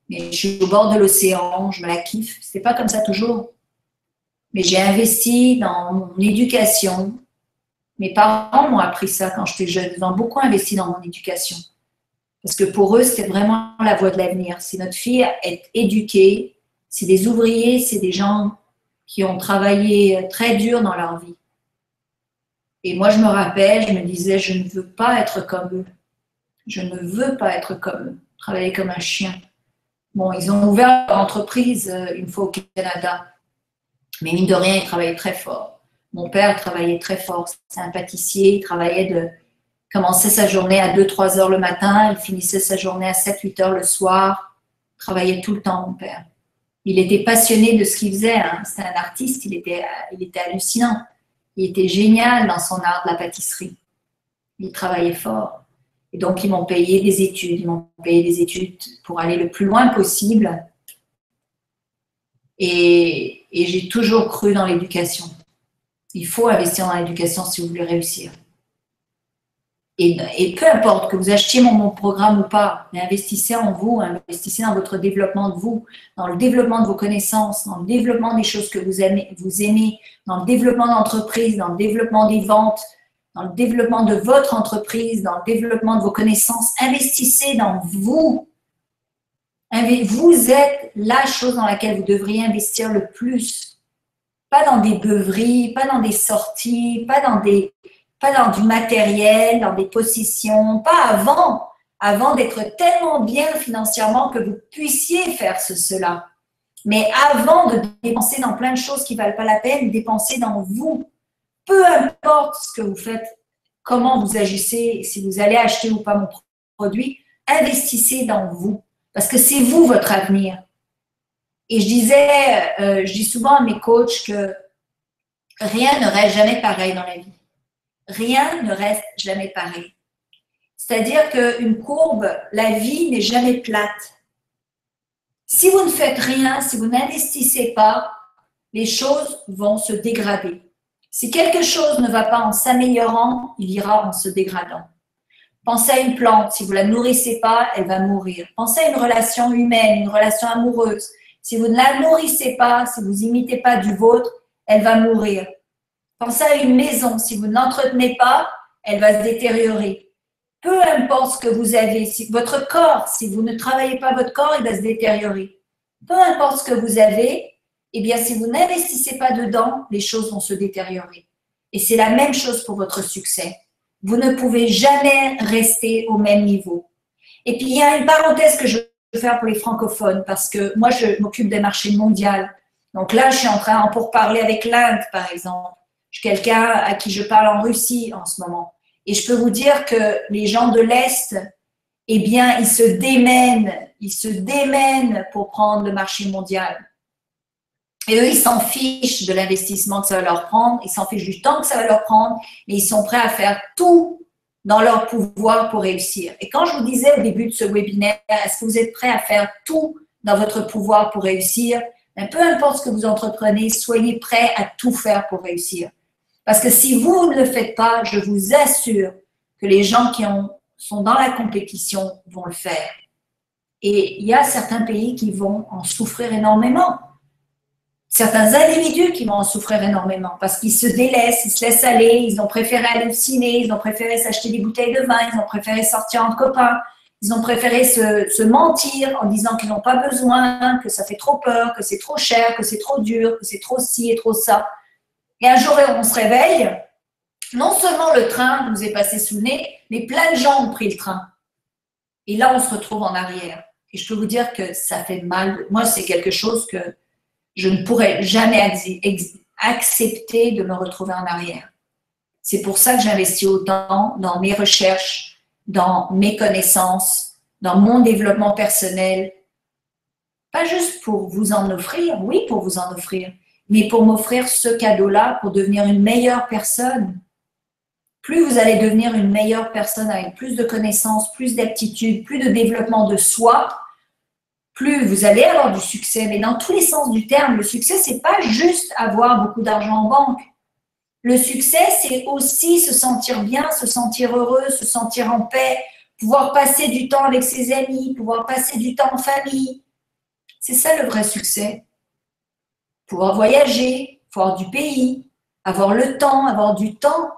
Mais je suis au bord de l'océan, je me la kiffe. C'est pas comme ça toujours. Mais j'ai investi dans mon éducation. Mes parents m'ont appris ça quand j'étais jeune. Ils ont beaucoup investi dans mon éducation. Parce que pour eux, c'était vraiment la voie de l'avenir. Si notre fille est éduquée, c'est des ouvriers, c'est des gens qui ont travaillé très dur dans leur vie. Et moi, je me rappelle, je me disais, je ne veux pas être comme eux. Je ne veux pas être comme eux, travailler comme un chien. Bon, ils ont ouvert leur entreprise une fois au Canada. Mais mine de rien, ils travaillaient très fort. Mon père travaillait très fort. C'est un pâtissier. Il commençait sa journée à 2-3 heures le matin. Il finissait sa journée à 7-8 heures le soir. Il travaillait tout le temps, mon père. Il était passionné de ce qu'il faisait. Hein. C'était un artiste. Il était hallucinant. Il était génial dans son art de la pâtisserie. Il travaillait fort. Et donc, ils m'ont payé des études. Ils m'ont payé des études pour aller le plus loin possible. Et j'ai toujours cru dans l'éducation. Il faut investir dans l'éducation si vous voulez réussir. Et peu importe que vous achetiez mon programme ou pas, mais investissez en vous, investissez dans votre développement de vous, dans le développement de vos connaissances, dans le développement des choses que vous aimez, dans le développement d'entreprise, dans le développement des ventes, dans le développement de votre entreprise, dans le développement de vos connaissances. Investissez dans vous. Vous êtes la chose dans laquelle vous devriez investir le plus. Pas dans des beuveries, pas dans des sorties, pas dans du matériel, dans des possessions, pas avant d'être tellement bien financièrement que vous puissiez faire cela. Mais avant de dépenser dans plein de choses qui ne valent pas la peine, dépensez dans vous. Peu importe ce que vous faites, comment vous agissez, si vous allez acheter ou pas mon produit, investissez dans vous. Parce que c'est vous votre avenir. Et je dis souvent à mes coachs que rien ne reste jamais pareil dans la vie. Rien ne reste jamais pareil. C'est-à-dire qu'une courbe, la vie n'est jamais plate. Si vous ne faites rien, si vous n'investissez pas, les choses vont se dégrader. Si quelque chose ne va pas en s'améliorant, il ira en se dégradant. Pensez à une plante, si vous ne la nourrissez pas, elle va mourir. Pensez à une relation humaine, une relation amoureuse. Si vous ne la nourrissez pas, si vous n'imitez pas du vôtre, elle va mourir. Pensez à une maison, si vous n'entretenez pas, elle va se détériorer. Peu importe ce que vous avez, si votre corps, si vous ne travaillez pas votre corps, il va se détériorer. Peu importe ce que vous avez, eh bien, si vous n'investissez pas dedans, les choses vont se détériorer. Et c'est la même chose pour votre succès. Vous ne pouvez jamais rester au même niveau. Et puis, il y a une parenthèse que je veux faire pour les francophones, parce que moi, je m'occupe des marchés mondiaux. Donc là, je suis en train pour parler avec l'Inde, par exemple. Je suis quelqu'un à qui je parle en Russie en ce moment. Et je peux vous dire que les gens de l'Est, eh bien, ils se démènent pour prendre le marché mondial. Et eux, ils s'en fichent de l'investissement que ça va leur prendre, ils s'en fichent du temps que ça va leur prendre, mais ils sont prêts à faire tout dans leur pouvoir pour réussir. Et quand je vous disais au début de ce webinaire, est-ce que vous êtes prêts à faire tout dans votre pouvoir pour réussir? Peu importe ce que vous entreprenez, soyez prêts à tout faire pour réussir. Parce que si vous ne le faites pas, je vous assure que les gens qui sont dans la compétition vont le faire. Et il y a certains pays qui vont en souffrir énormément. Certains individus qui vont en souffrir énormément parce qu'ils se délaissent, ils se laissent aller, ils ont préféré aller au ciné, ils ont préféré s'acheter des bouteilles de vin, ils ont préféré sortir entre copains, ils ont préféré se mentir en disant qu'ils n'ont pas besoin, que ça fait trop peur, que c'est trop cher, que c'est trop dur, que c'est trop ci et trop ça. Et un jour, on se réveille, non seulement le train nous est passé sous le nez, mais plein de gens ont pris le train. Et là, on se retrouve en arrière. Et je peux vous dire que ça fait mal. Moi, c'est quelque chose que je ne pourrais jamais accepter de me retrouver en arrière. C'est pour ça que j'investis autant dans mes recherches, dans mes connaissances, dans mon développement personnel. Pas juste pour vous en offrir, oui, pour vous en offrir, mais pour m'offrir ce cadeau-là, pour devenir une meilleure personne. Plus vous allez devenir une meilleure personne avec plus de connaissances, plus d'aptitudes, plus de développement de soi, plus vous allez avoir du succès. Mais dans tous les sens du terme, le succès, c'est pas juste avoir beaucoup d'argent en banque. Le succès, c'est aussi se sentir bien, se sentir heureux, se sentir en paix, pouvoir passer du temps avec ses amis, pouvoir passer du temps en famille. C'est ça le vrai succès. Pouvoir voyager, voir du pays, avoir le temps, avoir du temps.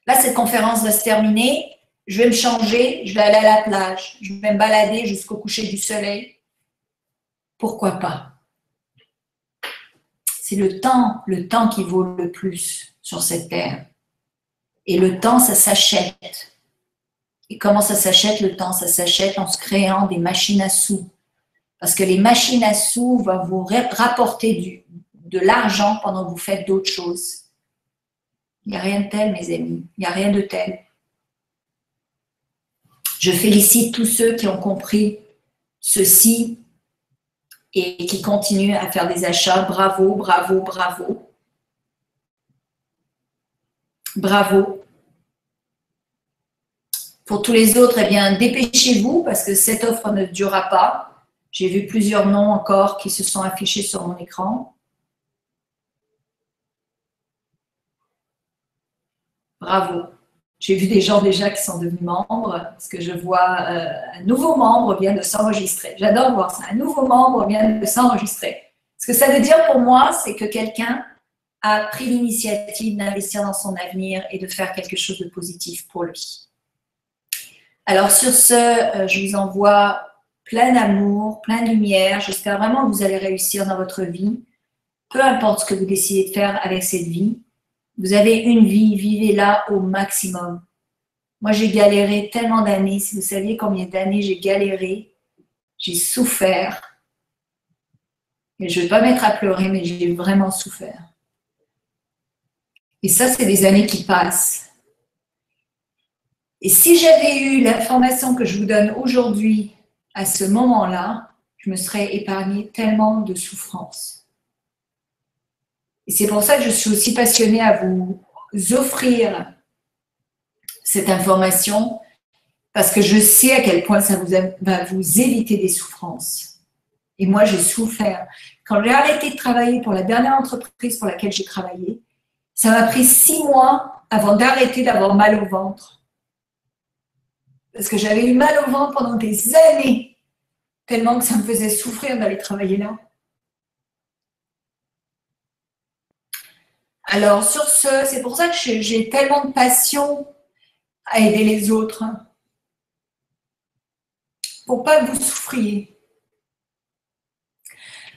Là, cette conférence va se terminer. Je vais me changer, je vais aller à la plage. Je vais me balader jusqu'au coucher du soleil. Pourquoi pas? C'est le temps qui vaut le plus sur cette terre. Et le temps, ça s'achète. Et comment ça s'achète le temps? Ça s'achète en se créant des machines à sous. Parce que les machines à sous vont vous rapporter de l'argent pendant que vous faites d'autres choses. Il n'y a rien de tel, mes amis. Il n'y a rien de tel. Je félicite tous ceux qui ont compris ceci et qui continuent à faire des achats. Bravo, bravo, bravo. Bravo. Pour tous les autres, eh bien, dépêchez-vous parce que cette offre ne durera pas. J'ai vu plusieurs noms encore qui se sont affichés sur mon écran. Bravo. J'ai vu des gens déjà qui sont devenus membres, parce que je vois un nouveau membre vient de s'enregistrer. J'adore voir ça. Un nouveau membre vient de s'enregistrer. Ce que ça veut dire pour moi, c'est que quelqu'un a pris l'initiative d'investir dans son avenir et de faire quelque chose de positif pour lui. Alors sur ce, je vous envoie plein d'amour, plein de lumière. J'espère vraiment que vous allez réussir dans votre vie. Peu importe ce que vous décidez de faire avec cette vie. Vous avez une vie, vivez-la au maximum. Moi, j'ai galéré tellement d'années. Si vous saviez combien d'années j'ai galéré, j'ai souffert. Et je ne vais pas mettre à pleurer, mais j'ai vraiment souffert. Et ça, c'est des années qui passent. Et si j'avais eu l'information que je vous donne aujourd'hui, à ce moment-là, je me serais épargné tellement de souffrance. Et c'est pour ça que je suis aussi passionnée à vous offrir cette information, parce que je sais à quel point ça va vous éviter des souffrances. Et moi, j'ai souffert. Quand j'ai arrêté de travailler pour la dernière entreprise pour laquelle j'ai travaillé, ça m'a pris 6 mois avant d'arrêter d'avoir mal au ventre. Parce que j'avais eu mal au ventre pendant des années, tellement que ça me faisait souffrir d'aller travailler là. Alors, sur ce, c'est pour ça que j'ai tellement de passion à aider les autres. Pour pas que vous souffriez.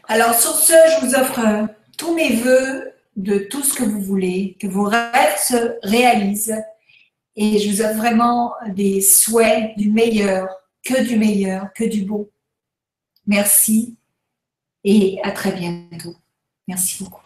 Alors, sur ce, je vous offre tous mes vœux de tout ce que vous voulez, que vos rêves se réalisent. Et je vous offre vraiment des souhaits du meilleur, que du beau. Merci et à très bientôt. Merci beaucoup.